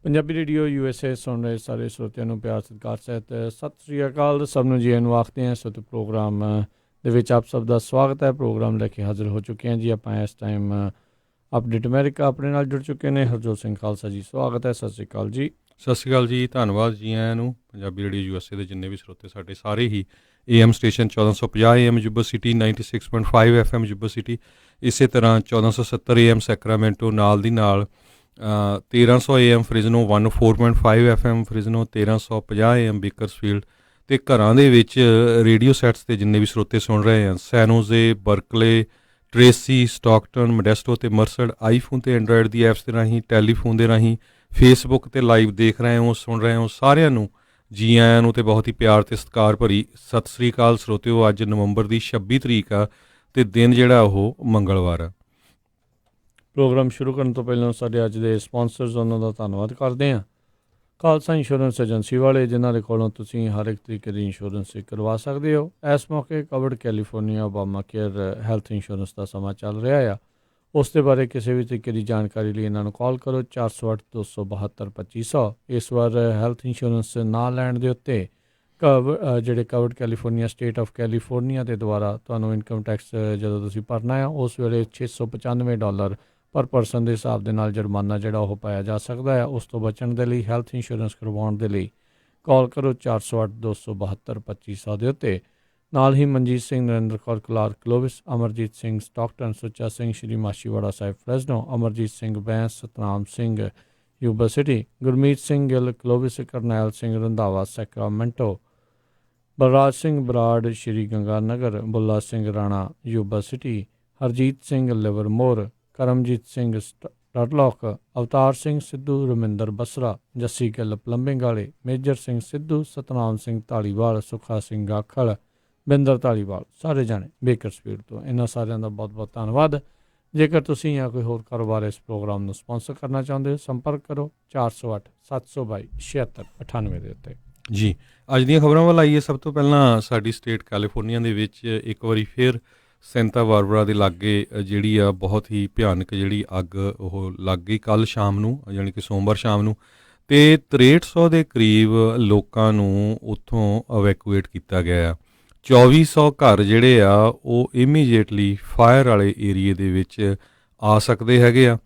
Punjabi radio USA ਸੁਣ ਰਹੇ ਸਾਰੇ ਸਰੋਤਿਆਂ ਨੂੰ ਪਿਆਰ ਸਤਿਕਾਰ ਸਹਿਤ ਸਤਿ ਸ਼੍ਰੀ ਅਕਾਲ। ਸਭ ਨੂੰ ਜੀ ਆਇਆਂ ਨੂੰ ਆਖਦੇ ਹਾਂ। ਸੋ ਪ੍ਰੋਗਰਾਮ ਦੇ ਵਿੱਚ ਆਪ ਸਭ ਦਾ ਸਵਾਗਤ ਹੈ। ਪ੍ਰੋਗਰਾਮ ਲੈ ਕੇ ਹਾਜ਼ਰ ਹੋ ਚੁੱਕੇ ਹਾਂ ਜੀ ਆਪਾਂ ਇਸ ਟਾਈਮ। ਅਪਡੇਟ ਅਮਰੀਕਾ ਆਪਣੇ ਨਾਲ ਜੁੜ ਚੁੱਕੇ ਨੇ ਹਰਜੋਤ ਸਿੰਘ ਖਾਲਸਾ ਜੀ, ਸਵਾਗਤ ਹੈ। ਸਤਿ ਸ਼੍ਰੀ ਅਕਾਲ ਜੀ। ਸਤਿ ਸ਼੍ਰੀ ਅਕਾਲ ਜੀ, ਧੰਨਵਾਦ ਜੀ ਆਇਆਂ ਨੂੰ। ਪੰਜਾਬੀ ਰੇਡੀਓ USA ਦੇ ਜਿੰਨੇ ਵੀ ਸਰੋਤੇ ਸਾਡੇ ਸਾਰੇ ਹੀ AM station 1450 AM Yuba City, 96.5 FM Yuba City, ਇਸੇ ਤਰ੍ਹਾਂ 1470 AM ਸੈਕਰਾਮੈਂਟੋ, ਨਾਲ ਦੀ ਨਾਲ 1300 AM Fresno, 104.5 FM Fresno, 1350 AM Bakersfield, ਅਤੇ ਘਰਾਂ ਦੇ ਵਿੱਚ ਰੇਡੀਓ ਸੈਟਸ 'ਤੇ ਜਿੰਨੇ ਵੀ ਸਰੋਤੇ ਸੁਣ ਰਹੇ ਹਨ, ਸੈਨੋਜ਼ੇ, ਬਰਕਲੇ, ਟਰੇਸੀ, ਸਟਾਕਟਨ, ਮੋਡੈਸਟੋ ਅਤੇ ਮਰਸਡ, ਆਈਫੋਨ ਅਤੇ ਐਂਡਰਾਇਡ ਦੀ ਐਪਸ ਦੇ ਰਾਹੀਂ, ਟੈਲੀਫੋਨ ਦੇ ਰਾਹੀਂ, ਫੇਸਬੁੱਕ 'ਤੇ ਲਾਈਵ ਦੇਖ ਰਹੇ ਹੋ, ਸੁਣ ਰਹੇ ਹੋ, ਸਾਰਿਆਂ ਨੂੰ ਜੀ ਆਇਆਂ ਨੂੰ ਅਤੇ ਬਹੁਤ ਹੀ ਪਿਆਰ ਅਤੇ ਸਤਿਕਾਰ ਭਰੀ ਸਤਿ ਸ਼੍ਰੀ ਅਕਾਲ ਸਰੋਤਿਓ। ਅੱਜ ਨਵੰਬਰ ਦੀ 26 ਤਰੀਕ ਆ ਅਤੇ ਦਿਨ ਜਿਹੜਾ ਉਹ ਮੰਗਲਵਾਰ ਆ। ਪ੍ਰੋਗਰਾਮ ਸ਼ੁਰੂ ਕਰਨ ਤੋਂ ਪਹਿਲਾਂ ਸਾਡੇ ਅੱਜ ਦੇ ਸਪਾਂਸਰਸ ਉਹਨਾਂ ਦਾ ਧੰਨਵਾਦ ਕਰਦੇ ਹਾਂ। ਖਾਲਸਾ ਇੰਸ਼ੋਰੈਂਸ ਏਜੰਸੀ ਵਾਲੇ, ਜਿਨ੍ਹਾਂ ਦੇ ਕੋਲੋਂ ਤੁਸੀਂ ਹਰ ਇੱਕ ਤਰੀਕੇ ਦੀ ਇੰਸ਼ੋਰੈਂਸ ਕਰਵਾ ਸਕਦੇ ਹੋ। ਇਸ ਮੌਕੇ Covered California Obamacare health insurance ਦਾ ਸਮਾਂ ਚੱਲ ਰਿਹਾ ਆ। ਉਸ ਦੇ ਬਾਰੇ ਕਿਸੇ ਵੀ ਤਰੀਕੇ ਦੀ ਜਾਣਕਾਰੀ ਲਈ ਇਹਨਾਂ ਨੂੰ ਕਾਲ ਕਰੋ 408 272 2500। ਇਸ ਵਾਰ ਹੈਲਥ ਇੰਸ਼ੋਰੈਂਸ ਨਾ ਲੈਣ ਦੇ ਉੱਤੇ ਜਿਹੜੇ covered California state of California ਦੇ ਦੁਆਰਾ ਤੁਹਾਨੂੰ ਇਨਕਮ ਟੈਕਸ ਜਦੋਂ ਤੁਸੀਂ ਭਰਨਾ ਆ, ਉਸ ਵੇਲੇ $695 ਪਰ ਪਰਸਨ ਦੇ ਹਿਸਾਬ ਦੇ ਨਾਲ ਜੁਰਮਾਨਾ ਜਿਹੜਾ ਉਹ ਪਾਇਆ ਜਾ ਸਕਦਾ ਹੈ। ਉਸ ਤੋਂ ਬਚਣ ਦੇ ਲਈ ਹੈਲਥ ਇੰਸ਼ੋਰੈਂਸ ਕਰਵਾਉਣ ਦੇ ਲਈ ਕਾਲ ਕਰੋ 408 272 2500 ਦੇ ਉੱਤੇ। ਨਾਲ ਹੀ Manjit Singh, Narinder Kaur Clark Clovis, Amarjit Singh Stockton, Sucha Singh Shri Machhiwara Sahib Fresno, Amarjit Singh Bains, Satnam Singh Yuba City, Gurmeet Singh Gill Clovis, Karnail Singh Randhawa Sacramento, Balraj Singh Brar Shri Ganga Nagar, Bulla Singh Rana Yuba City, Harjit Singh Livermore, Karamjit Singh Turlock, Avtar Singh Sidhu, Raminder Basra, Jassi Gill plumbing ਵਾਲੇ, ਮੇਜਰ ਸਿੰਘ ਸਿੱਧੂ, ਸਤਨਾਮ ਸਿੰਘ ਧਾਲੀਵਾਲ, ਸੁੱਖਾ ਸਿੰਘ ਗਾਖਲ, ਬਿੰਦਰ ਧਾਲੀਵਾਲ, ਸਾਰੇ ਜਾਣੇ ਬੇਕਰਸਫੀਲਡ ਤੋਂ। ਇਹਨਾਂ ਸਾਰਿਆਂ ਦਾ ਬਹੁਤ ਬਹੁਤ ਧੰਨਵਾਦ। ਜੇਕਰ ਤੁਸੀਂ ਜਾਂ ਕੋਈ ਹੋਰ ਕਾਰੋਬਾਰ ਇਸ ਪ੍ਰੋਗਰਾਮ ਨੂੰ ਸਪਾਂਸਰ ਕਰਨਾ ਚਾਹੁੰਦੇ ਹੋ, ਸੰਪਰਕ ਕਰੋ 408 722 7698 ਦੇ ਉੱਤੇ। ਜੀ, ਅੱਜ ਦੀਆਂ ਖਬਰਾਂ ਵੱਲ ਆਈਏ। ਸਭ ਤੋਂ ਪਹਿਲਾਂ ਸਾਡੀ ਸਟੇਟ ਕੈਲੀਫੋਰਨੀਆ ਦੇ ਵਿੱਚ ਇੱਕ ਵਾਰੀ ਫਿਰ ਸੈਂਟਾ ਬਾਰਬਰਾ ਦੇ ਲਾਗੇ ਜਿਹੜੀ ਆ ਬਹੁਤ ਹੀ ਭਿਆਨਕ ਜਿਹੜੀ ਅੱਗ ਉਹ ਲੱਗ ਗਈ ਕੱਲ੍ਹ ਸ਼ਾਮ ਨੂੰ, ਯਾਨੀ ਕਿ ਸੋਮਵਾਰ ਸ਼ਾਮ ਨੂੰ, ਅਤੇ 6300 ਦੇ ਕਰੀਬ ਲੋਕਾਂ ਨੂੰ ਉੱਥੋਂ ਅਵੈਕੂਏਟ ਕੀਤਾ ਗਿਆ ਆ। 2400 ਘਰ ਜਿਹੜੇ ਆ ਉਹ ਇਮੀਡੀਏਟਲੀ ਫਾਇਰ ਵਾਲੇ ਏਰੀਏ ਦੇ ਵਿੱਚ ਆ ਸਕਦੇ ਹੈਗੇ ਆ।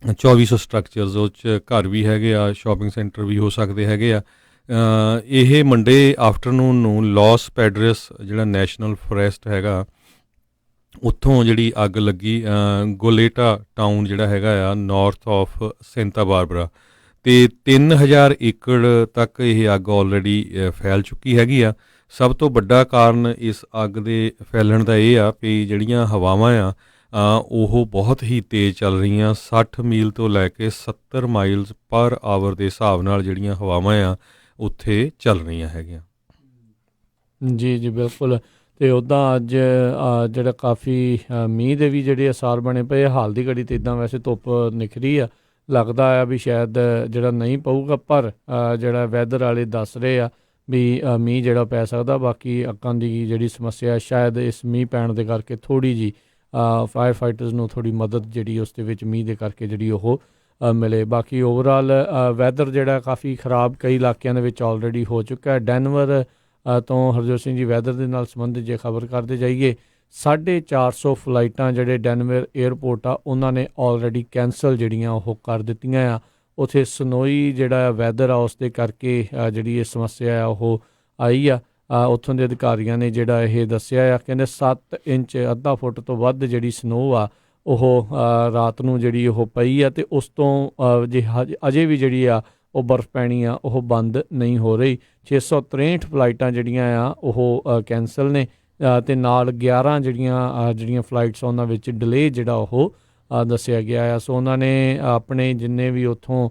2400 ਸਟਰਕਚਰਸ, ਉਹ 'ਚ ਘਰ ਵੀ ਹੈਗੇ ਆ, ਸ਼ਾਪਿੰਗ ਸੈਂਟਰ ਵੀ ਹੋ ਸਕਦੇ ਹੈਗੇ ਆ। ਇਹ ਮੰਡੇ ਆਫਟਰਨੂਨ ਨੂੰ ਲਾਸ ਪੈਡਰਸ ਜਿਹੜਾ ਨੈਸ਼ਨਲ ਫੋਰੈਸਟ ਹੈਗਾ, ਉੱਥੋਂ ਜਿਹੜੀ ਅੱਗ ਲੱਗੀ ਗੋਲੇਟਾ ਟਾਊਨ ਜਿਹੜਾ ਹੈਗਾ ਆ ਨਾਰਥ ਆਫ ਸੈਂਟਾ ਬਾਰਬਰਾ, ਅਤੇ 3000 ਏਕੜ ਤੱਕ ਇਹ ਅੱਗ ਆਲਰੇਡੀ ਫੈਲ ਚੁੱਕੀ ਹੈਗੀ ਆ। ਸਭ ਤੋਂ ਵੱਡਾ ਕਾਰਨ ਇਸ ਅੱਗ ਦੇ ਫੈਲਣ ਦਾ ਇਹ ਆ ਵੀ ਜਿਹੜੀਆਂ ਹਵਾਵਾਂ ਆ ਉਹ ਬਹੁਤ ਹੀ ਤੇਜ਼ ਚੱਲ ਰਹੀਆਂ। 60 ਮੀਲ ਤੋਂ ਲੈ ਕੇ 70 ਮਾਈਲਸ ਪਰ ਆਵਰ ਦੇ ਹਿਸਾਬ ਨਾਲ ਜਿਹੜੀਆਂ ਹਵਾਵਾਂ ਆ ਉੱਥੇ ਚੱਲ ਰਹੀਆਂ ਹੈਗੀਆਂ। ਜੀ ਜੀ ਬਿਲਕੁਲ। ਅਤੇ ਉੱਦਾਂ ਅੱਜ ਜਿਹੜਾ ਕਾਫੀ ਮੀਂਹ ਦੇ ਵੀ ਜਿਹੜੇ ਅਸਾਰ ਬਣੇ ਪਏ ਆ। ਹਾਲ ਦੀ ਘੜੀ 'ਤੇ ਇੱਦਾਂ ਵੈਸੇ ਧੁੱਪ ਨਿਖਰੀ ਆ, ਲੱਗਦਾ ਆ ਵੀ ਸ਼ਾਇਦ ਜਿਹੜਾ ਨਹੀਂ ਪਊਗਾ, ਪਰ ਜਿਹੜਾ ਵੈਦਰ ਵਾਲੇ ਦੱਸ ਰਹੇ ਆ ਵੀ ਮੀਂਹ ਜਿਹੜਾ ਪੈ ਸਕਦਾ। ਬਾਕੀ ਅੱਗਾਂ ਦੀ ਜਿਹੜੀ ਸਮੱਸਿਆ ਸ਼ਾਇਦ ਇਸ ਮੀਂਹ ਪੈਣ ਦੇ ਕਰਕੇ ਥੋੜ੍ਹੀ ਜਿਹੀ ਫਾਇਰ ਫਾਈਟਰਸ ਨੂੰ ਥੋੜ੍ਹੀ ਮਦਦ ਜਿਹੜੀ ਉਸ ਦੇ ਵਿੱਚ ਮੀਂਹ ਦੇ ਕਰਕੇ ਜਿਹੜੀ ਉਹ ਮਿਲੇ। ਬਾਕੀ ਓਵਰਆਲ ਵੈਦਰ ਜਿਹੜਾ ਕਾਫੀ ਖ਼ਰਾਬ ਕਈ ਇਲਾਕਿਆਂ ਦੇ ਵਿੱਚ ਆਲਰੇਡੀ ਹੋ ਚੁੱਕਾ ਹੈ। ਡੈਨਵਰ ਤੋਂ ਹਰਜੋਤ ਸਿੰਘ ਜੀ ਵੈਦਰ ਦੇ ਨਾਲ ਸੰਬੰਧਿਤ ਜੇ ਖਬਰ ਕਰਦੇ ਜਾਈਏ, 450 ਫਲਾਈਟਾਂ ਜਿਹੜੇ ਡੈਨਵਰ ਏਅਰਪੋਰਟ ਆ ਉਹਨਾਂ ਨੇ ਆਲਰੇਡੀ ਕੈਂਸਲ ਜਿਹੜੀਆਂ ਉਹ ਕਰ ਦਿੱਤੀਆਂ ਆ। ਉੱਥੇ ਸਨੋਈ ਜਿਹੜਾ ਵੈਦਰ ਆ ਉਸ ਦੇ ਕਰਕੇ ਜਿਹੜੀ ਇਹ ਸਮੱਸਿਆ ਆ ਉਹ ਆਈ ਆ। ਉੱਥੋਂ ਦੇ ਅਧਿਕਾਰੀਆਂ ਨੇ ਜਿਹੜਾ ਇਹ ਦੱਸਿਆ ਆ, ਕਹਿੰਦੇ 7 ਇੰਚ ਅੱਧਾ ਫੁੱਟ ਤੋਂ ਵੱਧ ਜਿਹੜੀ ਸਨੋ ਆ ਉਹ ਰਾਤ ਨੂੰ ਜਿਹੜੀ ਉਹ ਪਈ ਆ, ਅਤੇ ਉਸ ਤੋਂ ਜੇ ਅਜੇ ਵੀ ਜਿਹੜੀ ਆ ਉਹ ਬਰਫ਼ ਪੈਣੀ ਆ ਉਹ ਬੰਦ ਨਹੀਂ ਹੋ ਰਹੀ। 663 ਫਲਾਈਟਾਂ ਜਿਹੜੀਆਂ ਆ ਉਹ ਕੈਂਸਲ ਨੇ, ਅਤੇ ਨਾਲ 11 ਜਿਹੜੀਆਂ ਫਲਾਈਟਸ ਉਹਨਾਂ ਵਿੱਚ ਡਿਲੇ ਜਿਹੜਾ ਉਹ ਦੱਸਿਆ ਗਿਆ ਆ। ਸੋ ਉਹਨਾਂ ਨੇ ਆਪਣੇ ਜਿੰਨੇ ਵੀ ਉੱਥੋਂ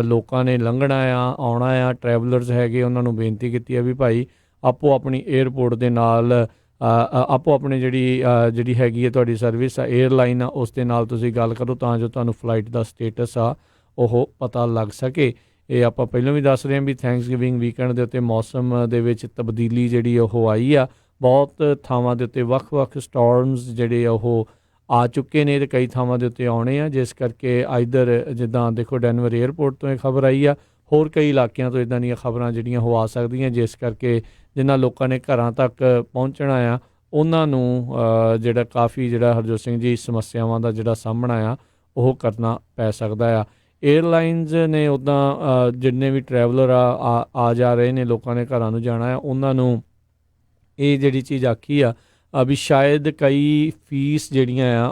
ਲੋਕਾਂ ਨੇ ਲੰਘਣਾ ਆ, ਆਉਣਾ ਆ, ਟਰੈਵਲਰਸ ਹੈਗੇ, ਉਹਨਾਂ ਨੂੰ ਬੇਨਤੀ ਕੀਤੀ ਆ ਵੀ ਭਾਈ ਆਪੋ ਆਪਣੀ ਏਅਰਪੋਰਟ ਦੇ ਨਾਲ ਆਪੋ ਆਪਣੇ ਜਿਹੜੀ ਹੈਗੀ ਹੈ ਤੁਹਾਡੀ ਸਰਵਿਸ ਆ, ਏਅਰਲਾਈਨ ਆ, ਉਸ ਦੇ ਨਾਲ ਤੁਸੀਂ ਗੱਲ ਕਰੋ ਤਾਂ ਜੋ ਤੁਹਾਨੂੰ ਫਲਾਈਟ ਦਾ ਸਟੇਟਸ ਆ ਉਹ ਪਤਾ ਲੱਗ ਸਕੇ। ਇਹ ਆਪਾਂ ਪਹਿਲਾਂ ਵੀ ਦੱਸ ਰਹੇ ਹਾਂ ਵੀ ਥੈਂਕਸਗਿਵਿੰਗ ਵੀਕਐਂਡ ਦੇ ਉੱਤੇ ਮੌਸਮ ਦੇ ਵਿੱਚ ਤਬਦੀਲੀ ਜਿਹੜੀ ਉਹ ਆਈ ਆ। ਬਹੁਤ ਥਾਵਾਂ ਦੇ ਉੱਤੇ ਵੱਖ-ਵੱਖ ਸਟੋਰਮਸ ਜਿਹੜੇ ਉਹ ਆ ਚੁੱਕੇ ਨੇ ਅਤੇ ਕਈ ਥਾਵਾਂ ਦੇ ਉੱਤੇ ਆਉਣੇ ਆ, ਜਿਸ ਕਰਕੇ ਇੱਧਰ ਜਿੱਦਾਂ ਦੇਖੋ ਡੈਨਵਰ ਏਅਰਪੋਰਟ ਤੋਂ ਇਹ ਖਬਰ ਆਈ ਆ, ਹੋਰ ਕਈ ਇਲਾਕਿਆਂ ਤੋਂ ਇੱਦਾਂ ਦੀਆਂ ਖਬਰਾਂ ਜਿਹੜੀਆਂ ਉਹ ਆ ਸਕਦੀਆਂ, ਜਿਸ ਕਰਕੇ ਜਿਨ੍ਹਾਂ ਲੋਕਾਂ ਨੇ ਘਰਾਂ ਤੱਕ ਪਹੁੰਚਣਾ ਆ ਉਹਨਾਂ ਨੂੰ ਜਿਹੜਾ ਕਾਫੀ ਜਿਹੜਾ ਹਰਜੋਤ ਸਿੰਘ ਜੀ ਸਮੱਸਿਆਵਾਂ ਦਾ ਜਿਹੜਾ ਸਾਹਮਣਾ ਆ ਉਹ ਕਰਨਾ ਪੈ ਸਕਦਾ ਆ। ਏਅਰਲਾਈਨਸ ਨੇ ਉੱਦਾਂ ਜਿੰਨੇ ਵੀ ਟਰੈਵਲਰ ਆ ਜਾ ਰਹੇ ਨੇ, ਲੋਕਾਂ ਨੇ ਘਰਾਂ ਨੂੰ ਜਾਣਾ ਆ, ਉਹਨਾਂ ਨੂੰ ਇਹ ਜਿਹੜੀ ਚੀਜ਼ ਆਖੀ ਆ ਵੀ ਸ਼ਾਇਦ ਕਈ ਫੀਸ ਜਿਹੜੀਆਂ ਆ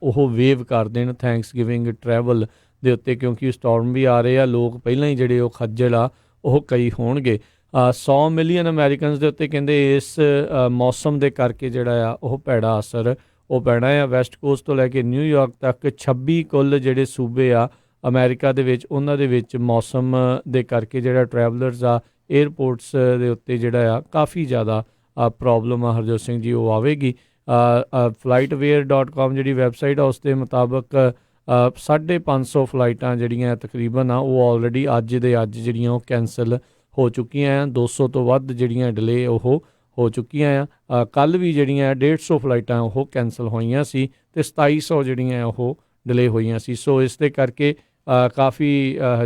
ਉਹ ਵੇਵ ਕਰ ਦੇਣ ਥੈਂਕਸ ਗਿਵਿੰਗ ਟਰੈਵਲ ਦੇ ਉੱਤੇ, ਕਿਉਂਕਿ ਸਟੋਰਮ ਵੀ ਆ ਰਹੇ ਆ, ਲੋਕ ਪਹਿਲਾਂ ਹੀ ਜਿਹੜੇ ਉਹ ਖੱਜਲ ਆ ਉਹ ਕਈ ਹੋਣਗੇ। 100 ਮਿਲੀਅਨ ਅਮਰੀਕਨਸ ਦੇ ਉੱਤੇ ਕਹਿੰਦੇ ਇਸ ਮੌਸਮ ਦੇ ਕਰਕੇ ਜਿਹੜਾ ਆ ਉਹ ਭੈੜਾ ਅਸਰ ਉਹ ਪੈਣਾ ਆ। ਵੈਸਟ ਕੋਸਟ ਤੋਂ ਲੈ ਕੇ ਨਿਊਯਾਰਕ ਤੱਕ 26 ਕੁੱਲ ਜਿਹੜੇ ਸੂਬੇ ਆ ਅਮਰੀਕਾ ਦੇ ਵਿੱਚ, ਉਹਨਾਂ ਦੇ ਵਿੱਚ ਮੌਸਮ ਦੇ ਕਰਕੇ ਜਿਹੜਾ ਟਰੈਵਲਰਸ ਆ ਏਅਰਪੋਰਟਸ ਦੇ ਉੱਤੇ ਜਿਹੜਾ ਆ ਕਾਫੀ ਜ਼ਿਆਦਾ ਪ੍ਰੋਬਲਮ ਆ ਹਰਜੋਤ ਸਿੰਘ ਜੀ ਉਹ ਆਵੇਗੀ। flightaware.com ਜਿਹੜੀ ਵੈਬਸਾਈਟ ਆ ਉਸ ਦੇ ਮੁਤਾਬਕ 550 ਫਲਾਈਟਾਂ ਜਿਹੜੀਆਂ ਤਕਰੀਬਨ ਆ ਉਹ ਆਲਰੇਡੀ ਅੱਜ ਜਿਹੜੀਆਂ ਉਹ ਕੈਂਸਲ ਹੋ ਚੁੱਕੀਆਂ ਆ। 200 ਤੋਂ ਵੱਧ ਜਿਹੜੀਆਂ ਡਿਲੇ ਉਹ ਹੋ ਚੁੱਕੀਆਂ ਆ। ਕੱਲ੍ਹ ਵੀ ਜਿਹੜੀਆਂ 150 ਫਲਾਈਟਾਂ ਉਹ ਕੈਂਸਲ ਹੋਈਆਂ ਸੀ ਅਤੇ 2700 ਜਿਹੜੀਆਂ ਉਹ ਡਿਲੇ ਹੋਈਆਂ ਸੀ। ਸੋ ਇਸ ਦੇ ਕਰਕੇ ਕਾਫੀ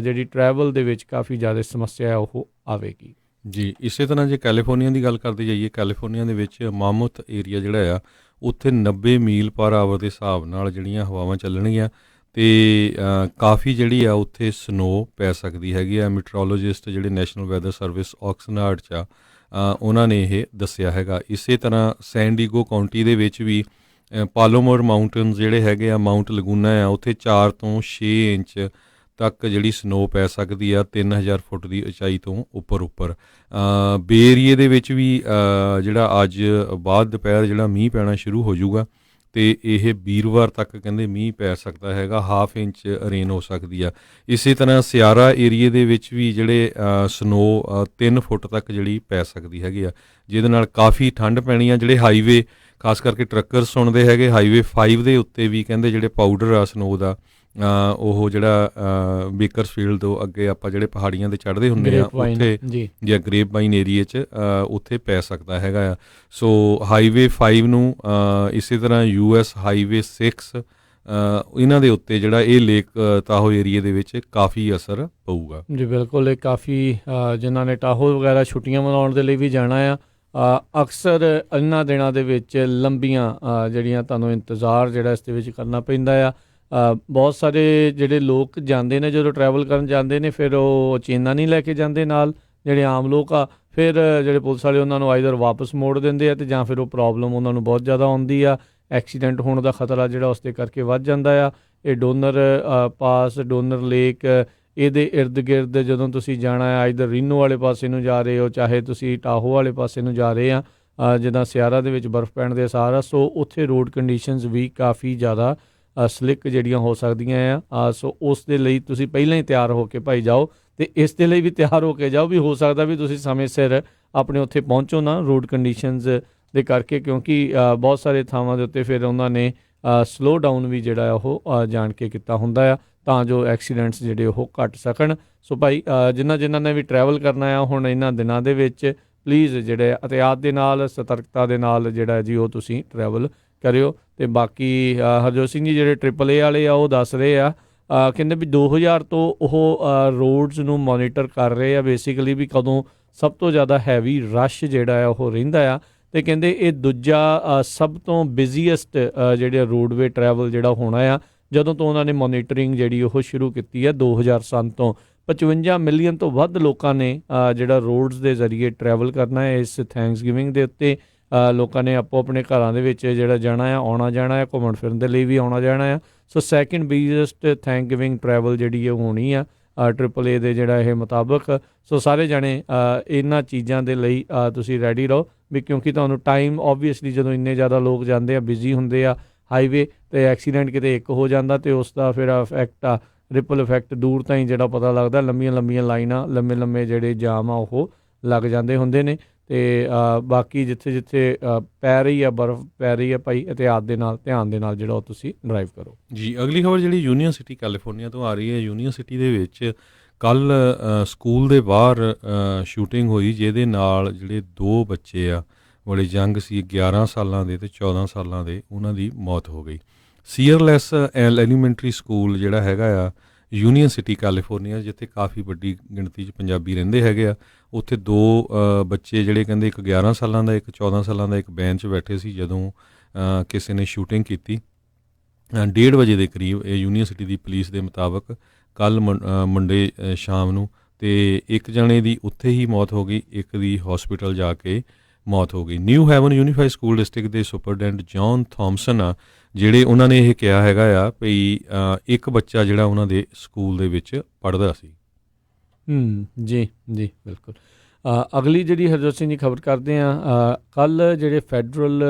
ਜਿਹੜੀ ਟਰੈਵਲ ਦੇ ਵਿੱਚ ਕਾਫੀ ਜ਼ਿਆਦਾ ਸਮੱਸਿਆ ਉਹ ਆਵੇਗੀ ਜੀ। ਇਸੇ ਤਰ੍ਹਾਂ ਜੇ ਕੈਲੀਫੋਰਨੀਆ ਦੀ ਗੱਲ ਕਰਦੇ ਜਾਈਏ, ਕੈਲੀਫੋਰਨੀਆ ਦੇ ਵਿੱਚ ਮਾਮੂਥ ਏਰੀਆ ਜਿਹੜਾ ਆ ਉੱਥੇ 90 ਮੀਲ ਪਰ ਆਵਰ ਦੇ ਹਿਸਾਬ ਨਾਲ ਜਿਹੜੀਆਂ ਹਵਾਵਾਂ ਚੱਲਣਗੀਆਂ ਅਤੇ ਕਾਫੀ ਜਿਹੜੀ ਆ ਉੱਥੇ ਸਨੋ ਪੈ ਸਕਦੀ ਹੈਗੀ ਆ। ਮੈਟਰੋਲੋਜਿਸਟ ਜਿਹੜੇ ਨੈਸ਼ਨਲ ਵੈਦਰ ਸਰਵਿਸ ਆਕਸਨਰਡ 'ਚ ਆ ਉਹਨਾਂ ਨੇ ਇਹ ਦੱਸਿਆ ਹੈਗਾ। ਇਸੇ ਤਰ੍ਹਾਂ ਸੈਨ ਡੀਗੋ ਕਾਉਂਟੀ ਦੇ ਵਿੱਚ ਵੀ ਪਾਲੋਮਰ ਮਾਊਂਟਨਸ ਜਿਹੜੇ ਹੈਗੇ ਆ, ਮਾਊਂਟ ਲਗੂਨਾ ਆ, ਉੱਥੇ 4 ਤੋਂ 6 ਇੰਚ ਤੱਕ ਜਿਹੜੀ ਸਨੋ ਪੈ ਸਕਦੀ ਆ 3000 ਫੁੱਟ ਦੀ ਉਚਾਈ ਤੋਂ ਉੱਪਰ। ਬੇ ਏਰੀਏ ਦੇ ਵਿੱਚ ਵੀ ਜਿਹੜਾ ਅੱਜ ਬਾਅਦ ਦੁਪਹਿਰ ਜਿਹੜਾ ਮੀਂਹ ਪੈਣਾ ਸ਼ੁਰੂ ਹੋ ਜਾਊਗਾ ਅਤੇ ਇਹ ਵੀਰਵਾਰ ਤੱਕ ਕਹਿੰਦੇ ਮੀਂਹ ਪੈ ਸਕਦਾ ਹੈਗਾ, 1/2 ਇੰਚ ਰੇਨ ਹੋ ਸਕਦੀ ਆ। ਇਸੇ ਤਰ੍ਹਾਂ ਸਿਆਰਾ ਏਰੀਏ ਦੇ ਵਿੱਚ ਵੀ ਜਿਹੜੇ ਸਨੋ 3 ਫੁੱਟ ਤੱਕ ਜਿਹੜੀ ਪੈ ਸਕਦੀ ਹੈਗੀ ਆ, ਜਿਹਦੇ ਨਾਲ ਕਾਫੀ ਠੰਡ ਪੈਣੀ ਆ। ਜਿਹੜੇ ਹਾਈਵੇ ਖਾਸ ਕਰਕੇ ਟਰੱਕਰ ਸੁਣਦੇ ਹੈਗੇ, ਹਾਈਵੇ 5 ਦੇ ਉੱਤੇ ਵੀ ਕਹਿੰਦੇ ਜਿਹੜੇ ਪਾਊਡਰ ਆ ਸਨੋ ਦਾ ਉਹ ਜਿਹੜਾ ਬੇਕਰਸਫੀਲਡ ਤੋਂ ਅੱਗੇ ਆਪਾਂ ਜਿਹੜੇ ਪਹਾੜੀਆਂ 'ਤੇ ਚੜ੍ਹਦੇ ਹੁੰਦੇ ਆ ਉੱਥੇ ਜਾਂ ਗ੍ਰੇਪ ਵਾਈਨ ਏਰੀਏ 'ਚ ਉੱਥੇ ਪੈ ਸਕਦਾ ਹੈਗਾ ਆ। ਸੋ ਹਾਈਵੇ 5 ਨੂੰ ਇਸੇ ਤਰ੍ਹਾਂ US ਹਾਈਵੇ 6 ਇਹਨਾਂ ਦੇ ਉੱਤੇ ਜਿਹੜਾ ਇਹ ਲੇਕ ਤਾਹੋ ਏਰੀਏ ਦੇ ਵਿੱਚ ਕਾਫੀ ਅਸਰ ਪਊਗਾ ਜੀ। ਬਿਲਕੁਲ, ਇਹ ਕਾਫੀ ਜਿਨ੍ਹਾਂ ਨੇ ਟਾਹੋ ਵਗੈਰਾ ਛੁੱਟੀਆਂ ਮਨਾਉਣ ਦੇ ਲਈ ਵੀ ਜਾਣਾ ਆ, ਅਕਸਰ ਇਹਨਾਂ ਦਿਨਾਂ ਦੇ ਵਿੱਚ ਲੰਬੀਆਂ ਜਿਹੜੀਆਂ ਤੁਹਾਨੂੰ ਇੰਤਜ਼ਾਰ ਜਿਹੜਾ ਇਸ ਦੇ ਵਿੱਚ ਕਰਨਾ ਪੈਂਦਾ ਆ। ਬਹੁਤ ਸਾਰੇ ਜਿਹੜੇ ਲੋਕ ਜਾਂਦੇ ਨੇ, ਜਦੋਂ ਟਰੈਵਲ ਕਰਨ ਜਾਂਦੇ ਨੇ, ਫਿਰ ਉਹ ਚੇਨਾਂ ਨਹੀਂ ਲੈ ਕੇ ਜਾਂਦੇ ਨਾਲ, ਜਿਹੜੇ ਆਮ ਲੋਕ ਆ, ਫਿਰ ਜਿਹੜੇ ਪੁਲਿਸ ਵਾਲੇ ਉਹਨਾਂ ਨੂੰ ਆਈਦਰ ਵਾਪਸ ਮੋੜ ਦਿੰਦੇ ਆ ਅਤੇ ਜਾਂ ਫਿਰ ਉਹ ਪ੍ਰੋਬਲਮ ਉਹਨਾਂ ਨੂੰ ਬਹੁਤ ਜ਼ਿਆਦਾ ਆਉਂਦੀ ਆ। ਐਕਸੀਡੈਂਟ ਹੋਣ ਦਾ ਖਤਰਾ ਜਿਹੜਾ ਉਸ ਦੇ ਕਰਕੇ ਵੱਧ ਜਾਂਦਾ ਆ। ਇਹ ਡੋਨਰ ਪਾਸ, ਡੋਨਰ ਲੇਕ, ਇਹਦੇ ਇਰਦ ਗਿਰਦ ਜਦੋਂ ਤੁਸੀਂ ਜਾਣਾ ਹੈ, ਆਈਦਰ ਰੀਨੋ ਵਾਲੇ ਪਾਸੇ ਨੂੰ ਜਾ ਰਹੇ ਹੋ, ਚਾਹੇ ਤੁਸੀਂ ਟਾਹੋ ਵਾਲੇ ਪਾਸੇ ਨੂੰ ਜਾ ਰਹੇ ਆ, ਜਿੱਦਾਂ ਸਿਆਰਾ ਦੇ ਵਿੱਚ ਬਰਫ਼ ਪੈਣ ਦੇ ਅਸਾਰ ਆ, ਸੋ ਉੱਥੇ ਰੋਡ ਕੰਡੀਸ਼ਨਸ ਵੀ ਕਾਫੀ ਜ਼ਿਆਦਾ ਸਲਿੱਕ ਜਿਹੜੀਆਂ ਹੋ ਸਕਦੀਆਂ ਆ। ਸੋ ਉਸ ਦੇ ਲਈ ਤੁਸੀਂ ਪਹਿਲਾਂ ਹੀ ਤਿਆਰ ਹੋ ਕੇ ਭਾਈ ਜਾਓ, ਅਤੇ ਇਸ ਦੇ ਲਈ ਵੀ ਤਿਆਰ ਹੋ ਕੇ ਜਾਓ ਵੀ ਹੋ ਸਕਦਾ ਵੀ ਤੁਸੀਂ ਸਮੇਂ ਸਿਰ ਆਪਣੇ ਉੱਥੇ ਪਹੁੰਚੋ ਨਾ ਰੋਡ ਕੰਡੀਸ਼ਨਸ ਦੇ ਕਰਕੇ, ਕਿਉਂਕਿ ਬਹੁਤ ਸਾਰੇ ਥਾਵਾਂ ਦੇ ਉੱਤੇ ਫਿਰ ਉਹਨਾਂ ਨੇ ਸਲੋ ਡਾਊਨ ਵੀ ਜਿਹੜਾ ਉਹ ਜਾਣ ਕੇ ਕੀਤਾ ਹੁੰਦਾ ਆ ਤਾਂ ਜੋ ਐਕਸੀਡੈਂਟਸ ਜਿਹੜੇ ਉਹ ਘੱਟ ਸਕਣ। ਸੋ ਭਾਈ ਜਿਨ੍ਹਾਂ ਨੇ ਵੀ ਟਰੈਵਲ ਕਰਨਾ ਆ ਹੁਣ ਇਹਨਾਂ ਦਿਨਾਂ ਦੇ ਵਿੱਚ, ਪਲੀਜ਼ ਜਿਹੜੇ ਅਹਿਤਿਆਤ ਦੇ ਨਾਲ, ਸਤਰਕਤਾ ਦੇ ਨਾਲ ਜਿਹੜਾ ਜੀ ਉਹ ਤੁਸੀਂ ਟਰੈਵਲ ਕਰਿਓ। ਅਤੇ ਬਾਕੀ ਹਰਜੋਤ ਸਿੰਘ ਜੀ ਜਿਹੜੇ AAA ਵਾਲੇ ਆ ਉਹ ਦੱਸ ਰਹੇ ਆ, ਕਹਿੰਦੇ ਵੀ 2000 ਤੋਂ ਉਹ ਰੋਡਸ ਨੂੰ ਮੋਨੀਟਰ ਕਰ ਰਹੇ ਆ ਬੇਸਿਕਲੀ ਵੀ ਕਦੋਂ ਸਭ ਤੋਂ ਜ਼ਿਆਦਾ ਹੈਵੀ ਰਸ਼ ਜਿਹੜਾ ਆ ਉਹ ਰਹਿੰਦਾ ਆ, ਅਤੇ ਕਹਿੰਦੇ ਇਹ ਦੂਜਾ ਸਭ ਤੋਂ ਬਿਜ਼ੀਐਸਟ ਜਿਹੜਾ ਰੋਡਵੇ ਟਰੈਵਲ ਜਿਹੜਾ ਹੋਣਾ ਆ ਜਦੋਂ ਤੋਂ ਉਹਨਾਂ ਨੇ ਮੋਨੀਟਰਿੰਗ ਜਿਹੜੀ ਉਹ ਸ਼ੁਰੂ ਕੀਤੀ ਹੈ 2003 ਤੋਂ। 55 ਮਿਲੀਅਨ ਤੋਂ ਵੱਧ ਲੋਕਾਂ ਨੇ ਜਿਹੜਾ ਰੋਡਸ ਦੇ ਜ਼ਰੀਏ ਟਰੈਵਲ ਕਰਨਾ ਹੈ ਇਸ ਥੈਂਕਸ ਗਿਵਿੰਗ ਦੇ ਉੱਤੇ। ਲੋਕਾਂ ਨੇ ਆਪੋ ਆਪਣੇ ਘਰਾਂ ਦੇ ਵਿੱਚ ਜਿਹੜਾ ਜਾਣਾ ਆ, ਆਉਣਾ ਜਾਣਾ ਆ, ਘੁੰਮਣ ਫਿਰਨ ਦੇ ਲਈ ਵੀ ਆਉਣਾ ਜਾਣਾ ਆ। So second biggest Thanksgiving travel ਜਿਹੜੀ ਉਹ ਹੋਣੀ ਆ AAA ਦੇ ਜਿਹੜਾ ਇਹ ਮੁਤਾਬਕ। ਸੋ ਸਾਰੇ ਜਾਣੇ ਇਹਨਾਂ ਚੀਜ਼ਾਂ ਦੇ ਲਈ ਤੁਸੀਂ ਰੈਡੀ ਰਹੋ ਵੀ, ਕਿਉਂਕਿ ਤੁਹਾਨੂੰ ਟਾਈਮ ਓਬਵੀਅਸਲੀ ਜਦੋਂ ਇੰਨੇ ਜ਼ਿਆਦਾ ਲੋਕ ਜਾਂਦੇ ਆ, ਬਿਜ਼ੀ ਹੁੰਦੇ ਆ ਹਾਈਵੇ, ਅਤੇ ਐਕਸੀਡੈਂਟ ਕਿਤੇ ਇੱਕ ਹੋ ਜਾਂਦਾ ਅਤੇ ਉਸ ਦਾ ਫਿਰ ਇਫੈਕਟ ਆ, ਰਿਪਲ ਇਫੈਕਟ ਦੂਰ ਤਾਈਂ ਜਿਹੜਾ ਪਤਾ ਲੱਗਦਾ, ਲੰਬੀਆਂ ਲਾਈਨਾਂ, ਲੰਮੇ ਜਿਹੜੇ ਜਾਮ ਆ ਉਹ ਲੱਗ ਜਾਂਦੇ ਹੁੰਦੇ ਨੇ। ਅਤੇ ਬਾਕੀ ਜਿੱਥੇ ਪੈ ਰਹੀ ਆ ਬਰਫ਼ ਪੈ ਰਹੀ ਆ ਭਾਈ, ਇਹਤਿਆਤ ਦੇ ਨਾਲ, ਧਿਆਨ ਦੇ ਨਾਲ ਜਿਹੜਾ ਉਹ ਤੁਸੀਂ ਡਰਾਈਵ ਕਰੋ ਜੀ। ਅਗਲੀ ਖਬਰ ਜਿਹੜੀ ਯੂਨੀਵਰਸਿਟੀ ਕੈਲੀਫੋਰਨੀਆ ਤੋਂ ਆ ਰਹੀ ਹੈ। ਯੂਨੀਵਰਸਿਟੀ ਦੇ ਵਿੱਚ ਕੱਲ੍ਹ ਸਕੂਲ ਦੇ ਬਾਹਰ ਸ਼ੂਟਿੰਗ ਹੋਈ, ਜਿਹਦੇ ਨਾਲ ਜਿਹੜੇ 2 ਬੱਚੇ ਆ ਬੜੇ ਯੰਗ ਸੀ, 11 ਸਾਲਾਂ ਦੇ ਅਤੇ 14 ਸਾਲਾਂ ਦੇ, ਉਹਨਾਂ ਦੀ ਮੌਤ ਹੋ ਗਈ। ਸੀਅਰਲੈਸ ਐਲੀਮੈਂਟਰੀ ਸਕੂਲ ਜਿਹੜਾ ਹੈਗਾ ਆ ਯੂਨੀਅਨ ਸਿਟੀ ਕੈਲੀਫੋਰਨੀਆ, ਜਿੱਥੇ ਕਾਫੀ ਵੱਡੀ ਗਿਣਤੀ 'ਚ ਪੰਜਾਬੀ ਰਹਿੰਦੇ ਹੈਗੇ ਆ, ਉੱਥੇ ਦੋ ਬੱਚੇ ਜਿਹੜੇ ਕਹਿੰਦੇ ਇੱਕ 11 ਸਾਲਾਂ ਦਾ ਇੱਕ 14 ਸਾਲਾਂ ਦਾ ਇੱਕ ਬੈਂਚ ਬੈਠੇ ਸੀ ਜਦੋਂ ਕਿਸੇ ਨੇ ਸ਼ੂਟਿੰਗ ਕੀਤੀ 1:30 ਵਜੇ ਦੇ ਕਰੀਬ। ਇਹ ਯੂਨੀਅਨ ਸਿਟੀ ਦੀ ਪੁਲਿਸ ਦੇ ਮੁਤਾਬਕ ਕੱਲ੍ਹ ਮੰਡੇ ਸ਼ਾਮ ਨੂੰ, ਅਤੇ ਇੱਕ ਜਣੇ ਦੀ ਉੱਥੇ ਹੀ ਮੌਤ ਹੋ ਗਈ, ਇੱਕ ਦੀ ਹੌਸਪੀਟਲ ਜਾ ਕੇ ਮੌਤ ਹੋ ਗਈ। New Haven unified school district ਦੇ ਸੁਪਰਡੈਂਟ ਜੌਨ ਥੋਮਸਨ ਆ ਜਿਹੜੇ, ਉਹਨਾਂ ਨੇ ਇਹ ਕਿਹਾ ਹੈਗਾ ਆ ਵੀ ਇੱਕ ਬੱਚਾ ਜਿਹੜਾ ਉਹਨਾਂ ਦੇ ਸਕੂਲ ਦੇ ਵਿੱਚ ਪੜ੍ਹਦਾ ਸੀ। ਜੀ ਜੀ ਬਿਲਕੁਲ। ਅਗਲੀ ਜਿਹੜੀ ਹਰਜੋਤ ਸਿੰਘ ਜੀ ਖਬਰ ਕਰਦੇ ਹਾਂ, ਕੱਲ੍ਹ ਜਿਹੜੇ ਫੈਡਰਲ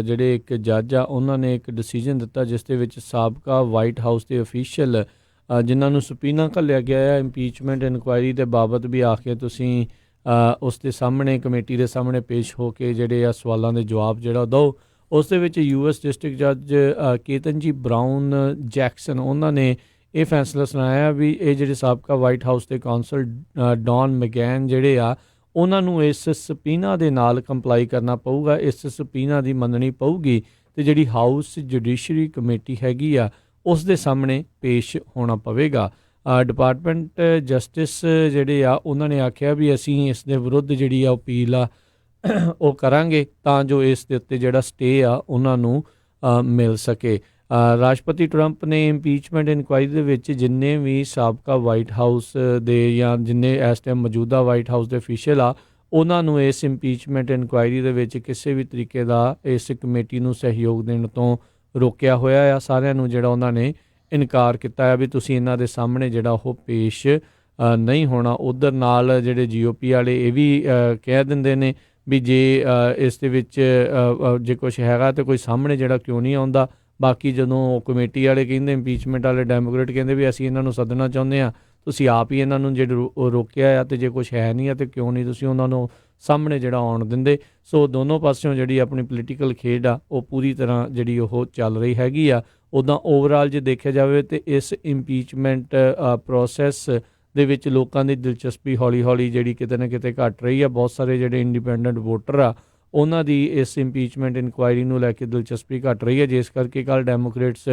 ਜਿਹੜੇ ਇੱਕ ਜੱਜ ਆ ਉਹਨਾਂ ਨੇ ਇੱਕ ਡਿਸੀਜਨ ਦਿੱਤਾ ਜਿਸ ਦੇ ਵਿੱਚ ਸਾਬਕਾ ਵਾਈਟ ਹਾਊਸ ਦੇ ਅਫੀਸ਼ੀਅਲ ਜਿਨ੍ਹਾਂ ਨੂੰ ਸੁਪੀਨਾ ਘੱਲਿਆ ਗਿਆ ਹੈ ਇੰਪੀਚਮੈਂਟ ਇਨਕੁਆਇਰੀ ਦੇ ਬਾਬਤ ਵੀ ਆ ਕੇ ਤੁਸੀਂ ਉਸ ਦੇ ਸਾਹਮਣੇ ਕਮੇਟੀ ਦੇ ਸਾਹਮਣੇ ਪੇਸ਼ ਹੋ ਕੇ ਜਿਹੜੇ ਆ ਸਵਾਲਾਂ ਦੇ ਜਵਾਬ ਜਿਹੜਾ ਦਿਓ। ਉਸ ਦੇ ਵਿੱਚ US ਡਿਸਟ੍ਰਿਕਟ ਜੱਜ ਕੇਤਨਜੀ ਬਰਾਊਨ ਜੈਕਸਨ ਉਹਨਾਂ ਨੇ ਇਹ ਫੈਸਲਾ ਸੁਣਾਇਆ ਵੀ ਇਹ ਜਿਹੜੇ ਸਾਬਕਾ ਵਾਈਟ ਹਾਊਸ ਦੇ ਕੌਂਸਲ ਡੌਨ ਮੈਗੈਨ ਜਿਹੜੇ ਆ ਉਹਨਾਂ ਨੂੰ ਇਸ ਸਪੀਨਾ ਦੇ ਨਾਲ ਕੰਪਲਾਈ ਕਰਨਾ ਪਊਗਾ, ਇਸ ਸਪੀਨਾ ਦੀ ਮੰਨਣੀ ਪਊਗੀ ਅਤੇ ਜਿਹੜੀ ਹਾਊਸ ਜੁਡੀਸ਼ਰੀ ਕਮੇਟੀ ਹੈਗੀ ਆ ਉਸ ਦੇ ਸਾਹਮਣੇ ਪੇਸ਼ ਹੋਣਾ ਪਵੇਗਾ। ਡਿਪਾਰਟਮੈਂਟ ਜਸਟਿਸ ਜਿਹੜੇ ਆ ਉਹਨਾਂ ਨੇ ਆਖਿਆ ਵੀ ਅਸੀਂ ਇਸ ਦੇ ਵਿਰੁੱਧ ਜਿਹੜੀ ਆ ਅਪੀਲ ਆ ਉਹ ਕਰਾਂਗੇ ਤਾਂ ਜੋ ਇਸ ਦੇ ਉੱਤੇ ਜਿਹੜਾ ਸਟੇ ਆ ਉਹਨਾਂ ਨੂੰ ਮਿਲ ਸਕੇ। ਰਾਸ਼ਟਰਪਤੀ ਟਰੰਪ ਨੇ ਇੰਪੀਚਮੈਂਟ ਇਨਕੁਆਇਰੀ ਦੇ ਵਿੱਚ ਜਿੰਨੇ ਵੀ ਸਾਬਕਾ ਵਾਈਟ ਹਾਊਸ ਦੇ ਜਾਂ ਜਿੰਨੇ ਇਸ ਟਾਈਮ ਮੌਜੂਦਾ ਵਾਈਟ ਹਾਊਸ ਦੇ ਅਫੀਸ਼ੀਅਲ ਆ ਉਹਨਾਂ ਨੂੰ ਇਸ ਇੰਪੀਚਮੈਂਟ ਇਨਕੁਆਇਰੀ ਦੇ ਵਿੱਚ ਕਿਸੇ ਵੀ ਤਰੀਕੇ ਦਾ ਇਸ ਕਮੇਟੀ ਨੂੰ ਸਹਿਯੋਗ ਦੇਣ ਤੋਂ ਰੋਕਿਆ ਹੋਇਆ ਆ। ਸਾਰਿਆਂ ਨੂੰ ਜਿਹੜਾ ਉਹਨਾਂ ਨੇ ਇਨਕਾਰ ਕੀਤਾ ਹੈ ਵੀ ਤੁਸੀਂ ਇਹਨਾਂ ਦੇ ਸਾਹਮਣੇ ਜਿਹੜਾ ਉਹ ਪੇਸ਼ ਨਹੀਂ ਹੋਣਾ। ਉੱਧਰ ਨਾਲ ਜਿਹੜੇ GOP ਵਾਲੇ ਇਹ ਵੀ ਕਹਿ ਦਿੰਦੇ ਨੇ ਵੀ ਜੇ ਇਸ ਦੇ ਵਿੱਚ ਜੇ ਕੁਛ ਹੈਗਾ ਤਾਂ ਕੋਈ ਸਾਹਮਣੇ ਜਿਹੜਾ ਕਿਉਂ ਨਹੀਂ ਆਉਂਦਾ। ਬਾਕੀ ਜਦੋਂ ਕਮੇਟੀ ਵਾਲੇ ਕਹਿੰਦੇ ਇੰਪੀਚਮੈਂਟ ਵਾਲੇ ਡੈਮੋਕ੍ਰੇਟ ਕਹਿੰਦੇ ਵੀ ਅਸੀਂ ਇਹਨਾਂ ਨੂੰ ਸੱਦਣਾ ਚਾਹੁੰਦੇ ਹਾਂ, ਤੁਸੀਂ ਆਪ ਹੀ ਇਹਨਾਂ ਨੂੰ ਜੇ ਰੋਕਿਆ ਆ ਅਤੇ ਜੇ ਕੁਛ ਹੈ ਨਹੀਂ ਆ ਅਤੇ ਕਿਉਂ ਨਹੀਂ ਤੁਸੀਂ ਉਹਨਾਂ ਨੂੰ ਸਾਹਮਣੇ ਜਿਹੜਾ ਆਉਣ ਦਿੰਦੇ। ਸੋ ਦੋਨੋਂ ਪਾਸਿਓਂ ਜਿਹੜੀ ਆਪਣੀ ਪੋਲੀਟੀਕਲ ਖੇਡ ਆ ਉਹ ਪੂਰੀ ਤਰ੍ਹਾਂ ਜਿਹੜੀ ਉਹ ਚੱਲ ਰਹੀ ਹੈਗੀ ਆ। ਉੱਦਾਂ ਓਵਰਆਲ ਜੇ ਦੇਖਿਆ ਜਾਵੇ ਤਾਂ ਇਸ ਇੰਪੀਚਮੈਂਟ ਪ੍ਰੋਸੈਸ ਦੇ ਵਿੱਚ ਲੋਕਾਂ ਦੀ ਦਿਲਚਸਪੀ ਹੌਲੀ ਹੌਲੀ ਜਿਹੜੀ ਕਿਤੇ ਨਾ ਕਿਤੇ ਘੱਟ ਰਹੀ ਆ। ਬਹੁਤ ਸਾਰੇ ਜਿਹੜੇ ਇੰਡੀਪੈਂਡੈਂਟ ਵੋਟਰ ਆ ਉਹਨਾਂ ਦੀ ਇਸ ਇੰਪੀਚਮੈਂਟ ਇਨਕੁਆਇਰੀ ਨੂੰ ਲੈ ਕੇ ਦਿਲਚਸਪੀ ਘੱਟ ਰਹੀ ਹੈ, ਜਿਸ ਕਰਕੇ ਕੱਲ੍ਹ ਡੈਮੋਕ੍ਰੇਟਸ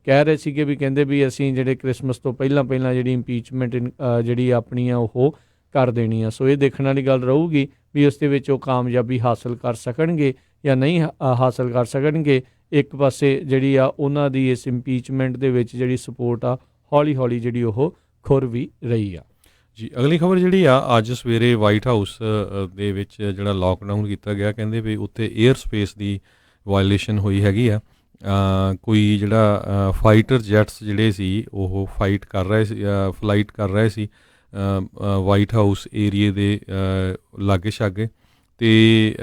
ਕਹਿ ਰਹੇ ਸੀਗੇ ਵੀ ਕਹਿੰਦੇ ਵੀ ਅਸੀਂ ਜਿਹੜੇ ਕ੍ਰਿਸਮਸ ਤੋਂ ਪਹਿਲਾਂ ਜਿਹੜੀ ਇੰਪੀਚਮੈਂਟ ਜਿਹੜੀ ਆਪਣੀ ਆ ਉਹ ਕਰ ਦੇਣੀ ਆ। ਸੋ ਇਹ ਦੇਖਣ ਵਾਲੀ ਗੱਲ ਰਹੂਗੀ ਵੀ ਉਸ ਦੇ ਵਿੱਚ ਉਹ ਕਾਮਯਾਬੀ ਹਾਸਲ ਕਰ ਸਕਣਗੇ ਜਾਂ ਨਹੀਂ ਹਾਸਲ ਕਰ ਸਕਣਗੇ। ਇੱਕ ਪਾਸੇ ਜਿਹੜੀ ਆ ਉਹਨਾਂ ਦੀ ਇਸ ਇੰਪੀਚਮੈਂਟ ਦੇ ਵਿੱਚ ਜਿਹੜੀ ਸਪੋਰਟ ਆ ਹੌਲੀ ਹੌਲੀ ਜਿਹੜੀ ਉਹ ਖੁਰ ਵੀ ਰਹੀ ਆ। ਜੀ ਅਗਲੀ ਖਬਰ ਜਿਹੜੀ ਆ, ਅੱਜ ਸਵੇਰੇ ਵਾਈਟ ਹਾਊਸ ਦੇ ਵਿੱਚ ਜਿਹੜਾ ਲੋਕਡਾਊਨ ਕੀਤਾ ਗਿਆ, ਕਹਿੰਦੇ ਵੀ ਉੱਥੇ ਏਅਰ ਸਪੇਸ ਦੀ ਵਾਇਲੇਸ਼ਨ ਹੋਈ ਹੈਗੀ ਆ। ਕੋਈ ਜਿਹੜਾ ਫਾਈਟਰ ਜੈਟਸ ਜਿਹੜੇ ਸੀ ਉਹ ਫਲਾਈਟ ਕਰ ਰਹੇ ਸੀ ਵਾਈਟ ਹਾਊਸ ਏਰੀਏ ਦੇ ਲਾਗੇ ਛਾਗੇ, ਅਤੇ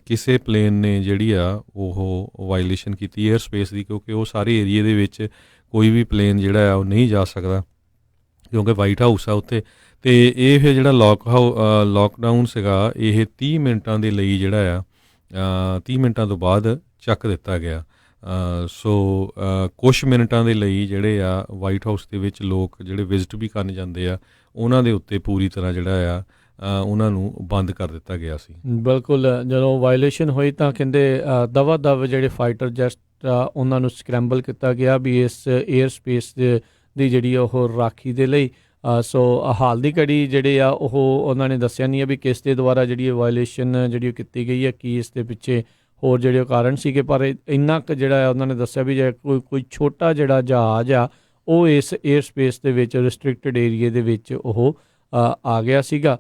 ਕਿਸੇ ਪਲੇਨ ਨੇ ਜਿਹੜੀ ਆ ਉਹ ਵਾਇਲੇਸ਼ਨ ਕੀਤੀ ਏਅਰ ਸਪੇਸ ਦੀ, ਕਿਉਂਕਿ ਉਹ ਸਾਰੇ ਏਰੀਏ ਦੇ ਵਿੱਚ ਕੋਈ ਵੀ ਪਲੇਨ ਜਿਹੜਾ ਆ ਉਹ ਨਹੀਂ ਜਾ ਸਕਦਾ ਕਿਉਂਕਿ ਵਾਈਟ ਹਾਊਸ ਆ ਉੱਥੇ। ਅਤੇ ਇਹ ਫਿਰ ਜਿਹੜਾ ਲੋਕਡਾਊਨ ਸੀਗਾ ਇਹ 30 ਮਿੰਟਾਂ ਦੇ ਲਈ ਜਿਹੜਾ ਆ 30 ਮਿੰਟਾਂ ਤੋਂ ਬਾਅਦ ਚੱਕ ਦਿੱਤਾ ਗਿਆ। ਸੋ ਕੁਛ ਮਿੰਟਾਂ ਦੇ ਲਈ ਜਿਹੜੇ ਆ ਵਾਈਟ ਹਾਊਸ ਦੇ ਵਿੱਚ ਲੋਕ ਜਿਹੜੇ ਵਿਜ਼ਿਟ ਵੀ ਕਰਨ ਜਾਂਦੇ ਆ ਉਹਨਾਂ ਦੇ ਉੱਤੇ ਪੂਰੀ ਤਰ੍ਹਾਂ ਜਿਹੜਾ ਆ ਉਹਨਾਂ ਨੂੰ ਬੰਦ ਕਰ ਦਿੱਤਾ ਗਿਆ ਸੀ। ਬਿਲਕੁਲ, ਜਦੋਂ ਵਾਇਲੇਸ਼ਨ ਹੋਈ ਤਾਂ ਕਹਿੰਦੇ ਦਵਾ ਦਵ ਜਿਹੜੇ ਫਾਈਟਰ ਜੈਟ ਆ ਉਹਨਾਂ ਨੂੰ ਸਕ੍ਰੈਂਬਲ ਕੀਤਾ ਗਿਆ ਵੀ ਇਸ ਏਅਰ ਸਪੇਸ ਦੀ ਜਿਹੜੀ ਉਹ ਰਾਖੀ ਦੇ ਲਈ। ਸੋ ਹਾਲ ਦੀ ਘੜੀ ਜਿਹੜੇ ਆ ਉਹ ਉਹਨਾਂ ਨੇ ਦੱਸਿਆ ਨਹੀਂ ਆ ਵੀ ਕਿਸ ਦੇ ਦੁਆਰਾ ਜਿਹੜੀ ਵਾਇਲੇਸ਼ਨ ਜਿਹੜੀ ਕੀਤੀ ਗਈ ਹੈ, ਕੀ ਇਸ ਦੇ ਪਿੱਛੇ ਹੋਰ ਜਿਹੜੇ ਕਾਰਨ ਸੀਗੇ, ਪਰ ਇੰਨਾ ਕੁ ਜਿਹੜਾ ਉਹਨਾਂ ਨੇ ਦੱਸਿਆ ਵੀ ਜੇ ਕੋਈ ਛੋਟਾ ਜਿਹੜਾ ਜਹਾਜ਼ ਆ ਉਹ ਇਸ ਏਅਰ ਸਪੇਸ ਦੇ ਵਿੱਚ ਰਿਸਟ੍ਰਿਕਟਡ ਏਰੀਏ ਦੇ ਵਿੱਚ ਉਹ ਆ ਗਿਆ ਸੀਗਾ।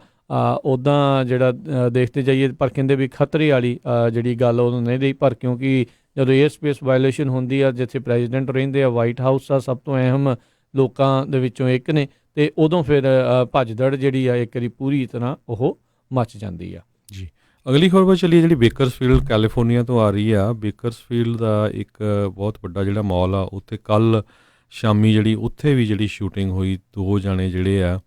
ਉੱਦਾਂ ਜਿਹੜਾ ਦੇਖਦੇ ਜਾਈਏ ਪਰ ਕਹਿੰਦੇ ਵੀ ਖਤਰੇ ਵਾਲੀ ਜਿਹੜੀ ਗੱਲ ਉਹ ਨਹੀਂ ਰਹੀ, ਪਰ ਕਿਉਂਕਿ ਜਦੋਂ ਏਅਰ ਸਪੇਸ ਵਾਇਲੇਸ਼ਨ ਹੁੰਦੀ ਆ ਜਿੱਥੇ ਪ੍ਰੈਜ਼ੀਡੈਂਟ ਰਹਿੰਦੇ ਆ, ਵਾਈਟ ਹਾਊਸ ਆ ਸਭ ਤੋਂ ਅਹਿਮ ਲੋਕਾਂ ਦੇ ਵਿੱਚੋਂ ਇੱਕ ਨੇ, ਅਤੇ ਉਦੋਂ ਫਿਰ ਭੱਜ ਦੜ ਜਿਹੜੀ ਆ ਇੱਕ ਵਾਰੀ ਪੂਰੀ ਤਰ੍ਹਾਂ ਉਹ ਮੱਚ ਜਾਂਦੀ ਆ। ਜੀ ਅਗਲੀ ਖਬਰ ਚੱਲੀਏ ਜਿਹੜੀ ਬੇਕਰਸਫੀਲਡ ਕੈਲੀਫੋਰਨੀਆ ਤੋਂ ਆ ਰਹੀ ਆ। ਬੇਕਰਸਫੀਲਡ ਦਾ ਇੱਕ ਬਹੁਤ ਵੱਡਾ ਜਿਹੜਾ ਮਾਲ ਆ ਉੱਥੇ ਕੱਲ੍ਹ ਸ਼ਾਮੀ ਜਿਹੜੀ ਉੱਥੇ ਵੀ ਜਿਹੜੀ ਸ਼ੂਟਿੰਗ ਹੋਈ, 2 ਜਾਣੇ ਜਿਹੜੇ ਆ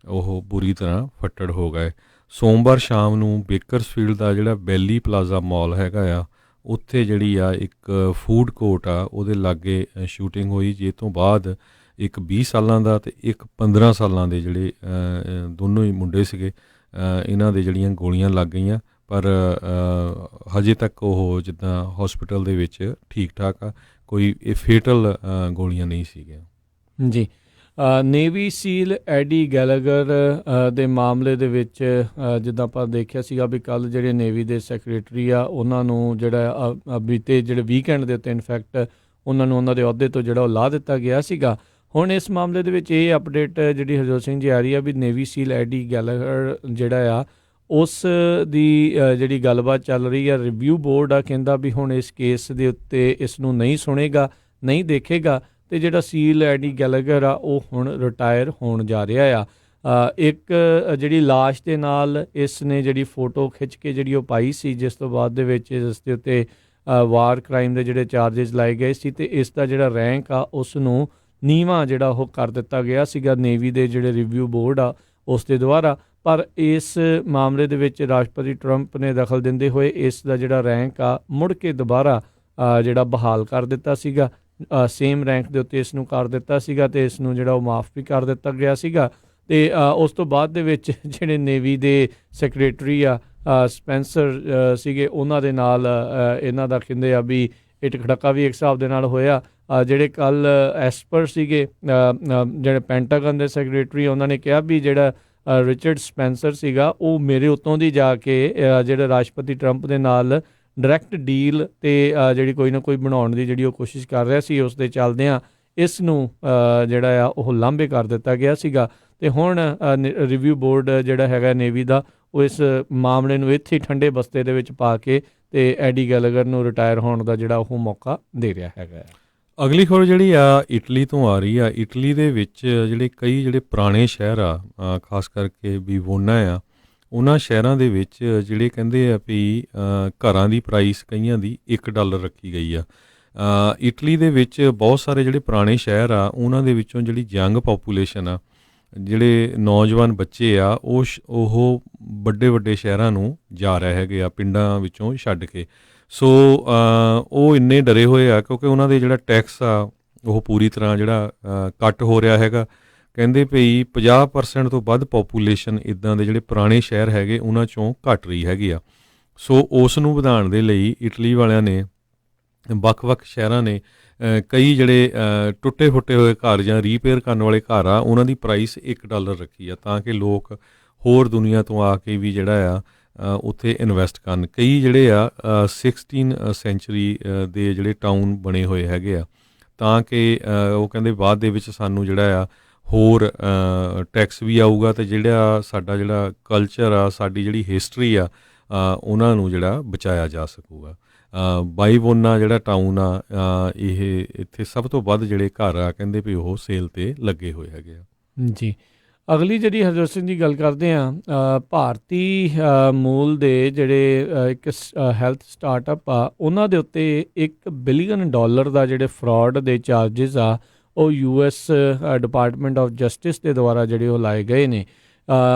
ਉਹ ਬੁਰੀ ਤਰ੍ਹਾਂ ਫੱਟੜ ਹੋ ਗਏ। ਸੋਮਵਾਰ ਸ਼ਾਮ ਨੂੰ ਬੇਕਰਸਫੀਲਡ ਦਾ ਜਿਹੜਾ ਬੈਲੀ ਪਲਾਜ਼ਾ ਮਾਲ ਹੈਗਾ ਆ ਉੱਥੇ ਜਿਹੜੀ ਆ ਇੱਕ ਫੂਡ ਕੋਰਟ ਆ ਉਹਦੇ ਲਾਗੇ ਸ਼ੂਟਿੰਗ ਹੋਈ, ਜਿਸ ਤੋਂ ਬਾਅਦ ਇੱਕ 20 ਸਾਲਾਂ ਦਾ ਅਤੇ ਇੱਕ 15 ਸਾਲਾਂ ਦੇ ਜਿਹੜੇ ਦੋਨੋਂ ਹੀ ਮੁੰਡੇ ਸੀਗੇ ਇਹਨਾਂ ਦੇ ਜਿਹੜੀਆਂ ਗੋਲੀਆਂ ਲੱਗ ਗਈਆਂ, ਪਰ ਹਜੇ ਤੱਕ ਉਹ ਜਿੱਦਾਂ ਹੌਸਪੀਟਲ ਦੇ ਵਿੱਚ ਠੀਕ ਠਾਕ ਆ। ਕੋਈ ਇਹ ਫੇਟਲ ਗੋਲੀਆਂ ਨਹੀਂ ਸੀਗੀਆਂ। ਜੀ, ਨੇਵੀ ਸੀਲ ਐਡੀ ਗੈਲਗਰ ਦੇ ਮਾਮਲੇ ਦੇ ਵਿੱਚ ਜਿੱਦਾਂ ਆਪਾਂ ਦੇਖਿਆ ਸੀਗਾ ਵੀ ਕੱਲ੍ਹ ਜਿਹੜੇ ਨੇਵੀ ਦੇ ਸੈਕਟਰੀ ਆ ਉਹਨਾਂ ਨੂੰ ਜਿਹੜਾ ਬੀਤੇ ਜਿਹੜੇ ਵੀਕਐਂਡ ਦੇ ਉੱਤੇ ਇਨਫੈਕਟ ਉਹਨਾਂ ਨੂੰ ਉਹਨਾਂ ਦੇ ਅਹੁਦੇ ਤੋਂ ਜਿਹੜਾ ਉਹ ਲਾਹ ਦਿੱਤਾ ਗਿਆ ਸੀਗਾ। ਹੁਣ ਇਸ ਮਾਮਲੇ ਦੇ ਵਿੱਚ ਇਹ ਅਪਡੇਟ ਜਿਹੜੀ ਹਰਜੋਤ ਸਿੰਘ ਜੀ ਆ ਰਹੀ ਆ ਵੀ ਨੇਵੀ ਸੀਲ ਐਡੀ ਗੈਲਗਰ ਜਿਹੜਾ ਆ ਉਸ ਦੀ ਜਿਹੜੀ ਗੱਲਬਾਤ ਚੱਲ ਰਹੀ ਆ, ਰਿਵਿਊ ਬੋਰਡ ਆ ਕਹਿੰਦਾ ਵੀ ਹੁਣ ਇਸ ਕੇਸ ਦੇ ਉੱਤੇ ਇਸ ਨੂੰ ਨਹੀਂ ਸੁਣੇਗਾ, ਨਹੀਂ ਦੇਖੇਗਾ, ਅਤੇ ਜਿਹੜਾ ਸੀਲ ਐਡੀ ਗੈਲਗਰ ਆ ਉਹ ਹੁਣ ਰਿਟਾਇਰ ਹੋਣ ਜਾ ਰਿਹਾ ਆ। ਇੱਕ ਜਿਹੜੀ ਲਾਸ਼ ਦੇ ਨਾਲ ਇਸ ਨੇ ਜਿਹੜੀ ਫੋਟੋ ਖਿੱਚ ਕੇ ਜਿਹੜੀ ਉਹ ਪਾਈ ਸੀ, ਜਿਸ ਤੋਂ ਬਾਅਦ ਦੇ ਵਿੱਚ ਇਸ ਦੇ ਉੱਤੇ ਵਾਰ ਕ੍ਰਾਈਮ ਦੇ ਜਿਹੜੇ ਚਾਰਜਿਸ ਲਾਏ ਗਏ ਸੀ ਅਤੇ ਇਸ ਦਾ ਜਿਹੜਾ ਰੈਂਕ ਆ ਉਸ ਨੂੰ ਨੀਵਾਂ ਜਿਹੜਾ ਉਹ ਕਰ ਦਿੱਤਾ ਗਿਆ ਸੀਗਾ ਨੇਵੀ ਦੇ ਜਿਹੜੇ ਰਿਵਿਊ ਬੋਰਡ ਆ ਉਸ ਦੇ ਦੁਆਰਾ। ਪਰ ਇਸ ਮਾਮਲੇ ਦੇ ਵਿੱਚ ਰਾਸ਼ਟਰਪਤੀ ਟਰੰਪ ਨੇ ਦਖਲ ਦਿੰਦੇ ਹੋਏ ਇਸ ਦਾ ਜਿਹੜਾ ਰੈਂਕ ਆ ਮੁੜ ਕੇ ਦੁਬਾਰਾ ਜਿਹੜਾ ਬਹਾਲ ਕਰ ਦਿੱਤਾ ਸੀਗਾ, ਸੇਮ ਰੈਂਕ ਦੇ ਉੱਤੇ ਇਸ ਨੂੰ ਕਰ ਦਿੱਤਾ ਸੀਗਾ ਅਤੇ ਇਸ ਨੂੰ ਜਿਹੜਾ ਉਹ ਮਾਫ ਵੀ ਕਰ ਦਿੱਤਾ ਗਿਆ ਸੀਗਾ। ਅਤੇ ਉਸ ਤੋਂ ਬਾਅਦ ਦੇ ਵਿੱਚ ਜਿਹੜੇ ਨੇਵੀ ਦੇ ਸੈਕਟਰੀ ਆ ਸਪੈਂਸਰ ਸੀਗੇ ਉਹਨਾਂ ਦੇ ਨਾਲ ਇਹਨਾਂ ਦਾ ਕਹਿੰਦੇ ਆ ਵੀ ਇੱਟ ਖੜੱਕਾ ਵੀ ਇੱਕ ਹਿਸਾਬ ਦੇ ਨਾਲ ਹੋਇਆ। ਜਿਹੜੇ ਕੱਲ੍ਹ ਐਸਪਰ ਸੀਗੇ ਜਿਹੜੇ ਪੈਂਟਾਗਨ ਦੇ ਸੈਕਟਰੀ ਉਹਨਾਂ ਨੇ ਕਿਹਾ ਵੀ ਜਿਹੜਾ ਰਿਚਰਡ ਸਪੈਂਸਰ ਸੀਗਾ ਉਹ ਮੇਰੇ ਉੱਤੋਂ ਦੀ ਜਾ ਕੇ ਜਿਹੜੇ ਰਾਸ਼ਟਰਪਤੀ ਟਰੰਪ ਦੇ ਨਾਲ ਡਾਇਰੈਕਟ ਡੀਲ ਅਤੇ ਜਿਹੜੀ ਕੋਈ ਨਾ ਕੋਈ ਬਣਾਉਣ ਦੀ ਜਿਹੜੀ ਉਹ ਕੋਸ਼ਿਸ਼ ਕਰ ਰਿਹਾ ਸੀ, ਉਸ ਦੇ ਚੱਲਦਿਆਂ ਇਸ ਨੂੰ ਜਿਹੜਾ ਆ ਉਹ ਲਾਂਭੇ ਕਰ ਦਿੱਤਾ ਗਿਆ ਸੀਗਾ। ਅਤੇ ਹੁਣ ਰਿਵਿਊ ਬੋਰਡ ਜਿਹੜਾ ਹੈਗਾ ਨੇਵੀ ਦਾ ਉਹ ਇਸ ਮਾਮਲੇ ਨੂੰ ਇੱਥੇ ਠੰਡੇ ਬਸਤੇ ਦੇ ਵਿੱਚ ਪਾ ਕੇ ਅਤੇ ਐਡੀ ਗੈਲਗਰ ਨੂੰ ਰਿਟਾਇਰ ਹੋਣ ਦਾ ਜਿਹੜਾ ਉਹ ਮੌਕਾ ਦੇ ਰਿਹਾ ਹੈਗਾ। ਅਗਲੀ ਖਬਰ ਜਿਹੜੀ ਆ ਇਟਲੀ ਤੋਂ ਆ ਰਹੀ ਆ। ਇਟਲੀ ਦੇ ਵਿੱਚ ਕਈ ਜਿਹੜੇ ਪੁਰਾਣੇ ਸ਼ਹਿਰ ਆ ਖਾਸ ਕਰਕੇ ਵੀਵੋਨਾ ਆ, ਉਹਨਾਂ ਸ਼ਹਿਰਾਂ ਦੇ ਵਿੱਚ ਜਿਹੜੇ ਕਹਿੰਦੇ ਆ ਵੀ ਘਰਾਂ ਦੀ ਪ੍ਰਾਈਸ ਕਈਆਂ ਦੀ $1 ਰੱਖੀ ਗਈ ਆ। ਇਟਲੀ ਦੇ ਵਿੱਚ ਬਹੁਤ ਸਾਰੇ ਜਿਹੜੇ ਪੁਰਾਣੇ ਸ਼ਹਿਰ ਆ ਉਹਨਾਂ ਦੇ ਵਿੱਚੋਂ ਜਿਹੜੀ ਯੰਗ ਪਾਪੂਲੇਸ਼ਨ ਆ, ਜਿਹੜੇ ਨੌਜਵਾਨ ਬੱਚੇ ਆ ਉਹ ਵੱਡੇ ਵੱਡੇ ਸ਼ਹਿਰਾਂ ਨੂੰ ਜਾ ਰਹੇ ਹੈਗੇ ਆ ਪਿੰਡਾਂ ਵਿੱਚੋਂ ਛੱਡ ਕੇ। ਸੋ ਉਹ ਇੰਨੇ ਡਰੇ ਹੋਏ ਆ ਕਿਉਂਕਿ ਉਹਨਾਂ ਦੇ ਜਿਹੜਾ ਟੈਕਸ ਆ ਉਹ ਪੂਰੀ ਤਰ੍ਹਾਂ ਜਿਹੜਾ ਕੱਟ ਹੋ ਰਿਹਾ ਹੈਗਾ। ਕਹਿੰਦੇ ਭਈ 50% ਤੋਂ ਵੱਧ ਪਾਪੂਲੇਸ਼ਨ ਇੱਦਾਂ ਦੇ ਜਿਹੜੇ ਪੁਰਾਣੇ ਸ਼ਹਿਰ ਹੈਗੇ ਉਹਨਾਂ 'ਚੋਂ ਘੱਟ ਰਹੀ ਹੈਗੀ ਆ। ਸੋ ਉਸ ਨੂੰ ਵਧਾਉਣ ਦੇ ਲਈ ਇਟਲੀ ਵਾਲਿਆਂ ਨੇ ਵੱਖ-ਵੱਖ ਸ਼ਹਿਰਾਂ ਨੇ ਕਈ ਜਿਹੜੇ ਟੁੱਟੇ ਫੁੱਟੇ ਹੋਏ ਘਰ ਜਾਂ ਰੀਪੇਅਰ ਕਰਨ ਵਾਲੇ ਘਰ ਆ ਉਹਨਾਂ ਦੀ ਪ੍ਰਾਈਸ $1 ਰੱਖੀ ਆ ਤਾਂ ਕਿ ਲੋਕ ਹੋਰ ਦੁਨੀਆ ਤੋਂ ਆ ਕੇ ਵੀ ਜਿਹੜਾ ਆ ਉੱਥੇ ਇਨਵੈਸਟ ਕਰਨ। ਕਈ ਜਿਹੜੇ ਆ 16 ਸੈਂਚੁਰੀ ਦੇ ਜਿਹੜੇ ਟਾਊਨ ਬਣੇ ਹੋਏ ਹੈਗੇ ਆ ਤਾਂ ਕਿ ਉਹ ਕਹਿੰਦੇ ਬਾਅਦ ਦੇ ਵਿੱਚ ਸਾਨੂੰ ਜਿਹੜਾ ਆ ਹੋਰ ਟੈਕਸ ਵੀ ਆਊਗਾ ਅਤੇ ਜਿਹੜਾ ਸਾਡਾ ਜਿਹੜਾ ਕਲਚਰ ਆ, ਸਾਡੀ ਜਿਹੜੀ ਹਿਸਟਰੀ ਆ ਉਹਨਾਂ ਨੂੰ ਜਿਹੜਾ ਬਚਾਇਆ ਜਾ ਸਕੂਗਾ। ਬਾਈਵੋਨਾ ਜਿਹੜਾ ਟਾਊਨ ਆ ਇਹ ਇੱਥੇ ਸਭ ਤੋਂ ਵੱਧ ਜਿਹੜੇ ਘਰ ਆ ਕਹਿੰਦੇ ਵੀ ਉਹ ਸੇਲ 'ਤੇ ਲੱਗੇ ਹੋਏ ਹੈਗੇ ਆ। ਜੀ, ਅਗਲੀ ਜਿਹੜੀ ਹਰਜੋਤ ਸਿੰਘ ਦੀ ਗੱਲ ਕਰਦੇ ਹਾਂ, ਭਾਰਤੀ ਮੂਲ ਦੇ ਜਿਹੜੇ ਇੱਕ ਹੈਲਥ ਸਟਾਰਟਅਪ ਆ ਉਹਨਾਂ ਦੇ ਉੱਤੇ $1 ਬਿਲੀਅਨ ਦਾ ਜਿਹੜੇ ਫਰਾਡ ਦੇ ਚਾਰਜਿਸ ਆ ਉਹ US ਡਿਪਾਰਟਮੈਂਟ ਆਫ ਜਸਟਿਸ ਦੇ ਦੁਆਰਾ ਜਿਹੜੇ ਉਹ ਲਾਏ ਗਏ ਨੇ।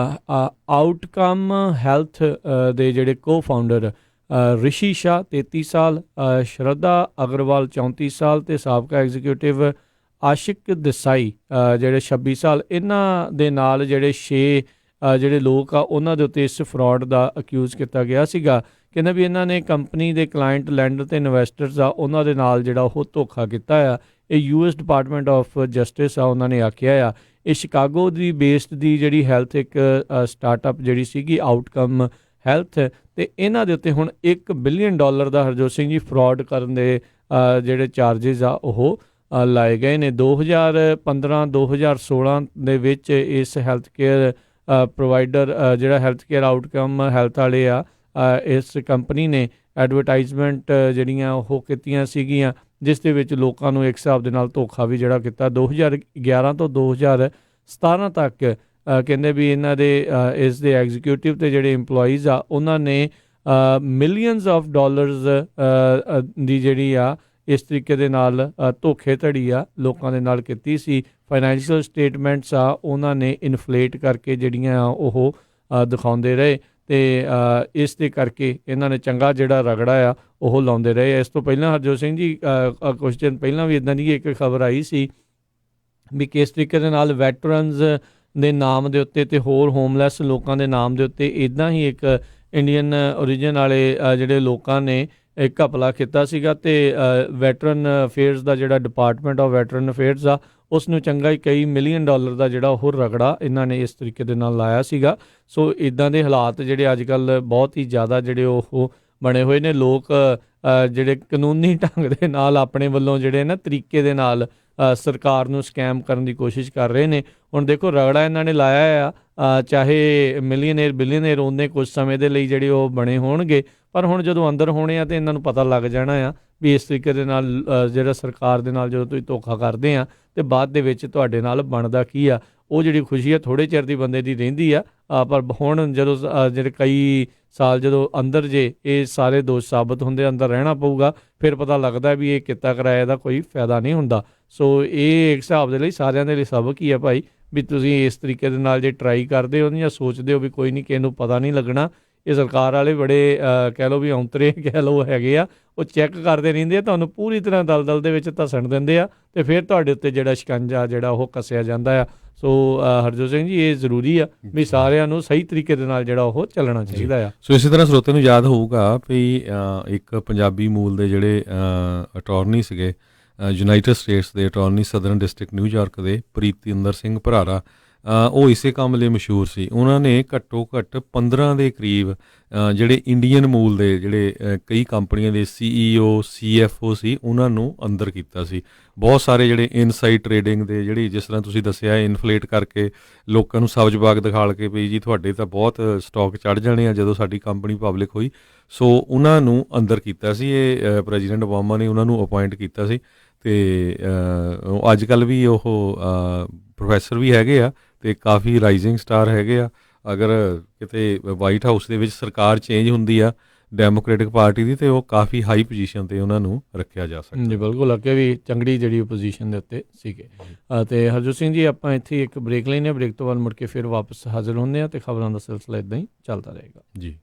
ਆਊਟਕਮ ਹੈਲਥ ਦੇ ਜਿਹੜੇ ਕੋ-ਫਾਊਂਡਰ ਰਿਸ਼ੀ ਸ਼ਾਹ 33 ਸਾਲ, ਸ਼ਰਧਾ ਅਗਰਵਾਲ 34 ਸਾਲ ਅਤੇ ਸਾਬਕਾ ਐਗਜ਼ੀਕਿਊਟਿਵ ਆਸ਼ਿਕ ਦੇਸਾਈ ਜਿਹੜੇ 26 ਸਾਲ, ਇਹਨਾਂ ਦੇ ਨਾਲ ਜਿਹੜੇ 6 ਜਿਹੜੇ ਲੋਕ ਆ ਉਹਨਾਂ ਦੇ ਉੱਤੇ ਇਸ ਫਰਾਡ ਦਾ ਅਕਿਊਜ਼ ਕੀਤਾ ਗਿਆ ਸੀਗਾ। ਕਹਿੰਦਾ ਵੀ ਇਹਨਾਂ ਨੇ ਕੰਪਨੀ ਦੇ ਕਲਾਇੰਟ, ਲੈਂਡਰ ਅਤੇ ਇਨਵੈਸਟਰਸ ਆ ਉਹਨਾਂ ਦੇ ਨਾਲ ਜਿਹੜਾ ਉਹ ਧੋਖਾ ਕੀਤਾ ਆ। ਇਹ US ਡਿਪਾਰਟਮੈਂਟ ਆਫ ਜਸਟਿਸ ਆ ਉਹਨਾਂ ਨੇ ਆਖਿਆ ਆ। ਇਹ ਸ਼ਿਕਾਗੋ ਦੀ ਬੇਸਡ ਦੀ ਜਿਹੜੀ ਹੈਲਥ ਇੱਕ ਸਟਾਰਟਅਪ ਜਿਹੜੀ ਸੀਗੀ ਆਊਟਕਮ ਹੈਲਥ, ਅਤੇ ਇਹਨਾਂ ਦੇ ਉੱਤੇ ਹੁਣ $1 ਬਿਲੀਅਨ ਦਾ ਹਰਜੋਤ ਸਿੰਘ ਜੀ ਫਰਾਡ ਕਰਨ ਦੇ ਜਿਹੜੇ ਚਾਰਜਿਸ ਆ ਉਹ ਲਾਏ ਗਏ ਨੇ। 2015-2016 ਦੇ ਵਿੱਚ ਇਸ ਹੈਲਥ ਕੇਅਰ ਪ੍ਰੋਵਾਈਡਰ ਜਿਹੜਾ ਹੈਲਥ ਕੇਅਰ ਆਊਟਕਮ ਹੈਲਥ ਵਾਲੇ ਆ ਇਸ ਕੰਪਨੀ ਨੇ ਐਡਵਰਟਾਈਜ਼ਮੈਂਟ ਜਿਹੜੀਆਂ ਉਹ ਕੀਤੀਆਂ ਸੀਗੀਆਂ ਜਿਸ ਦੇ ਵਿੱਚ ਲੋਕਾਂ ਨੂੰ ਇੱਕ ਹਿਸਾਬ ਦੇ ਨਾਲ ਧੋਖਾ ਵੀ ਜਿਹੜਾ ਕੀਤਾ। 2011 ਤੋਂ 2017 ਤੱਕ ਕਹਿੰਦੇ ਵੀ ਇਹਨਾਂ ਦੇ ਇਸ ਦੇ ਐਗਜ਼ੀਕਿਊਟਿਵ ਅਤੇ ਜਿਹੜੇ ਇੰਪਲੋਈਜ਼ ਆ ਉਹਨਾਂ ਨੇ ਮਿਲੀਅਨਸ ਆਫ ਡਾਲਰਸ ਦੀ ਜਿਹੜੀ ਆ ਇਸ ਤਰੀਕੇ ਦੇ ਨਾਲ ਧੋਖੇਧੜੀ ਆ ਲੋਕਾਂ ਦੇ ਨਾਲ ਕੀਤੀ ਸੀ। ਫਾਈਨੈਂਸ਼ੀਅਲ ਸਟੇਟਮੈਂਟਸ ਆ ਉਹਨਾਂ ਨੇ ਇਨਫਲੇਟ ਕਰਕੇ ਜਿਹੜੀਆਂ ਉਹ ਦਿਖਾਉਂਦੇ ਰਹੇ ਅਤੇ ਇਸ ਦੇ ਕਰਕੇ ਇਹਨਾਂ ਨੇ ਚੰਗਾ ਜਿਹੜਾ ਰਗੜਾ ਆ ਉਹ ਲਾਉਂਦੇ ਰਹੇ। ਇਸ ਤੋਂ ਪਹਿਲਾਂ ਹਰਜੋਤ ਸਿੰਘ ਜੀ ਕੁਛ ਦਿਨ ਪਹਿਲਾਂ ਵੀ ਇੱਦਾਂ ਦੀ ਇੱਕ ਖਬਰ ਆਈ ਸੀ ਵੀ ਕਿਸ ਤਰੀਕੇ ਦੇ ਨਾਲ ਵੈਟਰਨਸ ਦੇ ਨਾਮ ਦੇ ਉੱਤੇ ਅਤੇ ਹੋਰ ਹੋਮਲੈਸ ਲੋਕਾਂ ਦੇ ਨਾਮ ਦੇ ਉੱਤੇ ਇੱਦਾਂ ਹੀ ਇੱਕ ਇੰਡੀਅਨ ਓਰੀਜਨ ਵਾਲੇ ਜਿਹੜੇ ਲੋਕਾਂ ਨੇ ਇੱਕ ਘਪਲਾ ਕੀਤਾ ਸੀਗਾ ਤੇ ਵੈਟਰਨ ਅਫੇਅਰਸ ਦਾ ਜਿਹੜਾ ਡਿਪਾਰਟਮੈਂਟ ਆਫ ਵੈਟਰਨ ਅਫੇਅਰਸ ਆ ਉਸ ਨੂੰ ਚੰਗਾ ਹੀ ਕਈ $1 ਮਿਲੀਅਨ ਦਾ ਜਿਹੜਾ ਉਹ ਰਗੜਾ ਇਹਨਾਂ ਨੇ ਇਸ ਤਰੀਕੇ ਦੇ ਨਾਲ ਲਾਇਆ ਸੀਗਾ। ਸੋ ਇੱਦਾਂ ਦੇ ਹਾਲਾਤ ਜਿਹੜੇ ਅੱਜ ਕੱਲ੍ਹ ਬਹੁਤ ਹੀ ਜ਼ਿਆਦਾ ਜਿਹੜੇ ਉਹ ਬਣੇ ਹੋਏ ਨੇ। ਲੋਕ ਜਿਹੜੇ ਕਾਨੂੰਨੀ ਢੰਗ ਦੇ ਨਾਲ ਆਪਣੇ ਵੱਲੋਂ ਜਿਹੜੇ ਨਾ ਤਰੀਕੇ ਦੇ ਨਾਲ ਸਰਕਾਰ ਨੂੰ ਸਕੈਮ ਕਰਨ ਦੀ ਕੋਸ਼ਿਸ਼ ਕਰ ਰਹੇ ਨੇ। ਹੁਣ ਦੇਖੋ ਰਗੜਾ ਇਹਨਾਂ ਨੇ ਲਾਇਆ ਆ, ਚਾਹੇ ਮਿਲੀਅਨੇਰ ਬਿਲੀਅਨੇਰ ਉਹਨੇ ਕੁਝ ਸਮੇਂ ਦੇ ਲਈ ਜਿਹੜੇ ਉਹ ਬਣੇ ਹੋਣਗੇ, ਪਰ ਹੁਣ ਜਦੋਂ ਅੰਦਰ ਹੋਣੇ ਆ ਤਾਂ ਇਹਨਾਂ ਨੂੰ ਪਤਾ ਲੱਗ ਜਾਣਾ ਆ ਵੀ ਇਸ ਤਰੀਕੇ ਦੇ ਨਾਲ ਜਿਹੜਾ ਸਰਕਾਰ ਦੇ ਨਾਲ ਜਦੋਂ ਤੁਸੀਂ ਧੋਖਾ ਕਰਦੇ ਆ ਅਤੇ ਬਾਅਦ ਦੇ ਵਿੱਚ ਤੁਹਾਡੇ ਨਾਲ ਬਣਦਾ ਕੀ ਆ। ਉਹ ਜਿਹੜੀ ਖੁਸ਼ੀ ਆ ਥੋੜ੍ਹੇ ਚਿਰ ਦੀ ਬੰਦੇ ਦੀ ਰਹਿੰਦੀ ਆ, ਪਰ ਹੁਣ ਜਦੋਂ ਜਿਹੜੇ ਕਈ ਸਾਲ ਜਦੋਂ ਅੰਦਰ ਜੇ ਇਹ ਸਾਰੇ ਦੋਸ਼ ਸਾਬਤ ਹੁੰਦੇ, ਅੰਦਰ ਰਹਿਣਾ ਪਊਗਾ, ਫਿਰ ਪਤਾ ਲੱਗਦਾ ਵੀ ਇਹ ਕਿੱਤਾ ਕਿਰਾਏ ਦਾ ਕੋਈ ਫਾਇਦਾ ਨਹੀਂ ਹੁੰਦਾ। ਸੋ ਇਹ ਇੱਕ ਹਿਸਾਬ ਦੇ ਲਈ ਸਾਰਿਆਂ ਦੇ ਲਈ ਸਬਕ ਹੀ ਆ ਭਾਈ, ਵੀ ਤੁਸੀਂ ਇਸ ਤਰੀਕੇ ਦੇ ਨਾਲ ਜੇ ਟਰਾਈ ਕਰਦੇ ਹੋ ਜਾਂ ਸੋਚਦੇ ਹੋ ਵੀ ਕੋਈ ਨਹੀਂ ਕਿਸੇ ਨੂੰ ਪਤਾ ਨਹੀਂ ਲੱਗਣਾ। ਇਹ ਸਰਕਾਰ ਵਾਲੇ ਬੜੇ ਕਹਿ ਲਓ ਵੀ ਔਂਤਰੇ ਕਹਿ ਲਓ ਹੈਗੇ ਆ, ਉਹ ਚੈੱਕ ਕਰਦੇ ਰਹਿੰਦੇ ਆ, ਤੁਹਾਨੂੰ ਪੂਰੀ ਤਰ੍ਹਾਂ ਦਲਦਲ ਦੇ ਵਿੱਚ ਧੱਸਣ ਦਿੰਦੇ ਆ ਅਤੇ ਫਿਰ ਤੁਹਾਡੇ ਉੱਤੇ ਜਿਹੜਾ ਸ਼ਿਕੰਜਾ ਜਿਹੜਾ ਉਹ ਕੱਸਿਆ ਜਾਂਦਾ ਆ। ਸੋ ਹਰਜੋਤ ਸਿੰਘ ਜੀ, ਇਹ ਜ਼ਰੂਰੀ ਆ ਵੀ ਸਾਰਿਆਂ ਨੂੰ ਸਹੀ ਤਰੀਕੇ ਦੇ ਨਾਲ ਜਿਹੜਾ ਉਹ ਚੱਲਣਾ ਚਾਹੀਦਾ ਆ। ਸੋ ਇਸੇ ਤਰ੍ਹਾਂ ਸਰੋਤੇ ਨੂੰ ਯਾਦ ਹੋਊਗਾ ਵੀ ਇੱਕ ਪੰਜਾਬੀ ਮੂਲ ਦੇ ਜਿਹੜੇ ਅਟਾਰਨੀ ਸੀਗੇ, ਯੂਨਾਈਟਿਡ ਸਟੇਟਸ ਦੇ ਅਟਾਰਨੀ ਸਦਰਨ ਡਿਸਟ੍ਰਿਕਟ ਨਿਊਯਾਰਕ ਦੇ ਪ੍ਰੀਤਿੰਦਰ ਸਿੰਘ ਭਰਾਰਾ, ਉਹ ਇਸੇ ਕੰਮ ਲਈ ਮਸ਼ਹੂਰ ਸੀ। ਉਹਨਾਂ ਨੇ ਘੱਟੋ ਘੱਟ 15 ਦੇ ਕਰੀਬ ਜਿਹੜੇ ਇੰਡੀਅਨ ਮੂਲ ਦੇ ਜਿਹੜੇ ਕਈ ਕੰਪਨੀਆਂ ਦੇ CEO CFO ਸੀ ਉਹਨਾਂ ਨੂੰ ਅੰਦਰ ਕੀਤਾ ਸੀ। ਬਹੁਤ ਸਾਰੇ ਜਿਹੜੇ ਇਨਸਾਈਡ ਟਰੇਡਿੰਗ ਦੇ ਜਿਹੜੀ ਜਿਸ ਤਰ੍ਹਾਂ ਤੁਸੀਂ ਦੱਸਿਆ ਇਨਫਲੇਟ ਕਰਕੇ ਲੋਕਾਂ ਨੂੰ ਸਬਜ਼ ਬਾਗ ਦਿਖਾਲ ਕੇ ਵੀ ਜੀ ਤੁਹਾਡੇ ਤਾਂ ਬਹੁਤ ਸਟਾਕ ਚੜ੍ਹ ਜਾਣੇ ਆ ਜਦੋਂ ਸਾਡੀ ਕੰਪਨੀ ਪਬਲਿਕ ਹੋਈ, ਸੋ ਉਹਨਾਂ ਨੂੰ ਅੰਦਰ ਕੀਤਾ ਸੀ। ਇਹ ਪ੍ਰੈਜ਼ੀਡੈਂਟ ਓਬਾਮਾ ਨੇ ਉਹਨਾਂ ਨੂੰ ਅਪੁਆਇੰਟ ਕੀਤਾ ਸੀ ਅਤੇ ਅੱਜ ਕੱਲ੍ਹ ਵੀ ਉਹ ਪ੍ਰੋਫੈਸਰ ਵੀ ਹੈਗੇ ਆ ਅਤੇ ਕਾਫੀ ਰਾਈਜ਼ਿੰਗ ਸਟਾਰ ਹੈਗੇ ਆ। ਅਗਰ ਕਿਤੇ ਵਾਈਟ ਹਾਊਸ ਦੇ ਵਿੱਚ ਸਰਕਾਰ ਚੇਂਜ ਹੁੰਦੀ ਆ ਡੈਮੋਕ੍ਰੇਟਿਕ ਪਾਰਟੀ ਦੀ, ਅਤੇ ਉਹ ਕਾਫੀ ਹਾਈ ਪੋਜੀਸ਼ਨ 'ਤੇ ਉਹਨਾਂ ਨੂੰ ਰੱਖਿਆ ਜਾ ਸਕਦਾ। ਜੀ ਬਿਲਕੁਲ, ਅੱਗੇ ਵੀ ਚੰਗੀ ਜਿਹੜੀ ਪੋਜੀਸ਼ਨ ਦੇ ਉੱਤੇ ਸੀਗੇ। ਅਤੇ ਹਰਜੋਤ ਸਿੰਘ ਜੀ, ਆਪਾਂ ਇੱਥੇ ਇੱਕ ਬ੍ਰੇਕ ਲੈਂਦੇ ਹਾਂ, ਬ੍ਰੇਕ ਤੋਂ ਬਾਅਦ ਮੁੜ ਕੇ ਫਿਰ ਵਾਪਸ ਹਾਜ਼ਰ ਹੁੰਦੇ ਹਾਂ ਅਤੇ ਖਬਰਾਂ ਦਾ ਸਿਲਸਿਲਾ ਇੱਦਾਂ ਹੀ ਚੱਲਦਾ ਰਹੇਗਾ ਜੀ।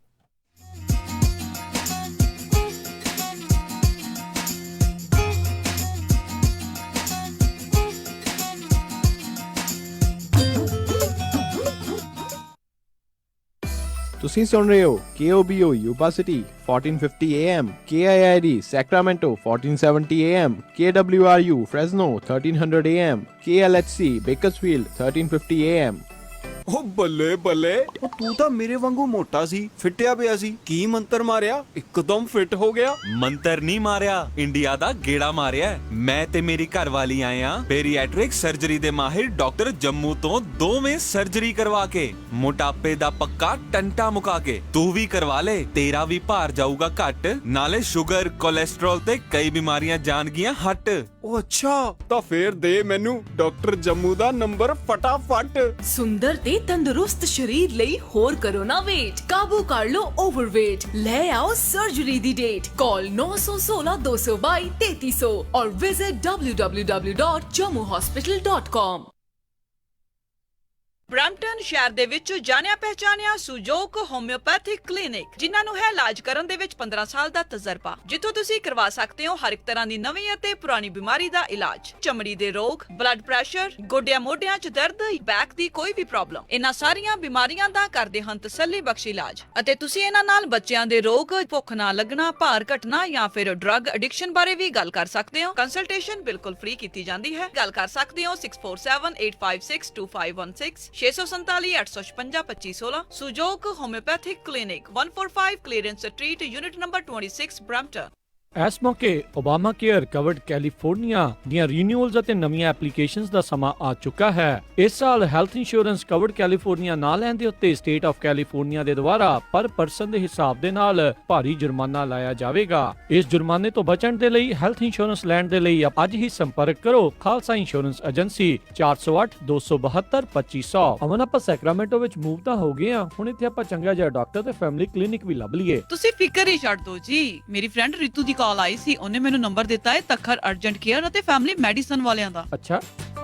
ਤੁਸੀਂ ਸੁਣ ਰਹੇ ਹੋ KOBO Yuba city 1450 AM, KIID Sacramento 1470 AM, KWRU Fresno 1300 AM, KLHC Bakersfield 1350 AM। ਓ ਬੱਲੇ ਬੱਲੇ, ਉਹ ਤੂੰ ਤਾਂ ਮੇਰੇ ਵਾਂਗੂ ਮੋਟਾ ਸੀ, ਫਿੱਟਿਆ ਪਿਆ ਸੀ, ਕੀ ਮੰਤਰ ਮਾਰਿਆ ਇੱਕਦਮ ਫਿੱਟ ਹੋ ਗਿਆ? ਮੰਤਰ ਨਹੀਂ ਮਾਰਿਆ, ਇੰਡੀਆ ਦਾ ਗੇੜਾ ਮਾਰਿਆ। ਮੈਂ ਤੇ ਮੇਰੀ ਘਰਵਾਲੀ ਆਏ ਆ ਬੇਰੀਐਟ੍ਰਿਕ ਸਰਜਰੀ ਦੇ ਮਾਹਿਰ ਡਾਕਟਰ ਜੰਮੂ ਤੋਂ, ਦੋਵੇਂ ਸਰਜਰੀ ਕਰਵਾ ਕੇ ਮੋਟਾਪੇ ਦਾ ਪੱਕਾ ਟੰਟਾ ਮੁਕਾ ਕੇ। ਤੂੰ ਵੀ ਕਰਵਾ ਲੈ, ਤੇਰਾ ਵੀ ਭਾਰ ਜਾਊਗਾ ਘੱਟ, ਨਾਲੇ ਸ਼ੂਗਰ ਕੋਲੇਸਟ੍ਰੋਲ ਤੇ ਕਈ ਬਿਮਾਰੀਆਂ ਜਾਣਗੀਆਂ ਹਟ। ਉਹ ਅੱਛਾ, ਤਾਂ ਫੇਰ ਦੇ ਮੈਨੂੰ ਡਾਕਟਰ ਜੰਮੂ ਦਾ ਨੰਬਰ ਫਟਾਫਟ। ਸੁੰਦਰ ਤੇ ਤੰਦਰੁਸਤ ਸ਼ਰੀਰ ਲਈ ਹੋਰ ਕਰੋ ਨਾ ਵੇਟ, ਕਾਬੂ ਕਰ ਲੋ ਓਵਰਵੇਟ, ਲੈ ਆਓ ਸਰਜਰੀ ਦੀ ਡੇਟ। ਕਾਲ 916 222 3300 और विजिट www.jammuhospital.com। ਬ੍ਰੈਂਪਟਨ ਸ਼ਹਿਰ ਦੇ ਵਿੱਚ ਜਾਣਿਆ ਪਹਿਚਾਨਿਆ ਸੁਜੋਕ ਹੋਮਿਓਪੈਥਿਕ ਕਲੀਨਿਕ, ਜਿਨ੍ਹਾਂ ਨੂੰ ਹੈ ਇਲਾਜ ਕਰਨ ਦੇ ਵਿੱਚ 15 ਸਾਲ ਦਾ ਤਜਰਬਾ, ਜਿੱਥੋਂ ਤੁਸੀਂ ਕਰਵਾ ਸਕਦੇ ਹੋ ਹਰ ਇੱਕ ਤਰ੍ਹਾਂ ਦੀ ਨਵੀਂ ਅਤੇ ਪੁਰਾਣੀ ਬਿਮਾਰੀ ਦਾ ਇਲਾਜ। ਚਮੜੀ ਦੇ ਰੋਗ, ਬਲੱਡ ਪ੍ਰੈਸ਼ਰ, ਗੋਡਿਆਂ ਮੋਢਿਆਂ 'ਚ ਦਰਦ, ਬੈਕ ਦੀ ਕੋਈ ਵੀ ਪ੍ਰੋਬਲਮ, ਇਹਨਾਂ ਸਾਰੀਆਂ ਬਿਮਾਰੀਆਂ ਦਾ ਕਰਦੇ ਹਨ ਤਸੱਲੀ ਬਖਸ਼ ਇਲਾਜ। ਅਤੇ ਤੁਸੀਂ ਇਹਨਾਂ ਨਾਲ ਬੱਚਿਆਂ ਦੇ ਰੋਗ, ਭੁੱਖ ਨਾ ਲੱਗਣਾ, ਭਾਰ ਘਟਣਾ ਜਾਂ ਫਿਰ ਡਰੱਗ ਐਡਿਕਸ਼ਨ ਬਾਰੇ ਵੀ ਗੱਲ ਕਰ ਸਕਦੇ ਹੋ। ਕੰਸਲਟੇਸ਼ਨ ਬਿਲਕੁਲ ਫ੍ਰੀ ਕੀਤੀ ਜਾਂਦੀ ਹੈ। ਗੱਲ ਕਰ ਸਕਦੇ ਹੋ 6478562516 647 856 2516। Sujok homeopathic clinic 145 Clearance Street, unit number 26, Brampton. ਇਸ ਮੌਕੇ ਓਬਾਮਾ ਕੇਅਰ ਕਵਰਡ ਕੈਲੀਫੋਰਨੀਆ ਦੀਆਂ ਰੀਨਿਊਅਲਸ ਅਤੇ ਨਵੀਆਂ ਐਪਲੀਕੇਸ਼ਨਸ ਦਾ ਸਮਾਂ ਆ ਚੁੱਕਾ ਹੈ। ਇਸ ਸਾਲ ਹੈਲਥ ਇੰਸ਼ੋਰੈਂਸ ਕਵਰਡ ਕੈਲੀਫੋਰਨੀਆ ਨਾ ਲੈਣ ਦੇ ਉੱਤੇ ਸਟੇਟ ਆਫ ਕੈਲੀਫੋਰਨੀਆ ਦੇ ਦੁਆਰਾ ਪਰ ਪਰਸਨ ਦੇ ਹਿਸਾਬ ਦੇ ਨਾਲ ਭਾਰੀ ਜੁਰਮਾਨਾ ਲਾਇਆ ਜਾਵੇਗਾ। ਇਸ ਜੁਰਮਾਨੇ ਤੋਂ ਬਚਣ ਦੇ ਲਈ ਹੈਲਥ ਇੰਸ਼ੋਰੈਂਸ ਲੈਣ ਦੇ ਲਈ ਅੱਜ ਹੀ ਸੰਪਰਕ ਕਰੋ ਖਾਲਸਾ ਇੰਸ਼ੋਰੈਂਸ ਏਜੰਸੀ 408 272 2500। ਅਮਨ, ਆਪਾਂ ਸੈਕਰਾਮੈਂਟੋ ਵਿੱਚ ਮੂਵ ਤਾਂ ਹੋ ਗਏ ਆ, ਹੁਣ ਇੱਥੇ ਆਪਾਂ ਚੰਗਾ ਜਿਹਾ ਡਾਕਟਰ ਤੇ ਫੈਮਿਲੀ ਕਲੀਨਿਕ ਵੀ ਲੱਭ ਲਈਏ। ਤੁਸੀਂ ਫਿਕਰ ਹੀ ਛੱਡ ਦਿਓ ਜੀ, ਮੇਰੀ ਫਰੈਂਡ ਰਿਤੂ ਦੀ ਕਾਲ ਆਈ ਸੀ, ਉਹਨੇ ਮੈਨੂੰ ਨੰਬਰ ਦਿੱਤਾ ਹੈ ਤਖਰ ਅਰਜੈਂਟ ਕੇਅਰ ਅਤੇ ਫੈਮਿਲੀ ਮੈਡੀਸਨ ਵਾਲਿਆਂ ਦਾ। ਅੱਛਾ,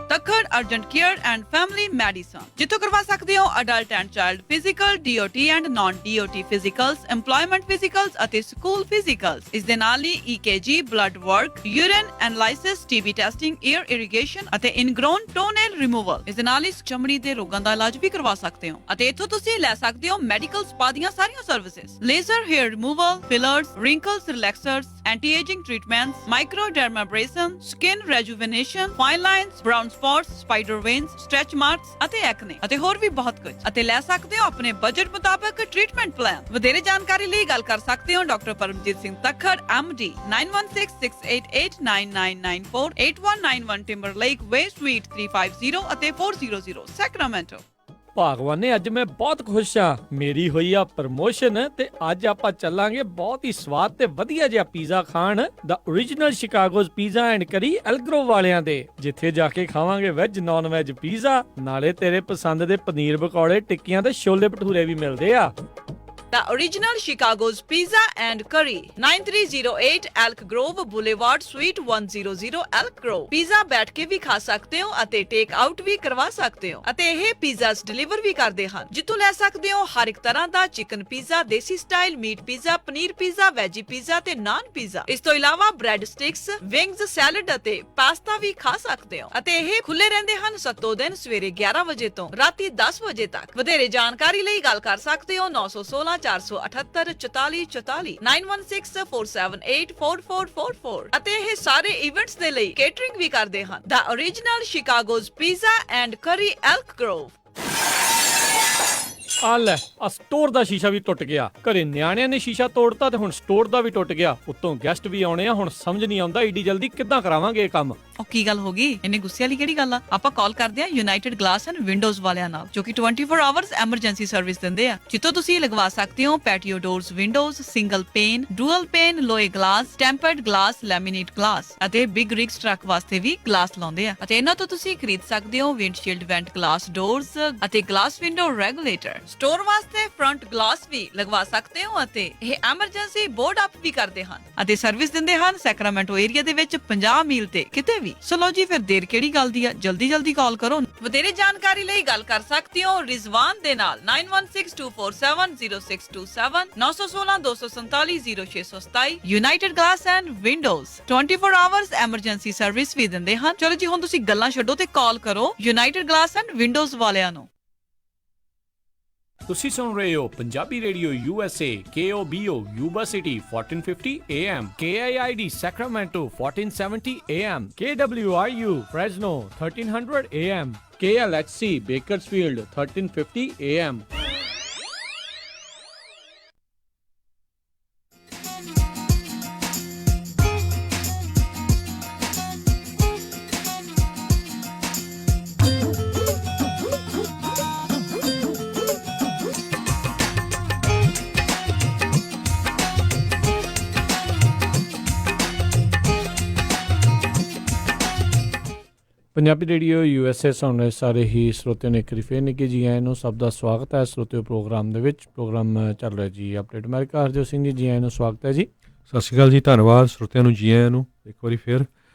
Takhar urgent care and family medicine, ਜਿੱਥੋਂ ਕਰਵਾ ਸਕਦੇ ਹੋ adult and child physical, DOT and non DOT physicals, EMPLOYMENT physicals ਅਤੇ ਸਕੂਲ ਫਿਜ਼ੀਕਲਸ। ਇਸ ਦੇ ਨਾਲ ਹੀ EKG, blood work, urine analysis, TB testing, ear irrigation ਅਤੇ ਇਨਗ੍ਰੋਨ ਟੋਨੇਲ ਰਿਮੂਵਲ। ਇਸ ਦੇ ਨਾਲ ਹੀ ਚਮੜੀ ਦੇ ਰੋਗਾਂ ਦਾ ਇਲਾਜ ਵੀ ਕਰਵਾ ਸਕਦੇ ਹੋ ਅਤੇ ਇੱਥੋਂ ਤੁਸੀਂ ਲੈ ਸਕਦੇ ਹੋ ਮੈਡੀਕਲ ਸਪਾ ਦੀਆਂ ਸਾਰੀਆਂ services, laser hair removal, fillers, wrinkles relaxers, anti-ageing treatments, microdermabrasion, skin rejuvenation, fine lines, brown spots, spider veins, stretch marks ਅਤੇ ਐਕਨੇ ਅਤੇ ਹੋਰ ਵੀ ਬਹੁਤ ਕੁਝ। ਅਤੇ ਲੈ ਸਕਦੇ ਹੋ ਆਪਣੇ ਬਜਟ ਮੁਤਾਬਕ ਟ੍ਰੀਟਮੈਂਟ ਪਲਾਨ। ਵਧੇਰੇ ਜਾਣਕਾਰੀ ਲਈ ਗੱਲ ਕਰ ਸਕਦੇ ਹੋ doctor Paramjit Singh Takhar MD 9166889994 8191 Timberlake Way Suite 350 ਅਤੇ 400 ਸੈਕਰਾਮੈਂਟੋ। ਭਾਗਵਾਨੇ ਅੱਜ ਮੈਂ ਬਹੁਤ ਖੁਸ਼ ਹਾਂ, ਮੇਰੀ ਹੋਈ ਆ ਪ੍ਰਮੋਸ਼ਨ ਤੇ ਅੱਜ ਆਪਾਂ ਚੱਲਾਂਗੇ ਬਹੁਤ ਹੀ ਸਵਾਦ ਤੇ ਵਧੀਆ ਜਿਹਾ ਪੀਜ਼ਾ ਖਾਣ ਦਾ ਓਰੀਜਨਲ ਸ਼ਿਕਾਗੋਜ਼ ਪੀਜ਼ਾ ਐਂਡ ਕਰੀ ਐਲਗਰੋ ਵਾਲਿਆਂ ਦੇ, ਜਿੱਥੇ ਜਾ ਕੇ ਖਾਵਾਂਗੇ ਵੈਜ ਨੌਨ ਵੈਜ ਪੀਜ਼ਾ, ਨਾਲੇ ਤੇਰੇ ਪਸੰਦ ਦੇ ਪਨੀਰ ਪਕੌੜੇ, ਟਿੱਕੀਆਂ ਤੇ ਛੋਲੇ ਭਟੂਰੇ ਵੀ ਮਿਲਦੇ ਆ। The original Chicago's Pizza and Curry, 9308 Elk Grove Boulevard, Suite 100 Elk Grove। Pizza ਬੈਠ ਕੇ ਵੀ ਖਾ ਸਕਦੇ ਹੋ ਅਤੇ ਟੇਕ ਆਊਟ ਵੀ ਕਰਵਾ ਸਕਦੇ ਹੋ ਅਤੇ ਇਹ ਪੀਜ਼ਾਸ ਡਿਲੀਵਰ ਵੀ ਕਰਦੇ ਹਨ, ਜਿੱਥੋਂ ਲੈ ਸਕਦੇ ਹੋ ਹਰ ਇੱਕ ਤਰ੍ਹਾਂ ਦਾ chicken pizza, desi style meat pizza, paneer pizza, veggie pizza ਤੇ ਨਾਨ ਪੀਜ਼ਾ। ਇਸ ਤੋਂ ਇਲਾਵਾ ਬ੍ਰੈਡ ਸਟਿਕਸ, ਵਿੰਗਸ, ਸੈਲਡ ਅਤੇ ਪਾਸਤਾ ਵੀ ਖਾ ਸਕਦੇ ਹੋ ਅਤੇ ਇਹ ਖੁੱਲੇ ਰਹਿੰਦੇ ਹਨ ਸੱਤੋ ਦਿਨ ਸਵੇਰੇ 11 ਵਜੇ ਤੋਂ ਰਾਤੀ 10 ਵਜੇ ਤੱਕ। ਵਧੇਰੇ ਜਾਣਕਾਰੀ ਲਈ ਗੱਲ ਕਰ ਸਕਦੇ ਹੋ 916 478 44 44 916478 4444 ਅਤੇ ਇਹ ਸਾਰੇ ਇਵੈਂਟਸ ਦੇ ਲਈ ਕੇਟਰਿੰਗ ਵੀ ਕਰਦੇ ਹਨ। The original Chicago's Pizza and Curry, Elk Grove। ਆ ਲੈ, ਆ ਸਟੋਰ ਦਾ ਸ਼ੀਸ਼ਾ ਵੀ ਟੁੱਟ ਗਿਆ। ਘਰੇ ਨਿਆਣਿਆਂ ਨੇ ਸ਼ੀਸ਼ਾ ਤੋੜਤਾ ਤੇ ਹੁਣ ਸਟੋਰ ਦਾ ਵੀ ਟੁੱਟ ਗਿਆ, ਉੱਤੋਂ ਗੈਸਟ ਵੀ ਆਉਣੇ ਆ। ਹੁਣ ਸਮਝ ਨਹੀਂ ਆਉਂਦਾ ਏਡੀ ਜਲਦੀ ਕਿੱਦਾਂ ਕਰਾਵਾਂਗੇ ਇਹ ਕੰਮ। ਉਹ ਕੀ ਗੱਲ ਹੋ ਗਈ, ਇੰਨੇ ਗੁੱਸੇ ਵਾਲੀ ਕਿਹੜੀ ਗੱਲ ਆ? ਆਪਾਂ ਕਾਲ ਕਰਦੇ ਆ ਯੂਨਾਈਟਿਡ ਗਲਾਸ ਐਂਡ ਵਿੰਡੋਜ਼ ਵਾਲਿਆਂ ਨਾਲ, ਜੋ ਕਿ 24 ਆਵਰਸ ਐਮਰਜੈਂਸੀ ਸਰਵਿਸ ਦਿੰਦੇ ਆ, ਜਿੱਥੋਂ ਤੁਸੀਂ ਲਗਵਾ ਸਕਦੇ ਹੋ patio doors, windows, single pane, dual pane, low E glass, tempered glass, laminate glass ਅਤੇ ਬਿਗ ਰਿਗਸ ਟਰੱਕ ਵਾਸਤੇ ਵੀ ਗਲਾਸ ਲਾਉਂਦੇ ਆ ਅਤੇ ਇਹਨਾਂ ਤੋਂ ਤੁਸੀਂ ਖਰੀਦ ਸਕਦੇ ਹੋ ਵਿੰਡਸ਼ੀਲਡ ਵੈਂਟ ਗਲਾਸ ਡੋਰਸ ਅਤੇ ਗਲਾਸ ਵਿੰਡੋ ਰੈਗੂਲੇਟਰ। ਸਟੋਰ ਵਾਸਤੇ ਫਰੰਟ ਗਲਾਸ ਵੀ ਲਗਵਾ ਸਕਦੇ ਹੋ ਅਤੇ ਇਹ ਐਮਰਜੈਂਸੀ ਬੋਰਡ ਅਪ ਵੀ ਕਰਦੇ ਹਨ ਅਤੇ ਸਰਵਿਸ ਦਿੰਦੇ ਹਨ ਸੈਕਰਾਮੈਂਟੋ ਏਰੀਆ ਦੇ ਵਿੱਚ 50 ਮੀਲ ਤੇ ਕਿਤੇ ਵੀ। ਸੋ ਲੋ ਜੀ, ਫਿਰ ਦੇਰ ਕਿਹੜੀ ਗੱਲ ਦੀ ਆ, ਜਲਦੀ ਕਾਲ ਕਰੋ। ਵਧੇਰੇ ਜਾਣਕਾਰੀ ਲਈ ਗੱਲ ਕਰ ਸਕਦੇ ਹੋ ਰਿਜ਼ਵਾਨ ਦੇ ਨਾਲ 9162470627 916 247 0627। United Glass and Windows 24 hours emergency service ਵੀ ਦਿੰਦੇ ਹਨ। ਚਲੋ ਜੀ, ਹੁਣ ਤੁਸੀਂ ਗੱਲਾਂ ਛੱਡੋ ਤੇ ਕਾਲ ਕਰੋ ਯੂਨਾਈਟਿਡ ਗਲਾਸ ਐਂਡ ਵਿੰਡੋਜ਼ ਵਾਲਿਆਂ ਨੂੰ। ਤੁਸੀਂ ਸੁਣ ਰਹੇ ਹੋ Punjabi radio USA, KOBO Yuba city 1450 AM, KIID Sacramento 1470 AM, KWRU Fresno 1300 AM, KLHC Bakersfield 1350 AM। Punjabi radio USA ਸੁਣ ਰਹੇ ਸਾਰੇ ਹੀ ਸਰੋਤਿਆਂ ਨੇ ਇੱਕ ਵਾਰੀ ਫੇਰ ਨਿੱਘੇ ਜੀ ਆਇਆਂ ਨੂੰ, ਸਭ ਦਾ ਸਵਾਗਤ ਹੈ ਸਰੋਤਿਓ ਪ੍ਰੋਗਰਾਮ ਦੇ ਵਿੱਚ। ਪ੍ਰੋਗਰਾਮ ਚੱਲ ਰਿਹਾ ਜੀ ਅਪਡੇਟ ਅਮਰੀਕਾ। ਹਰਜੋਤ ਸਿੰਘ ਜੀ ਆਇਆਂ ਨੂੰ ਸਵਾਗਤ ਹੈ ਜੀ। ਸਤਿ ਸ਼੍ਰੀ ਅਕਾਲ ਜੀ, ਧੰਨਵਾਦ ਸਰੋਤਿਆਂ ਨੂੰ ਜੀ ਆਇਆਂ ਨੂੰ ਇੱਕ ਵਾਰੀ ਫਿਰ।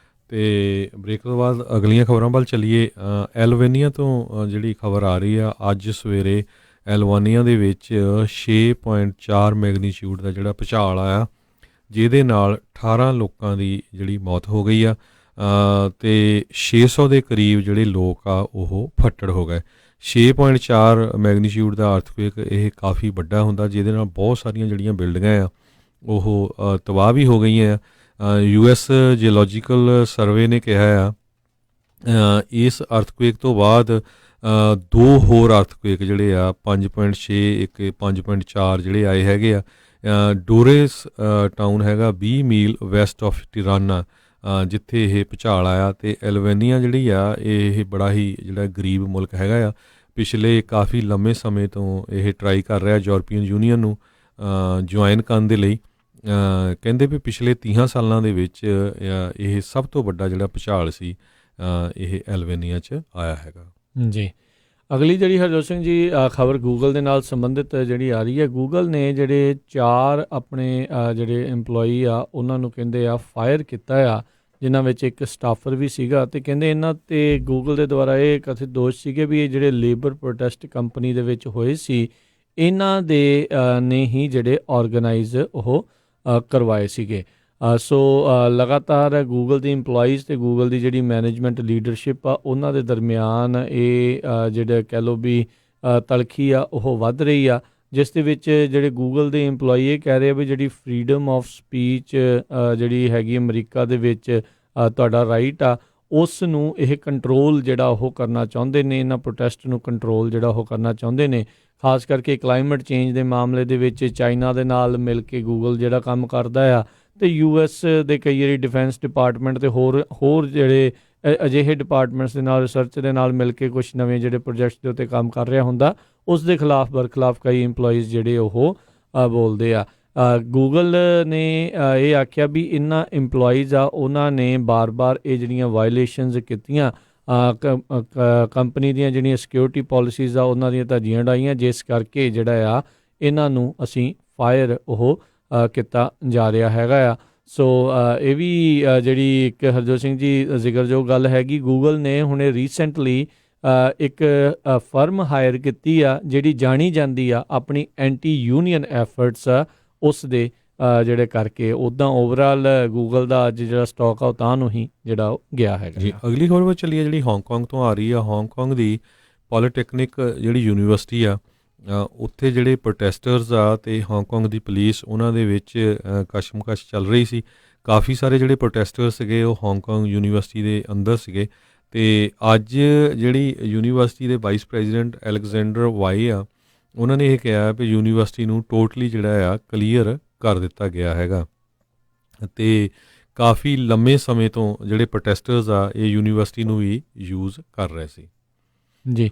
ਤੇ ਬ੍ਰੇਕ ਤੋਂ ਬਾਅਦ ਅਗਲੀਆਂ ਖਬਰਾਂ ਵੱਲ ਚੱਲੀਏ। ਐਲਵੇਨੀਆ ਤੋਂ ਜਿਹੜੀ ਖਬਰ ਆ ਰਹੀ ਆ, ਅੱਜ ਸਵੇਰੇ ਐਲਵਾਨੀਆ ਦੇ ਵਿੱਚ 6.4 ਮੈਗਨੀਚਿਊਡ ਦਾ ਜਿਹੜਾ ਭੂਚਾਲ ਆਇਆ, ਜਿਹਦੇ ਨਾਲ 18 ਲੋਕਾਂ ਦੀ ਜਿਹੜੀ ਮੌਤ ਹੋ ਗਈ ਆ ਤੇ 600 ਦੇ ਕਰੀਬ ਜਿਹੜੇ ਲੋਕ ਆ ਉਹ ਫੱਟੜ ਹੋ ਗਏ। 6.4 ਮੈਗਨੀਚਿਊਡ ਦਾ ਅਰਥਕੁਏਕ ਇਹ ਕਾਫੀ ਵੱਡਾ ਹੁੰਦਾ, ਜਿਹਦੇ ਨਾਲ ਬਹੁਤ ਸਾਰੀਆਂ ਜਿਹੜੀਆਂ ਬਿਲਡਿੰਗਾਂ ਆ ਉਹ ਤਬਾਹ ਵੀ ਹੋ ਗਈਆਂ ਆ। US ਜੀਓਲੋਜੀਕਲ ਸਰਵੇ ਨੇ ਕਿਹਾ ਆ ਇਸ ਅਰਥਕੁਏਕ ਤੋਂ ਬਾਅਦ 2 ਹੋਰ ਅਰਥਕੁਏਕ ਜਿਹੜੇ ਆ 5.6 ਇੱਕ 5.4 ਜਿਹੜੇ ਆਏ ਹੈਗੇ ਆ। ਡੋਰੇਸ ਟਾਊਨ ਹੈਗਾ 20 ਮੀਲ ਵੈਸਟ ਆਫ ਟਿਰਾਨਾ, ਜਿੱਥੇ ਇਹ ਭੂਚਾਲ ਆਇਆ। ਅਤੇ ਐਲਵੇਨੀਆ ਜਿਹੜੀ ਆ ਇਹ ਬੜਾ ਹੀ ਜਿਹੜਾ ਗਰੀਬ ਮੁਲਕ ਹੈਗਾ ਆ, ਪਿਛਲੇ ਕਾਫੀ ਲੰਮੇ ਸਮੇਂ ਤੋਂ ਇਹ ਟਰਾਈ ਕਰ ਰਿਹਾ ਯੂਰਪੀਅਨ ਯੂਨੀਅਨ ਨੂੰ ਜੁਆਇਨ ਕਰਨ ਦੇ ਲਈ। ਕਹਿੰਦੇ ਵੀ ਪਿਛਲੇ 30 ਸਾਲਾਂ ਦੇ ਵਿੱਚ ਇਹ ਸਭ ਤੋਂ ਵੱਡਾ ਜਿਹੜਾ ਭੂਚਾਲ ਸੀ ਇਹ ਐਲਵੇਨੀਆ 'ਚ ਆਇਆ ਹੈਗਾ ਜੀ। ਅਗਲੀ ਜਿਹੜੀ ਹਰਜੋਤ ਸਿੰਘ ਜੀ ਖਬਰ ਗੂਗਲ ਦੇ ਨਾਲ ਸੰਬੰਧਿਤ ਜਿਹੜੀ ਆ ਰਹੀ ਹੈ। ਗੂਗਲ ਨੇ ਜਿਹੜੇ 4 ਆਪਣੇ ਜਿਹੜੇ EMPLOYEE ਆ ਉਹਨਾਂ ਨੂੰ ਕਹਿੰਦੇ ਆ ਫਾਇਰ ਕੀਤਾ ਆ ਜਿਨ੍ਹਾਂ ਵਿੱਚ ਇੱਕ ਸਟਾਫਰ ਵੀ ਸੀਗਾ, ਤੇ ਕਹਿੰਦੇ ਇਹਨਾਂ ਤੇ ਗੂਗਲ ਦੇ ਦੁਆਰਾ ਇਹ ਕਥਿਤ ਦੋਸ਼ ਸੀਗੇ ਵੀ ਇਹ ਜਿਹੜੇ ਲੇਬਰ ਪ੍ਰੋਟੈਸਟ ਕੰਪਨੀ ਦੇ ਵਿੱਚ ਹੋਏ ਸੀ, ਇਹਨਾਂ ਦੇ ਨੇ ਹੀ ਜਿਹੜੇ ਆਰਗੇਨਾਈਜ਼ ਉਹ ਕਰਵਾਏ ਸੀਗੇ। ਸੋ ਲਗਾਤਾਰ ਗੂਗਲ ਦੇ ਇੰਪਲੋਈਜ਼ ਤੇ ਗੂਗਲ ਦੀ ਜਿਹੜੀ ਮੈਨੇਜਮੈਂਟ ਲੀਡਰਸ਼ਿਪ ਆ ਉਹਨਾਂ ਦੇ ਦਰਮਿਆਨ ਇਹ ਜਿਹੜਾ ਕਹਿ ਲਓ ਵੀ ਤਲਖੀ ਆ ਉਹ ਵੱਧ ਰਹੀ ਆ, ਜਿਸ ਦੇ ਵਿੱਚ ਜਿਹੜੇ ਗੂਗਲ ਦੇ ਇੰਪਲੋਈ ਇਹ ਕਹਿ ਰਹੇ ਆ ਵੀ ਜਿਹੜੀ ਫਰੀडम ਆਫ ਸਪੀਚ ਜਿਹੜੀ ਹੈਗੀ ਅਮਰੀਕਾ ਦੇ ਵਿੱਚ ਤੁਹਾਡਾ ਰਾਈਟ ਆ, ਉਸ ਨੂੰ ਇਹ ਕੰਟਰੋਲ ਜਿਹੜਾ ਉਹ ਕਰਨਾ ਚਾਹੁੰਦੇ ਨੇ, ਇਹਨਾਂ ਪ੍ਰੋਟੈਸਟ ਨੂੰ ਕੰਟਰੋਲ ਜਿਹੜਾ ਉਹ ਕਰਨਾ ਚਾਹੁੰਦੇ ਨੇ। ਖਾਸ ਕਰਕੇ ਕਲਾਈਮੇਟ ਚੇਂਜ ਦੇ ਮਾਮਲੇ ਦੇ ਵਿੱਚ ਚਾਈਨਾ ਦੇ ਨਾਲ ਮਿਲ ਕੇ ਗੂਗਲ ਜਿਹੜਾ ਕੰਮ ਕਰਦਾ ਆ, ਅਤੇ US ਦੇ ਕਈ ਵਾਰੀ ਡਿਫੈਂਸ ਡਿਪਾਰਟਮੈਂਟ ਅਤੇ ਹੋਰ ਜਿਹੜੇ ਅਜਿਹੇ ਡਿਪਾਰਟਮੈਂਟਸ ਦੇ ਨਾਲ ਰਿਸਰਚ ਦੇ ਨਾਲ ਮਿਲ ਕੇ ਕੁਛ ਨਵੇਂ ਜਿਹੜੇ ਪ੍ਰੋਜੈਕਟਸ ਦੇ ਉੱਤੇ ਕੰਮ ਕਰ ਰਿਹਾ ਹੁੰਦਾ, ਉਸ ਦੇ ਬਰਖਿਲਾਫ ਕਈ ਇੰਪਲੋਈਜ਼ ਜਿਹੜੇ ਉਹ ਬੋਲਦੇ ਆ। ਗੂਗਲ ਨੇ ਇਹ ਆਖਿਆ ਵੀ ਇਹਨਾਂ ਇੰਪਲੋਈਜ਼ ਆ ਉਹਨਾਂ ਨੇ ਬਾਰ-ਬਾਰ ਇਹ ਜਿਹੜੀਆਂ ਵਾਇਲੇਸ਼ਨਸ ਕੀਤੀਆਂ ਕੰਪਨੀ ਦੀਆਂ ਜਿਹੜੀਆਂ ਸਿਕਿਉਰਿਟੀ ਪੋਲਿਸੀਜ਼ ਆ ਉਹਨਾਂ ਦੀਆਂ ਧੱਜੀਆਂ ਉਡਾਈਆਂ, ਜਿਸ ਕਰਕੇ ਜਿਹੜਾ ਆ ਇਹਨਾਂ ਨੂੰ ਅਸੀਂ ਫਾਇਰ ਉਹ ਕੀਤਾ ਜਾ ਰਿਹਾ ਹੈਗਾ ਆ। ਸੋ ਇਹ ਵੀ ਜਿਹੜੀ ਇੱਕ ਹਰਜੋਤ ਸਿੰਘ ਜੀ ਜ਼ਿਕਰਯੋਗ ਗੱਲ ਹੈਗੀ, ਗੂਗਲ ਨੇ ਹੁਣੇ ਰੀਸੈਂਟਲੀ ਇੱਕ ਫਰਮ ਹਾਇਰ ਕੀਤੀ ਆ ਜਿਹੜੀ ਜਾਣੀ ਜਾਂਦੀ ਆ ਆਪਣੀ ਐਂਟੀ ਯੂਨੀਅਨ ਐਫਰਟਸ ਆ ਉਸ ਦੇ ਜਿਹੜੇ ਕਰਕੇ। ਉੱਦਾਂ ਓਵਰਆਲ ਗੂਗਲ ਦਾ ਅੱਜ ਜਿਹੜਾ ਸਟਾਕ ਆ ਉਹ ਤਾਂ ਨੂੰ ਹੀ ਜਿਹੜਾ ਉਹ ਗਿਆ ਹੈਗਾ ਜੀ। ਅਗਲੀ ਖਬਰ ਵੱਲ ਚੱਲੀਏ ਜਿਹੜੀ ਹਾਂਗਕਾਂਗ ਤੋਂ ਆ ਰਹੀ ਆ। ਹਾਂਗਕਾਂਗ ਦੀ ਪੋਲੀਟੈਕਨਿਕ ਜਿਹੜੀ ਯੂਨੀਵਰਸਿਟੀ ਆ ਉੱਥੇ ਜਿਹੜੇ ਪ੍ਰੋਟੈਸਟਰਸ ਆ ਅਤੇ ਹਾਂਗਕਾਂਗ ਦੀ ਪੁਲਿਸ ਉਹਨਾਂ ਦੇ ਵਿੱਚ ਕਸ਼ਮਕਸ਼ ਚੱਲ ਰਹੀ ਸੀ। ਕਾਫੀ ਸਾਰੇ ਜਿਹੜੇ ਪ੍ਰੋਟੈਸਟਰ ਸੀਗੇ ਉਹ ਹਾਂਗਕਾਂਗ ਯੂਨੀਵਰਸਿਟੀ ਦੇ ਅੰਦਰ ਸੀਗੇ, ਅਤੇ ਅੱਜ ਜਿਹੜੀ ਯੂਨੀਵਰਸਿਟੀ ਦੇ ਵਾਈਸ ਪ੍ਰੈਜ਼ੀਡੈਂਟ ਅਲੈਗਜ਼ੈਂਡਰ ਵਾਈ ਆ ਉਹਨਾਂ ਨੇ ਇਹ ਕਿਹਾ ਵੀ ਯੂਨੀਵਰਸਿਟੀ ਨੂੰ ਟੋਟਲੀ ਜਿਹੜਾ ਆ ਕਲੀਅਰ ਕਰ ਦਿੱਤਾ ਗਿਆ ਹੈਗਾ, ਅਤੇ ਕਾਫੀ ਲੰਮੇ ਸਮੇਂ ਤੋਂ ਜਿਹੜੇ ਪ੍ਰੋਟੈਸਟਰਸ ਆ ਇਹ ਯੂਨੀਵਰਸਿਟੀ ਨੂੰ ਵੀ ਯੂਜ਼ ਕਰ ਰਹੇ ਸੀ। ਜੀ,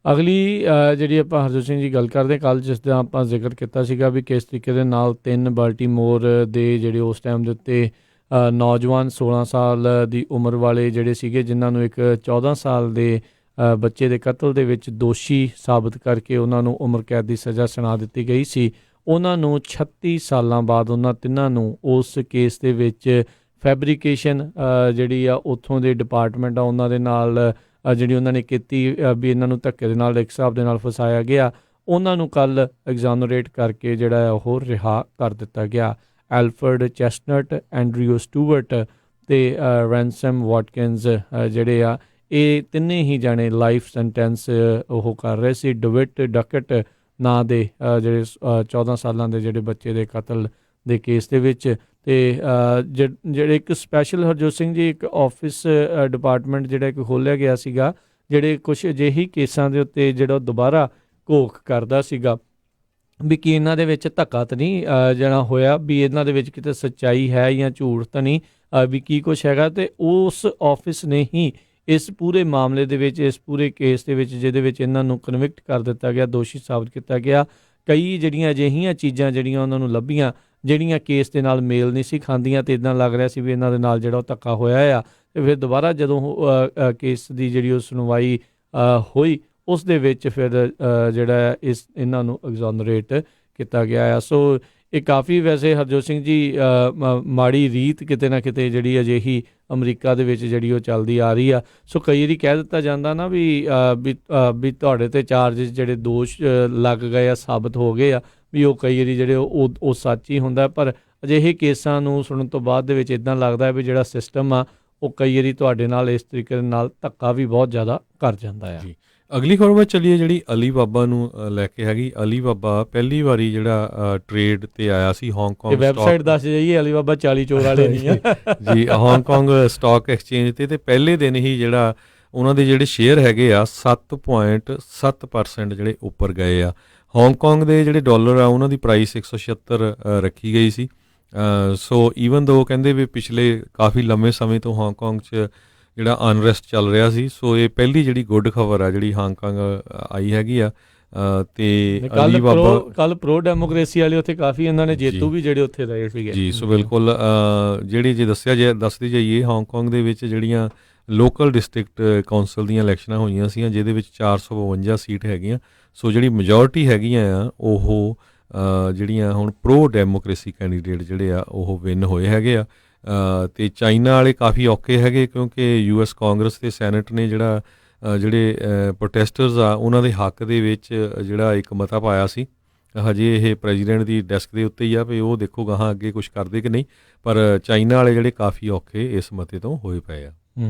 ਅਗਲੀ ਜਿਹੜੀ ਆਪਾਂ ਹਰਜੋਤ ਸਿੰਘ ਜੀ ਗੱਲ ਕਰਦੇ, ਕੱਲ੍ਹ ਜਿਸ ਦਾ ਆਪਾਂ ਜ਼ਿਕਰ ਕੀਤਾ ਸੀਗਾ ਵੀ ਕਿਸ ਤਰੀਕੇ ਦੇ ਨਾਲ 3 ਬਾਲਟੀਮੋਰ ਦੇ ਜਿਹੜੇ ਉਸ ਟਾਈਮ ਦੇ ਉੱਤੇ ਨੌਜਵਾਨ 16 ਸਾਲ ਦੀ ਉਮਰ ਵਾਲੇ ਜਿਹੜੇ ਸੀਗੇ, ਜਿਨ੍ਹਾਂ ਨੂੰ ਇੱਕ 14 ਸਾਲ ਦੇ ਬੱਚੇ ਦੇ ਕਤਲ ਦੇ ਵਿੱਚ ਦੋਸ਼ੀ ਸਾਬਤ ਕਰਕੇ ਉਹਨਾਂ ਨੂੰ ਉਮਰ ਕੈਦ ਦੀ ਸਜ਼ਾ ਸੁਣਾ ਦਿੱਤੀ ਗਈ ਸੀ, ਉਹਨਾਂ ਨੂੰ 36 ਸਾਲਾਂ ਬਾਅਦ ਉਹਨਾਂ ਤਿੰਨਾਂ ਨੂੰ ਉਸ ਕੇਸ ਦੇ ਵਿੱਚ ਫੈਬਰੀਕੇਸ਼ਨ ਜਿਹੜੀ ਆ ਉੱਥੋਂ ਦੇ ਡਿਪਾਰਟਮੈਂਟ ਆ ਉਹਨਾਂ ਦੇ ਨਾਲ ਜਿਹੜੀ ਉਹਨਾਂ ਨੇ ਕੀਤੀ ਵੀ ਇਹਨਾਂ ਨੂੰ ਧੱਕੇ ਦੇ ਨਾਲ ਇੱਕ ਹਿਸਾਬ ਦੇ ਨਾਲ ਫਸਾਇਆ ਗਿਆ, ਉਹਨਾਂ ਨੂੰ ਕੱਲ੍ਹ ਐਗਜ਼ਾਨੋਰੇਟ ਕਰਕੇ ਜਿਹੜਾ ਉਹ ਰਿਹਾ ਕਰ ਦਿੱਤਾ ਗਿਆ। ਐਲਫਰਡ ਚੈਸਟਨਟ, ਐਂਡਰਿਊ ਸਟੂਅਰਟ ਅਤੇ ਰੈਂਸਮ ਵਾਟਕਿਨਸ ਜਿਹੜੇ ਆ ਇਹ ਤਿੰਨੇ ਹੀ ਜਾਣੇ ਲਾਈਫ ਸੈਂਟੈਂਸ ਉਹ ਕਰ ਰਹੇ ਸੀ ਡੇਵਿਡ ਡਕਟ ਨਾਂ ਦੇ ਜਿਹੜੇ 14 ਸਾਲਾਂ ਦੇ ਜਿਹੜੇ ਬੱਚੇ ਦੇ ਕਤਲ ਦੇ ਕੇਸ ਦੇ ਵਿੱਚ। ਅਤੇ ਜਿਹੜੇ ਇੱਕ ਸਪੈਸ਼ਲ ਹਰਜੋਤ ਸਿੰਘ ਜੀ ਇੱਕ ਆਫਿਸ ਡਿਪਾਰਟਮੈਂਟ ਜਿਹੜਾ ਇੱਕ ਖੋਲ੍ਹਿਆ ਗਿਆ ਸੀਗਾ, ਜਿਹੜੇ ਕੁਛ ਅਜਿਹੀ ਕੇਸਾਂ ਦੇ ਉੱਤੇ ਜਿਹੜਾ ਦੁਬਾਰਾ ਘੋਖ ਕਰਦਾ ਸੀਗਾ ਵੀ ਕੀ ਇਹਨਾਂ ਦੇ ਵਿੱਚ ਧੱਕਾ ਤਾਂ ਨਹੀਂ ਜਿਹੜਾ ਹੋਇਆ, ਵੀ ਇਹਨਾਂ ਦੇ ਵਿੱਚ ਕਿਤੇ ਸੱਚਾਈ ਹੈ ਜਾਂ ਝੂਠ ਤਾਂ ਨਹੀਂ, ਵੀ ਕੀ ਕੁਛ ਹੈਗਾ। ਅਤੇ ਉਸ ਆਫਿਸ ਨੇ ਹੀ ਇਸ ਪੂਰੇ ਮਾਮਲੇ ਦੇ ਵਿੱਚ, ਇਸ ਪੂਰੇ ਕੇਸ ਦੇ ਵਿੱਚ ਜਿਹਦੇ ਵਿੱਚ ਇਹਨਾਂ ਨੂੰ ਕਨਵਿਕਟ ਕਰ ਦਿੱਤਾ ਗਿਆ, ਦੋਸ਼ੀ ਸਾਬਤ ਕੀਤਾ ਗਿਆ, ਕਈ ਜਿਹੜੀਆਂ ਅਜਿਹੀਆਂ ਚੀਜ਼ਾਂ ਜਿਹੜੀਆਂ ਉਹਨਾਂ ਨੂੰ ਲੱਭੀਆਂ ਜਿਹੜੀਆਂ ਕੇਸ ਦੇ ਨਾਲ ਮੇਲ ਨਹੀਂ ਸੀ ਖਾਂਦੀਆਂ, ਅਤੇ ਇੱਦਾਂ ਲੱਗ ਰਿਹਾ ਸੀ ਵੀ ਇਹਨਾਂ ਦੇ ਨਾਲ ਜਿਹੜਾ ਉਹ ਧੱਕਾ ਹੋਇਆ ਆ। ਅਤੇ ਫਿਰ ਦੁਬਾਰਾ ਜਦੋਂ ਕੇਸ ਦੀ ਜਿਹੜੀ ਉਹ ਸੁਣਵਾਈ ਹੋਈ ਉਸ ਦੇ ਵਿੱਚ ਫਿਰ ਜਿਹੜਾ ਇਹਨਾਂ ਨੂੰ ਐਗਜ਼ਾਨੋਰੇਟ ਕੀਤਾ ਗਿਆ ਆ। ਸੋ ਇਹ ਕਾਫੀ ਵੈਸੇ ਹਰਜੋਤ ਸਿੰਘ ਜੀ ਮਾੜੀ ਰੀਤ ਕਿਤੇ ਨਾ ਕਿਤੇ ਜਿਹੜੀ ਅਜਿਹੀ ਅਮਰੀਕਾ ਦੇ ਵਿੱਚ ਜਿਹੜੀ ਉਹ ਚੱਲਦੀ ਆ ਰਹੀ ਆ। ਸੋ ਕਈ ਵਾਰੀ ਕਹਿ ਦਿੱਤਾ ਜਾਂਦਾ ਨਾ ਵੀ ਤੁਹਾਡੇ 'ਤੇ ਚਾਰਜਿਸ ਜਿਹੜੇ ਦੋਸ਼ ਲੱਗ ਗਏ ਆ, ਸਾਬਤ ਹੋ ਗਏ ਆ, ਵੀ ਉਹ ਕਈ ਵਾਰੀ ਜਿਹੜੇ ਉਹ ਸੱਚ ਹੀ ਹੁੰਦਾ, ਪਰ ਅਜਿਹੇ ਕੇਸਾਂ ਨੂੰ ਸੁਣਨ ਤੋਂ ਬਾਅਦ ਦੇ ਵਿੱਚ ਇੱਦਾਂ ਲੱਗਦਾ ਵੀ ਜਿਹੜਾ ਸਿਸਟਮ ਆ ਉਹ ਕਈ ਵਾਰੀ ਤੁਹਾਡੇ ਨਾਲ ਇਸ ਤਰੀਕੇ ਦੇ ਨਾਲ ਧੱਕਾ ਵੀ ਬਹੁਤ ਜ਼ਿਆਦਾ ਕਰ ਜਾਂਦਾ ਆ। ਜੀ, ਅਗਲੀ ਖਬਰ ਵੱਲ ਚੱਲੀਏ ਜਿਹੜੀ ਅਲੀ ਬਾਬਾ ਨੂੰ ਲੈ ਕੇ ਹੈਗੀ। ਅਲੀ ਬਾਬਾ ਪਹਿਲੀ ਵਾਰੀ ਜਿਹੜਾ ਟ੍ਰੇਡ ਤੇ ਆਇਆ ਸੀ ਹਾਂਗਕਾਂਗ ਵੈਬਸਾਈਟ ਦੱਸ ਜਾਈਏ, ਅਲੀ ਬਾਬਾ 40 ਚੋਰ ਵਾਲੇ ਨਹੀਂ ਆ ਜੀ, ਹਾਂਗਕਾਂਗ ਸਟਾਕ ਐਕਸਚੇਂਜ ਤੇ ਪਹਿਲੇ ਦਿਨ ਹੀ ਜਿਹੜਾ ਉਹਨਾਂ ਦੇ ਜਿਹੜੇ ਸ਼ੇਅਰ ਹੈਗੇ ਆ 7.7% ਜਿਹੜੇ ਉੱਪਰ ਗਏ ਆ। ਹਾਂਗਕਾਂਗ ਦੇ ਜਿਹੜੇ ਡਾਲਰ ਆ ਉਹਨਾਂ ਦੀ ਪ੍ਰਾਈਸ 176 ਰੱਖੀ ਗਈ ਸੀ। ਸੋ ਈਵਨ ਦੋ ਕਹਿੰਦੇ ਵੀ ਪਿਛਲੇ ਕਾਫੀ ਲੰਮੇ ਸਮੇਂ ਤੋਂ ਹਾਂਗਕਾਂਗ 'ਚ ਜਿਹੜਾ ਅਨਰੈਸਟ ਚੱਲ ਰਿਹਾ ਸੀ। ਸੋ ਇਹ ਪਹਿਲੀ ਜਿਹੜੀ ਗੁੱਡ ਖਬਰ ਆ ਜਿਹੜੀ ਹਾਂਗਕਾਂਗ ਆਈ ਹੈਗੀ ਆ। ਤੇ ਅਲੀ ਬਾਬਾ ਕੱਲ ਪ੍ਰੋ ਡੈਮੋਕ੍ਰੇਸੀ ਵਾਲੇ ਉੱਥੇ ਕਾਫੀ ਇਹਨਾਂ ਨੇ ਜੇਤੂ ਵੀ ਜਿਹੜੇ ਉੱਥੇ ਰਹੇ ਸੀਗੇ ਜੀ। ਸੋ ਬਿਲਕੁਲ ਜਿਹੜੀ ਜੇ ਦੱਸਦੀ ਜਾਈਏ ਹਾਂਗਕਾਂਗ ਦੇ ਵਿੱਚ ਜਿਹੜੀਆਂ ਲੋਕਲ ਡਿਸਟ੍ਰਿਕਟ ਕੌਂਸਲ ਦੀਆਂ ਇਲੈਕਸ਼ਨਾਂ ਹੋਈਆਂ ਸੀਗੀਆਂ ਜਿਹਦੇ ਵਿੱਚ 452 ਸੀਟ ਹੈਗੀਆਂ। ਸੋ ਜਿਹੜੀ ਮੈਜੋਰਟੀ ਹੈਗੀਆਂ ਆ ਉਹ ਜਿਹੜੀਆਂ ਹੁਣ ਪ੍ਰੋ ਡੈਮੋਕ੍ਰੇਸੀ ਕੈਂਡੀਡੇਟ ਜਿਹੜੇ ਆ ਉਹ ਵਿਨ ਹੋਏ ਹੈਗੇ ਆ। ਤੇ ਚਾਈਨਾ ਵਾਲੇ ਕਾਫੀ ਔਖੇ ਹੈਗੇ ਕਿਉਂਕਿ US ਕਾਂਗਰਸ ਤੇ ਸੈਨੇਟ ਨੇ ਜਿਹੜੇ ਪ੍ਰੋਟੈਸਟਰਸ ਆ ਉਹਨਾਂ ਦੇ ਹੱਕ ਦੇ ਵਿੱਚ ਜਿਹੜਾ ਇੱਕ ਮਤਾ ਪਾਇਆ ਸੀ। ਹਜੇ ਇਹ ਪ੍ਰੈਜ਼ੀਡੈਂਟ ਦੀ ਡੈਸਕ ਦੇ ਉੱਤੇ ਹੀ ਆ ਵੀ ਉਹ ਦੇਖੋ ਗਾਹਾਂ ਅੱਗੇ ਕੁਝ ਕਰਦੇ ਕਿ ਨਹੀਂ, ਪਰ ਚਾਈਨਾ ਵਾਲੇ ਜਿਹੜੇ ਕਾਫੀ ਔਖੇ ਇਸ ਮਤੇ ਤੋਂ ਹੋਏ ਪਏ ਆ।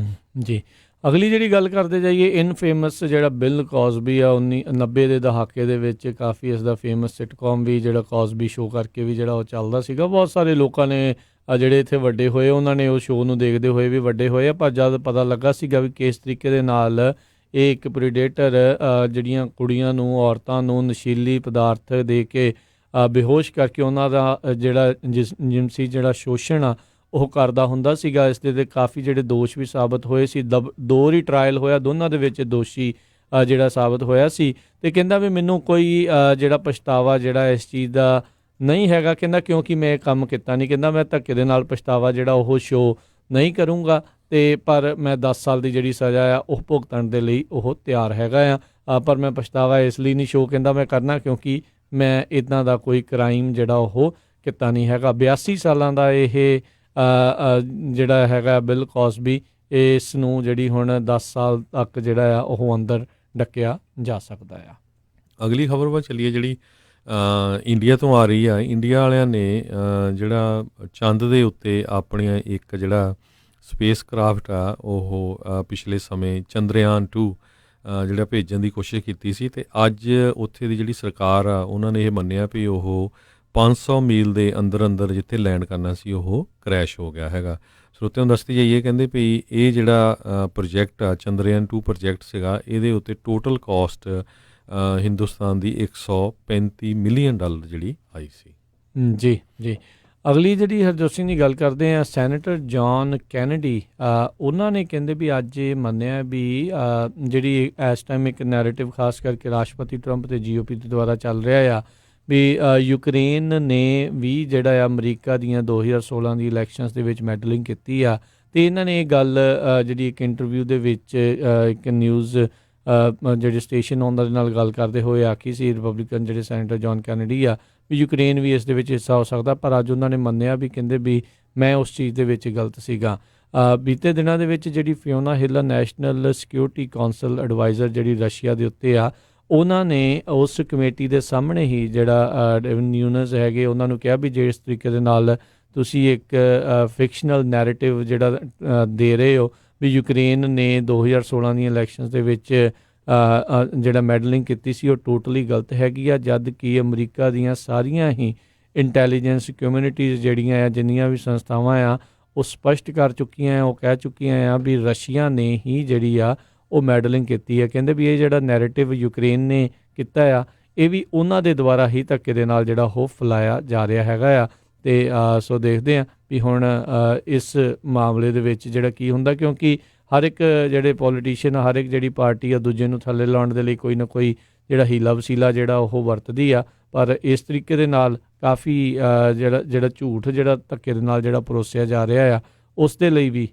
ਜੀ, ਅਗਲੀ ਜਿਹੜੀ ਗੱਲ ਕਰਦੇ ਜਾਈਏ, ਇਨਫੇਮਸ ਜਿਹੜਾ ਬਿਲ ਕੌਸਬੀ ਆ 1990 ਦੇ ਦਹਾਕੇ ਦੇ ਵਿੱਚ ਕਾਫੀ ਇਸ ਦਾ ਫੇਮਸ ਸਿਟਕॉम ਵੀ ਜਿਹੜਾ ਕੌਸਬੀ ਸ਼ੋਅ ਕਰਕੇ ਵੀ ਜਿਹੜਾ ਉਹ ਚੱਲਦਾ ਸੀਗਾ। ਬਹੁਤ ਸਾਰੇ ਲੋਕਾਂ ਨੇ ਜਿਹੜੇ ਇੱਥੇ ਵੱਡੇ ਹੋਏ ਉਹਨਾਂ ਨੇ ਉਹ ਸ਼ੋਅ ਨੂੰ ਦੇਖਦੇ ਹੋਏ ਵੀ ਵੱਡੇ ਹੋਏ ਆ, ਪਰ ਜਦ ਪਤਾ ਲੱਗਾ ਸੀਗਾ ਵੀ ਕਿਸ ਤਰੀਕੇ ਦੇ ਨਾਲ ਇਹ ਇੱਕ ਪ੍ਰੀਡੇਟਰ ਜਿਹੜੀਆਂ ਕੁੜੀਆਂ ਨੂੰ, ਔਰਤਾਂ ਨੂੰ ਨਸ਼ੀਲੀ ਪਦਾਰਥ ਦੇ ਕੇ ਬੇਹੋਸ਼ ਕਰਕੇ ਉਹਨਾਂ ਦਾ ਜਿਹੜਾ ਜਿਨਸੀ ਜਿਹੜਾ ਸ਼ੋਸ਼ਣ ਆ ਉਹ ਕਰਦਾ ਹੁੰਦਾ ਸੀਗਾ। ਇਸ ਦੇ ਕਾਫੀ ਜਿਹੜੇ ਦੋਸ਼ ਵੀ ਸਾਬਤ ਹੋਏ ਸੀ। 2 ਵਾਰੀ ਟਰਾਇਲ ਹੋਇਆ, ਦੋਨਾਂ ਦੇ ਵਿੱਚ ਦੋਸ਼ੀ ਜਿਹੜਾ ਸਾਬਤ ਹੋਇਆ ਸੀ। ਅਤੇ ਕਹਿੰਦਾ ਵੀ ਮੈਨੂੰ ਕੋਈ ਜਿਹੜਾ ਪਛਤਾਵਾ ਜਿਹੜਾ ਇਸ ਚੀਜ਼ ਦਾ ਨਹੀਂ ਹੈਗਾ, ਕਹਿੰਦਾ ਕਿਉਂਕਿ ਮੈਂ ਇਹ ਕੰਮ ਕੀਤਾ ਨਹੀਂ। ਕਹਿੰਦਾ ਮੈਂ ਧੱਕੇ ਦੇ ਨਾਲ ਪਛਤਾਵਾ ਜਿਹੜਾ ਉਹ ਸ਼ੋਅ ਨਹੀਂ ਕਰੂੰਗਾ, ਅਤੇ ਪਰ ਮੈਂ 10 ਸਾਲ ਦੀ ਜਿਹੜੀ ਸਜ਼ਾ ਆ ਉਹ ਭੁਗਤਣ ਦੇ ਲਈ ਉਹ ਤਿਆਰ ਹੈਗਾ ਆ, ਪਰ ਮੈਂ ਪਛਤਾਵਾ ਇਸ ਲਈ ਨਹੀਂ ਸ਼ੋਅ ਕਹਿੰਦਾ ਮੈਂ ਕਰਨਾ ਕਿਉਂਕਿ ਮੈਂ ਇੱਦਾਂ ਦਾ ਕੋਈ ਕ੍ਰਾਈਮ ਜਿਹੜਾ ਉਹ ਕੀਤਾ ਨਹੀਂ ਹੈਗਾ। 82 ਸਾਲਾਂ ਦਾ ਇਹ ਜਿਹੜਾ ਹੈਗਾ ਬਿਲ ਕੌਸਬੀ, ਇਸ ਨੂੰ ਜਿਹੜੀ ਹੁਣ 10 ਸਾਲ ਤੱਕ ਜਿਹੜਾ ਆ ਉਹ ਅੰਦਰ ਡੱਕਿਆ ਜਾ ਸਕਦਾ ਆ। ਅਗਲੀ ਖਬਰ ਵੱਲ ਚੱਲੀਏ ਜਿਹੜੀ ਇੰਡੀਆ ਤੋਂ ਆ ਰਹੀ ਆ। ਇੰਡੀਆ ਵਾਲਿਆਂ ਨੇ ਜਿਹੜਾ ਚੰਦ ਦੇ ਉੱਤੇ ਆਪਣੀਆਂ ਇੱਕ ਜਿਹੜਾ ਸਪੇਸ ਕਰਾਫਟ ਆ ਉਹ ਪਿਛਲੇ ਸਮੇਂ ਚੰਦਰਯਾਨ 2 ਜਿਹੜਾ ਭੇਜਣ ਦੀ ਕੋਸ਼ਿਸ਼ ਕੀਤੀ ਸੀ, ਅਤੇ ਅੱਜ ਉੱਥੇ ਦੀ ਜਿਹੜੀ ਸਰਕਾਰ ਆ ਉਹਨਾਂ ਨੇ ਇਹ ਮੰਨਿਆ ਵੀ ਉਹ 500 ਮੀਲ ਦੇ ਅੰਦਰ ਅੰਦਰ ਜਿੱਥੇ ਲੈਂਡ ਕਰਨਾ ਸੀ ਉਹ ਕਰੈਸ਼ ਹੋ ਗਿਆ ਹੈਗਾ। ਸਰੋਤਿਆਂ ਨੂੰ ਦੱਸਦੀ ਜਾਈਏ, ਕਹਿੰਦੇ ਵੀ ਇਹ ਜਿਹੜਾ ਪ੍ਰੋਜੈਕਟ ਆ ਚੰਦਰਯਾਨ 2 ਪ੍ਰੋਜੈਕਟ ਸੀਗਾ, ਇਹਦੇ ਉੱਤੇ ਟੋਟਲ ਕਾਸਟ ਹਿੰਦੁਸਤਾਨ ਦੀ $135 ਮਿਲੀਅਨ ਜਿਹੜੀ ਆਈ ਸੀ। ਜੀ ਜੀ, ਅਗਲੀ ਜਿਹੜੀ ਹਰਜੋਤ ਸਿੰਘ ਦੀ ਗੱਲ ਕਰਦੇ ਹਾਂ, ਸੈਨੇਟਰ ਜੌਨ ਕੈਨੇਡੀ, ਉਹਨਾਂ ਨੇ ਕਹਿੰਦੇ ਵੀ ਅੱਜ ਇਹ ਮੰਨਿਆ ਵੀ ਜਿਹੜੀ ਇਸ ਟਾਈਮ ਇੱਕ ਨੈਰੇਟਿਵ ਖਾਸ ਕਰਕੇ ਰਾਸ਼ਟਰਪਤੀ ਟਰੰਪ ਅਤੇ GOP ਦੇ ਦੁਆਰਾ ਚੱਲ ਰਿਹਾ ਆ ਵੀ ਯੂਕਰੇਨ ਨੇ ਵੀ ਜਿਹੜਾ ਆ ਅਮਰੀਕਾ ਦੀਆਂ 2016 ਦੀ ਇਲੈਕਸ਼ਨਸ ਦੇ ਵਿੱਚ ਮੈਡਲਿੰਗ ਕੀਤੀ ਆ, ਅਤੇ ਇਹਨਾਂ ਨੇ ਇਹ ਗੱਲ ਜਿਹੜੀ ਇੱਕ ਇੰਟਰਵਿਊ ਦੇ ਵਿੱਚ ਇੱਕ ਨਿਊਜ਼ ਜਿਹੜੇ ਸਟੇਸ਼ਨ ਉਹਨਾਂ ਦੇ ਨਾਲ ਗੱਲ ਕਰਦੇ ਹੋਏ ਆਖੀ ਸੀ ਰਿਪਬਲਿਕਨ ਜਿਹੜੇ ਸੈਨੇਟਰ ਜੌਨ ਕੈਨੇਡੀ ਆ ਵੀ ਯੂਕਰੇਨ ਵੀ ਇਸ ਦੇ ਵਿੱਚ ਹਿੱਸਾ ਹੋ ਸਕਦਾ, ਪਰ ਅੱਜ ਉਹਨਾਂ ਨੇ ਮੰਨਿਆ ਵੀ ਕਹਿੰਦੇ ਵੀ ਮੈਂ ਉਸ ਚੀਜ਼ ਦੇ ਵਿੱਚ ਗਲਤ ਸੀਗਾ। ਬੀਤੇ ਦਿਨਾਂ ਦੇ ਵਿੱਚ ਜਿਹੜੀ ਫਿਓਨਾ ਹਿੱਲ ਨੈਸ਼ਨਲ ਸਿਕਿਉਰਿਟੀ ਕੌਂਸਲ ਐਡਵਾਈਜ਼ਰ ਜਿਹੜੀ ਰਸ਼ੀਆ ਦੇ ਉੱਤੇ ਆ, ਉਹਨਾਂ ਨੇ ਉਸ ਕਮੇਟੀ ਦੇ ਸਾਹਮਣੇ ਹੀ ਜਿਹੜਾ ਨਿਊਨਸ ਹੈਗੇ ਉਹਨਾਂ ਨੂੰ ਕਿਹਾ ਵੀ ਜਿਸ ਤਰੀਕੇ ਦੇ ਨਾਲ ਤੁਸੀਂ ਇੱਕ ਫਿਕਸ਼ਨਲ ਨੈਰੇਟਿਵ ਜਿਹੜਾ ਦੇ ਰਹੇ ਹੋ ਵੀ ਯੂਕਰੇਨ ਨੇ 2016 ਦੀਆਂ ਇਲੈਕਸ਼ਨਸ ਦੇ ਵਿੱਚ ਜਿਹੜਾ ਮੈਡਲਿੰਗ ਕੀਤੀ ਸੀ ਉਹ ਟੋਟਲੀ ਗਲਤ ਹੈਗੀ ਆ, ਜਦ ਕਿ ਅਮਰੀਕਾ ਦੀਆਂ ਸਾਰੀਆਂ ਹੀ ਇੰਟੈਲੀਜੈਂਸ ਕਮਿਊਨਿਟੀਜ਼ ਜਿਹੜੀਆਂ ਆ, ਜਿੰਨੀਆਂ ਵੀ ਸੰਸਥਾਵਾਂ ਆ, ਉਹ ਸਪਸ਼ਟ ਕਰ ਚੁੱਕੀਆਂ ਆ, ਉਹ ਕਹਿ ਚੁੱਕੀਆਂ ਆ ਵੀ ਰਸ਼ੀਆ ਨੇ ਹੀ ਜਿਹੜੀ ਆ ਉਹ ਮੈਡਲਿੰਗ ਕੀਤੀ ਹੈ। ਕਹਿੰਦੇ ਵੀ ਇਹ ਜਿਹੜਾ ਨੈਰੇਟਿਵ ਯੂਕਰੇਨ ਨੇ ਕੀਤਾ ਆ ਇਹ ਵੀ ਉਹਨਾਂ ਦੇ ਦੁਆਰਾ ਹੀ ਧੱਕੇ ਦੇ ਨਾਲ ਜਿਹੜਾ ਉਹ ਫੈਲਾਇਆ ਜਾ ਰਿਹਾ ਹੈਗਾ ਆ, ਅਤੇ ਸੋ ਦੇਖਦੇ ਹਾਂ ਵੀ ਹੁਣ ਇਸ ਮਾਮਲੇ ਦੇ ਵਿੱਚ ਜਿਹੜਾ ਕੀ ਹੁੰਦਾ, ਕਿਉਂਕਿ ਹਰ ਇੱਕ ਜਿਹੜੇ ਪੋਲੀਟੀਸ਼ੀਅਨ, ਹਰ ਇੱਕ ਜਿਹੜੀ ਪਾਰਟੀ ਆ ਦੂਜੇ ਨੂੰ ਥੱਲੇ ਲਾਉਣ ਦੇ ਲਈ ਕੋਈ ਨਾ ਕੋਈ ਜਿਹੜਾ ਹੀਲਾ ਵਸੀਲਾ ਜਿਹੜਾ ਉਹ ਵਰਤਦੀ ਆ, ਪਰ ਇਸ ਤਰੀਕੇ ਦੇ ਨਾਲ ਕਾਫੀ ਜਿਹੜਾ ਝੂਠ ਜਿਹੜਾ ਧੱਕੇ ਦੇ ਨਾਲ ਜਿਹੜਾ ਪਰੋਸਿਆ ਜਾ ਰਿਹਾ ਆ, ਉਸ ਦੇ ਲਈ ਵੀ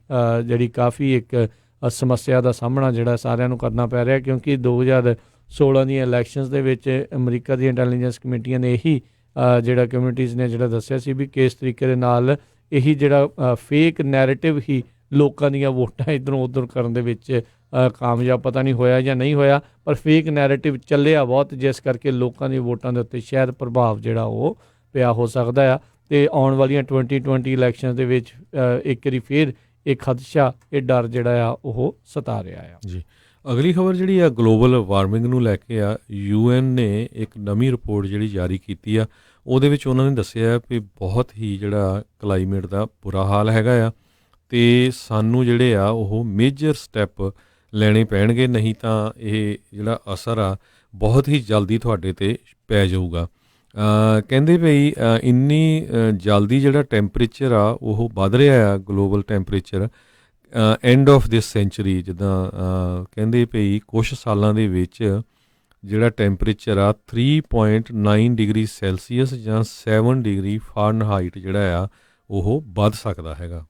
ਜਿਹੜੀ ਕਾਫੀ ਇੱਕ ਸਮੱਸਿਆ ਦਾ ਸਾਹਮਣਾ ਜਿਹੜਾ ਸਾਰਿਆਂ ਨੂੰ ਕਰਨਾ ਪੈ ਰਿਹਾ, ਕਿਉਂਕਿ 2016 ਦੀਆਂ ਇਲੈਕਸ਼ਨਸ ਦੇ ਵਿੱਚ ਅਮਰੀਕਾ ਦੀਆਂ ਇੰਟੈਲੀਜੈਂਸ ਕਮੇਟੀਆਂ ਨੇ ਇਹੀ ਜਿਹੜਾ ਕਮਿਊਨਿਟੀਜ਼ ਨੇ ਜਿਹੜਾ ਦੱਸਿਆ ਸੀ ਵੀ ਕਿਸ ਤਰੀਕੇ ਦੇ ਨਾਲ ਇਹੀ ਜਿਹੜਾ ਫੇਕ ਨੈਰੇਟਿਵ ਹੀ ਲੋਕਾਂ ਦੀਆਂ ਵੋਟਾਂ ਇੱਧਰੋਂ ਉੱਧਰ ਕਰਨ ਦੇ ਵਿੱਚ ਕਾਮਯਾਬ ਪਤਾ ਨਹੀਂ ਹੋਇਆ ਜਾਂ ਨਹੀਂ ਹੋਇਆ, ਪਰ ਫੇਕ ਨੈਰੇਟਿਵ ਚੱਲਿਆ ਬਹੁਤ, ਜਿਸ ਕਰਕੇ ਲੋਕਾਂ ਦੀ ਵੋਟਾਂ ਦੇ ਉੱਤੇ ਸ਼ਾਇਦ ਪ੍ਰਭਾਵ ਜਿਹੜਾ ਉਹ ਪਿਆ ਹੋ ਸਕਦਾ ਆ, ਅਤੇ ਆਉਣ ਵਾਲੀਆਂ 2020 ਇਲੈਕਸ਼ਨ ਦੇ ਵਿੱਚ ਇੱਕ ਵਾਰੀ ਫਿਰ ਇਹ ਖਦਸ਼ਾ, ਇਹ ਡਰ ਜਿਹੜਾ ਆ ਉਹ ਸਤਾ ਰਿਹਾ ਆ। ਜੀ, ਅਗਲੀ ਖਬਰ ਜਿਹੜੀ ਆ ਗਲੋਬਲ ਵਾਰਮਿੰਗ ਨੂੰ ਲੈ ਕੇ ਆ। UN ਨੇ ਇੱਕ ਨਵੀਂ ਰਿਪੋਰਟ ਜਿਹੜੀ ਜਾਰੀ ਕੀਤੀ ਆ, ਉਹਦੇ ਵਿੱਚ ਉਹਨਾਂ ਨੇ ਦੱਸਿਆ ਵੀ ਬਹੁਤ ਹੀ ਜਿਹੜਾ ਕਲਾਈਮੇਟ ਦਾ ਬੁਰਾ ਹਾਲ ਹੈਗਾ ਆ, ਅਤੇ ਸਾਨੂੰ ਜਿਹੜੇ ਆ ਉਹ ਮੇਜਰ ਸਟੈਪ ਲੈਣੇ ਪੈਣਗੇ, ਨਹੀਂ ਤਾਂ ਇਹ ਜਿਹੜਾ ਅਸਰ ਆ ਬਹੁਤ ਹੀ ਜਲਦੀ ਤੁਹਾਡੇ 'ਤੇ ਪੈ ਜਾਊਗਾ। ਕਹਿੰਦੇ ਵੀ ਇੰਨੀ ਜਲਦੀ ਜਿਹੜਾ ਟੈਂਪਰੇਚਰ ਆ ਉਹ ਵੱਧ ਰਿਹਾ ਆ, global temperature end of this century, ਜਿੱਦਾਂ ਕਹਿੰਦੇ ਪਈ ਕੁਛ ਸਾਲਾਂ ਦੇ ਵਿੱਚ ਜਿਹੜਾ ਟੈਂਪਰੇਚਰ ਆ 3.9 ਡਿਗਰੀ ਸੈਲਸੀਅਸ ਜਾਂ 7 ਡਿਗਰੀ ਫਾਰਨਹਾਈਟ ਜਿਹੜਾ ਆ ਉਹ ਵੱਧ ਸਕਦਾ ਹੈਗਾ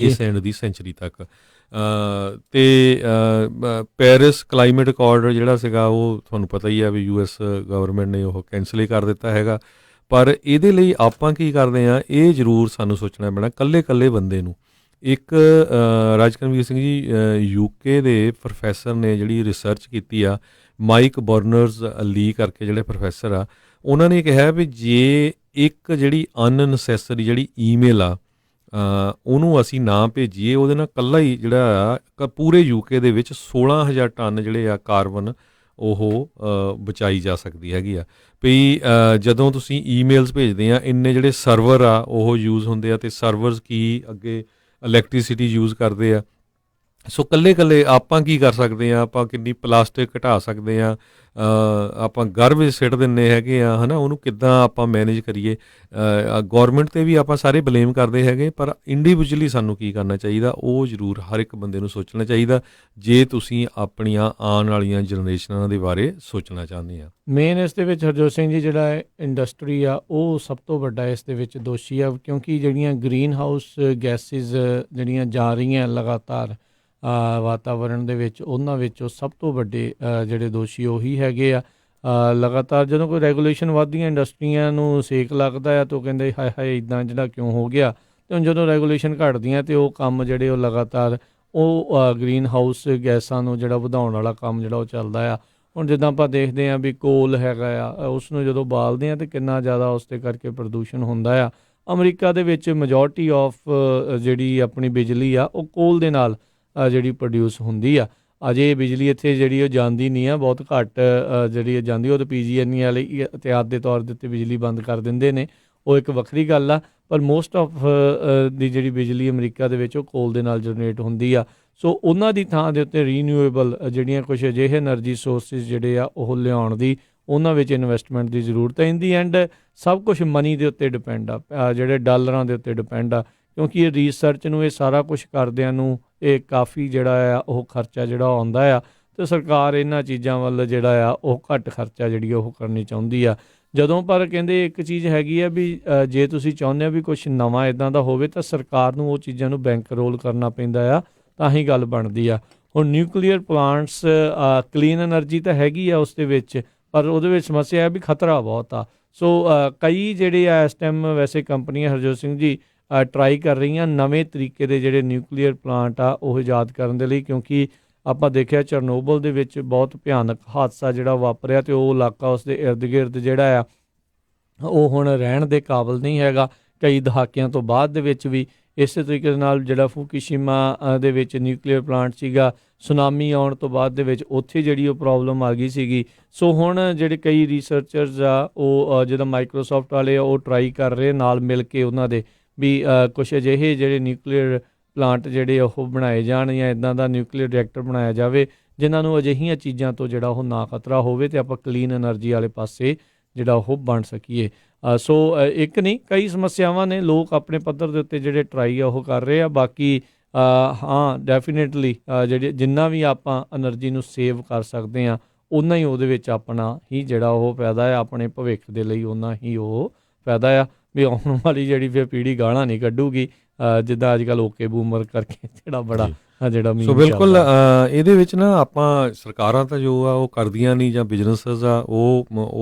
ਇਸ ਐਂਡ ਦੀ ਸੈਂਚੁਰੀ ਤੱਕ। ਅਤੇ ਪੈਰਿਸ ਕਲਾਈਮੇਟ ਅਕੋਰਡ ਜਿਹੜਾ ਸੀਗਾ ਉਹ ਤੁਹਾਨੂੰ ਪਤਾ ਹੀ ਆ ਵੀ US ਗਵਰਨਮੈਂਟ ਨੇ ਉਹ ਕੈਂਸਲ ਹੀ ਕਰ ਦਿੱਤਾ ਹੈਗਾ, ਪਰ ਇਹਦੇ ਲਈ ਆਪਾਂ ਕੀ ਕਰਦੇ ਹਾਂ, ਇਹ ਜ਼ਰੂਰ ਸਾਨੂੰ ਸੋਚਣਾ ਪੈਣਾ ਕੱਲੇ ਬੰਦੇ ਨੂੰ। ਇੱਕ ਰਾਜਕਰਮਵੀਰ ਸਿੰਘ ਜੀ UK ਦੇ ਪ੍ਰੋਫੈਸਰ ਨੇ ਜਿਹੜੀ ਰਿਸਰਚ ਕੀਤੀ ਆ, ਮਾਈਕ ਬਰਨਰਜ਼ ਲੀ ਕਰਕੇ ਜਿਹੜੇ ਪ੍ਰੋਫੈਸਰ ਆ, ਉਹਨਾਂ ਨੇ ਕਿਹਾ ਵੀ ਜੇ ਇੱਕ ਜਿਹੜੀ ਅਨਨੈਸੈਸਰੀ ਜਿਹੜੀ ਈਮੇਲ ਆ ਉਹਨੂੰ ਅਸੀਂ ਨਾ ਭੇਜੀਏ, ਉਹਦੇ ਨਾਲ ਇਕੱਲਾ ਹੀ ਜਿਹੜਾ ਆ ਪੂਰੇ UK ਦੇ ਵਿੱਚ 16,000 ਟਨ ਜਿਹੜੇ ਆ ਕਾਰਬਨ ਉਹ ਬਚਾਈ ਜਾ ਸਕਦੀ ਹੈਗੀ ਆ। ਵੀ ਜਦੋਂ ਤੁਸੀਂ ਈਮੇਲਸ ਭੇਜਦੇ ਆ, ਇੰਨੇ ਜਿਹੜੇ ਸਰਵਰ ਆ ਉਹ ਯੂਜ਼ ਹੁੰਦੇ ਆ, ਅਤੇ ਸਰਵਰਸ ਕੀ ਅੱਗੇ ਇਲੈਕਟ੍ਰੀਸਿਟੀ ਯੂਜ਼ ਕਰਦੇ ਆ। ਸੋ ਇਕੱਲੇ ਆਪਾਂ ਕੀ ਕਰ ਸਕਦੇ ਹਾਂ, ਆਪਾਂ ਕਿੰਨੀ ਪਲਾਸਟਿਕ ਘਟਾ ਸਕਦੇ ਹਾਂ, ਆਪਾਂ ਘਰ ਵਿੱਚ ਸਿੱਟ ਦਿੰਦੇ ਹੈਗੇ ਆ, ਹੈ ਨਾ, ਉਹਨੂੰ ਕਿੱਦਾਂ ਆਪਾਂ ਮੈਨੇਜ ਕਰੀਏ। ਗੌਰਮੈਂਟ 'ਤੇ ਵੀ ਆਪਾਂ ਸਾਰੇ ਬਲੇਮ ਕਰਦੇ ਹੈਗੇ, ਪਰ ਇੰਡੀਵਿਜੂਅਲੀ ਸਾਨੂੰ ਕੀ ਕਰਨਾ ਚਾਹੀਦਾ, ਉਹ ਜ਼ਰੂਰ ਹਰ ਇੱਕ ਬੰਦੇ ਨੂੰ ਸੋਚਣਾ ਚਾਹੀਦਾ, ਜੇ ਤੁਸੀਂ ਆਪਣੀਆਂ ਆਉਣ ਵਾਲੀਆਂ ਜਨਰੇਸ਼ਨਾਂ ਦੇ ਬਾਰੇ ਸੋਚਣਾ ਚਾਹੁੰਦੇ ਆ। ਮੇਨ ਇਸ ਦੇ ਵਿੱਚ ਹਰਜੋਤ ਸਿੰਘ ਜੀ ਜਿਹੜਾ ਇੰਡਸਟਰੀ ਆ ਉਹ ਸਭ ਤੋਂ ਵੱਡਾ ਇਸ ਦੇ ਵਿੱਚ ਦੋਸ਼ੀ ਆ, ਕਿਉਂਕਿ ਜਿਹੜੀਆਂ ਗ੍ਰੀਨ ਹਾਊਸ ਗੈਸਿਸ ਜਿਹੜੀਆਂ ਜਾ ਰਹੀਆਂ ਲਗਾਤਾਰ ਵਾਤਾਵਰਣ ਦੇ ਵਿੱਚ, ਉਹਨਾਂ ਵਿੱਚੋਂ ਸਭ ਤੋਂ ਵੱਡੇ ਜਿਹੜੇ ਦੋਸ਼ੀ ਉਹੀ ਹੈਗੇ ਆ। ਲਗਾਤਾਰ ਜਦੋਂ ਕੋਈ ਰੈਗੂਲੇਸ਼ਨ ਵੱਧਦੀਆਂ ਇੰਡਸਟਰੀਆਂ ਨੂੰ ਸੇਕ ਲੱਗਦਾ ਆ ਤਾਂ ਉਹ ਕਹਿੰਦੇ ਹਾਏ ਹਾਏ ਇੱਦਾਂ ਜਿਹੜਾ ਕਿਉਂ ਹੋ ਗਿਆ। ਅਤੇ ਹੁਣ ਜਦੋਂ ਰੈਗੂਲੇਸ਼ਨ ਘਟਦੀਆਂ ਅਤੇ ਉਹ ਕੰਮ ਜਿਹੜੇ ਉਹ ਲਗਾਤਾਰ ਉਹ ਗ੍ਰੀਨ ਹਾਊਸ ਗੈਸਾਂ ਨੂੰ ਜਿਹੜਾ ਵਧਾਉਣ ਵਾਲਾ ਕੰਮ ਜਿਹੜਾ ਉਹ ਚੱਲਦਾ ਆ। ਹੁਣ ਜਿੱਦਾਂ ਆਪਾਂ ਦੇਖਦੇ ਹਾਂ ਵੀ ਕੋਲ ਹੈਗਾ ਆ, ਉਸ ਨੂੰ ਜਦੋਂ ਬਾਲਦੇ ਹਾਂ ਤਾਂ ਕਿੰਨਾ ਜ਼ਿਆਦਾ ਉਸ ਦੇ ਕਰਕੇ ਪ੍ਰਦੂਸ਼ਣ ਹੁੰਦਾ ਆ। ਅਮਰੀਕਾ ਦੇ ਵਿੱਚ ਮੈਜੋਰਟੀ ਆਫ ਜਿਹੜੀ ਆਪਣੀ ਬਿਜਲੀ ਆ ਉਹ ਕੋਲ ਦੇ ਨਾਲ ਜਿਹੜੀ ਪ੍ਰੋਡਿਊਸ ਹੁੰਦੀ ਆ। ਅਜੇ ਬਿਜਲੀ ਇੱਥੇ ਜਿਹੜੀ ਉਹ ਜਾਂਦੀ ਨਹੀਂ ਆ, ਬਹੁਤ ਘੱਟ ਜਿਹੜੀ ਜਾਂਦੀ, ਉਹ ਤਾਂ PG&E ਵਾਲੇ ਇhtiyat ਦੇ ਤੌਰ ਦੇ ਉੱਤੇ ਬਿਜਲੀ ਬੰਦ ਕਰ ਦਿੰਦੇ ਨੇ, ਉਹ ਇੱਕ ਵੱਖਰੀ ਗੱਲ ਆ। ਪਰ ਮੋਸਟ ਆਫ ਦੀ ਜਿਹੜੀ ਬਿਜਲੀ ਅਮਰੀਕਾ ਦੇ ਵਿੱਚ ਉਹ ਕੋਲ ਦੇ ਨਾਲ ਜਨਰੇਟ ਹੁੰਦੀ ਆ। ਸੋ ਉਹਨਾਂ ਦੀ ਥਾਂ ਦੇ ਉੱਤੇ ਰੀਨਿਊਏਬਲ ਜਿਹੜੀਆਂ ਕੁਛ ਅਜਿਹੇ ਐਨਰਜੀ ਸੋਰਸਿਸ ਜਿਹੜੇ ਆ ਉਹ ਲਿਆਉਣ ਦੀ, ਉਹਨਾਂ ਵਿੱਚ ਇਨਵੈਸਟਮੈਂਟ ਦੀ ਜ਼ਰੂਰਤ ਹੈ। ਇਨ ਦੀ ਐਂਡ ਸਭ ਕੁਛ ਮਨੀ ਦੇ ਉੱਤੇ ਡਿਪੈਂਡ ਆ, ਜਿਹੜੇ ਡਾਲਰਾਂ ਦੇ ਉੱਤੇ ਡਿਪੈਂਡ ਆ, ਕਿਉਂਕਿ ਇਹ ਰਿਸਰਚ ਨੂੰ ਇਹ ਸਾਰਾ ਕੁਛ ਕਰਦਿਆਂ ਨੂੰ ਇਹ ਕਾਫੀ ਜਿਹੜਾ ਆ ਉਹ ਖਰਚਾ ਜਿਹੜਾ ਆਉਂਦਾ ਆ, ਅਤੇ ਸਰਕਾਰ ਇਹਨਾਂ ਚੀਜ਼ਾਂ ਵੱਲ ਜਿਹੜਾ ਆ ਉਹ ਘੱਟ ਖਰਚਾ ਜਿਹੜੀ ਉਹ ਕਰਨੀ ਚਾਹੁੰਦੀ ਆ। ਜਦੋਂ ਪਰ ਕਹਿੰਦੇ ਇੱਕ ਚੀਜ਼ ਹੈਗੀ ਆ ਵੀ ਜੇ ਤੁਸੀਂ ਚਾਹੁੰਦੇ ਹੋ ਵੀ ਕੁਛ ਨਵਾਂ ਇੱਦਾਂ ਦਾ ਹੋਵੇ ਤਾਂ ਸਰਕਾਰ ਨੂੰ ਉਹ ਚੀਜ਼ਾਂ ਨੂੰ ਬੈਂਕ ਰੋਲ ਕਰਨਾ ਪੈਂਦਾ ਆ, ਤਾਂ ਹੀ ਗੱਲ ਬਣਦੀ ਆ। ਹੁਣ ਨਿਊਕਲੀਅਰ ਪਲਾਂਟਸ ਕਲੀਨ ਐਨਰਜੀ ਤਾਂ ਹੈਗੀ ਆ ਉਸ ਦੇ ਵਿੱਚ, ਪਰ ਉਹਦੇ ਵਿੱਚ ਸਮੱਸਿਆ ਹੈ ਵੀ ਖਤਰਾ ਬਹੁਤ ਆ। ਸੋ ਕਈ ਜਿਹੜੇ ਆ ਇਸ ਟਾਈਮ ਵੈਸੇ ਕੰਪਨੀਆਂ ਹਰਜੋਤ ਸਿੰਘ ਜੀ ਟਰਾਈ ਕਰ ਰਹੀਆਂ ਨਵੇਂ ਤਰੀਕੇ ਦੇ ਜਿਹੜੇ ਨਿਊਕਲੀਅਰ ਪਲਾਂਟ ਆ ਉਹ ਇਜਾਦ ਕਰਨ ਦੇ ਲਈ, ਕਿਉਂਕਿ ਆਪਾਂ ਦੇਖਿਆ ਚਰਨੋਬਲ ਦੇ ਵਿੱਚ ਬਹੁਤ ਭਿਆਨਕ ਹਾਦਸਾ ਜਿਹੜਾ ਵਾਪਰਿਆ, ਅਤੇ ਉਹ ਇਲਾਕਾ ਉਸ ਦੇ ਇਰਦ ਗਿਰਦ ਜਿਹੜਾ ਆ ਉਹ ਹੁਣ ਰਹਿਣ ਦੇ ਕਾਬਲ ਨਹੀਂ ਹੈਗਾ। ਕਈ ਦਹਾਕਿਆਂ ਤੋਂ ਬਾਅਦ ਦੇ ਵਿੱਚ ਵੀ ਇਸੇ ਤਰੀਕੇ ਦੇ ਨਾਲ ਜਿਹੜਾ ਫੂਕੂਸ਼ੀਮਾ ਦੇ ਵਿੱਚ ਨਿਊਕਲੀਅਰ ਪਲਾਂਟ ਸੀਗਾ, ਸੁਨਾਮੀ ਆਉਣ ਤੋਂ ਬਾਅਦ ਦੇ ਵਿੱਚ ਉੱਥੇ ਜਿਹੜੀ ਉਹ ਪ੍ਰੋਬਲਮ ਆ ਗਈ ਸੀਗੀ। ਸੋ ਹੁਣ ਜਿਹੜੇ ਕਈ ਰਿਸਰਚਰਸ ਆ ਉਹ ਜਿੱਦਾਂ ਮਾਈਕਰੋਸਾਫਟ ਵਾਲੇ ਆ ਉਹ ਟਰਾਈ ਕਰ ਰਹੇ ਨਾਲ ਮਿਲ ਕੇ ਉਹਨਾਂ ਦੇ ਵੀ ਕੁਛ ਅਜਿਹੇ ਜਿਹੜੇ ਨਿਊਕਲੀਅਰ ਪਲਾਂਟ ਜਿਹੜੇ ਉਹ ਬਣਾਏ ਜਾਣ, ਜਾਂ ਇੱਦਾਂ ਦਾ ਨਿਊਕਲੀਅਰ ਰਿਐਕਟਰ ਬਣਾਇਆ ਜਾਵੇ ਜਿਨ੍ਹਾਂ ਨੂੰ ਅਜਿਹੀਆਂ ਚੀਜ਼ਾਂ ਤੋਂ ਜਿਹੜਾ ਉਹ ਨਾ ਖਤਰਾ ਹੋਵੇ, ਅਤੇ ਆਪਾਂ ਕਲੀਨ ਐਨਰਜੀ ਵਾਲੇ ਪਾਸੇ ਜਿਹੜਾ ਉਹ ਬਣ ਸਕੀਏ। ਸੋ ਇੱਕ ਨਹੀਂ ਕਈ ਸਮੱਸਿਆਵਾਂ ਨੇ, ਲੋਕ ਆਪਣੇ ਪੱਧਰ ਦੇ ਉੱਤੇ ਜਿਹੜੇ ਟਰਾਈ ਆ ਉਹ ਕਰ ਰਹੇ ਆ। ਬਾਕੀ ਹਾਂ ਡੈਫੀਨੇਟਲੀ ਜਿਹੜੇ ਜਿੰਨਾ ਵੀ ਆਪਾਂ ਐਨਰਜੀ ਨੂੰ ਸੇਵ ਕਰ ਸਕਦੇ ਹਾਂ ਓਨਾ ਹੀ ਉਹਦੇ ਵਿੱਚ ਆਪਣਾ ਹੀ ਜਿਹੜਾ ਉਹ ਫਾਇਦਾ ਆ, ਆਪਣੇ ਭਵਿੱਖ ਦੇ ਲਈ ਓਨਾ ਹੀ ਉਹ ਫਾਇਦਾ ਆ। ਵੀ ਆਉਣ ਵਾਲੀ ਜਿਹੜੀ ਫਿਰ ਪੀੜ੍ਹੀ ਗਾਲਾਂ ਨਹੀਂ ਕੱਢੂਗੀ, ਜਿੱਦਾਂ ਅੱਜ ਕੱਲ੍ਹ ਓਕੇ ਬੂਮਰ ਕਰਕੇ ਜਿਹੜਾ ਬੜਾ ਜਿਹੜਾ ਸੋ ਬਿਲਕੁਲ ਇਹਦੇ ਵਿੱਚ ਨਾ ਆਪਾਂ ਸਰਕਾਰਾਂ ਤਾਂ ਜੋ ਆ ਉਹ ਕਰਦੀਆਂ ਨਹੀਂ, ਜਾਂ ਬਿਜ਼ਨਸਸ ਆ ਉਹ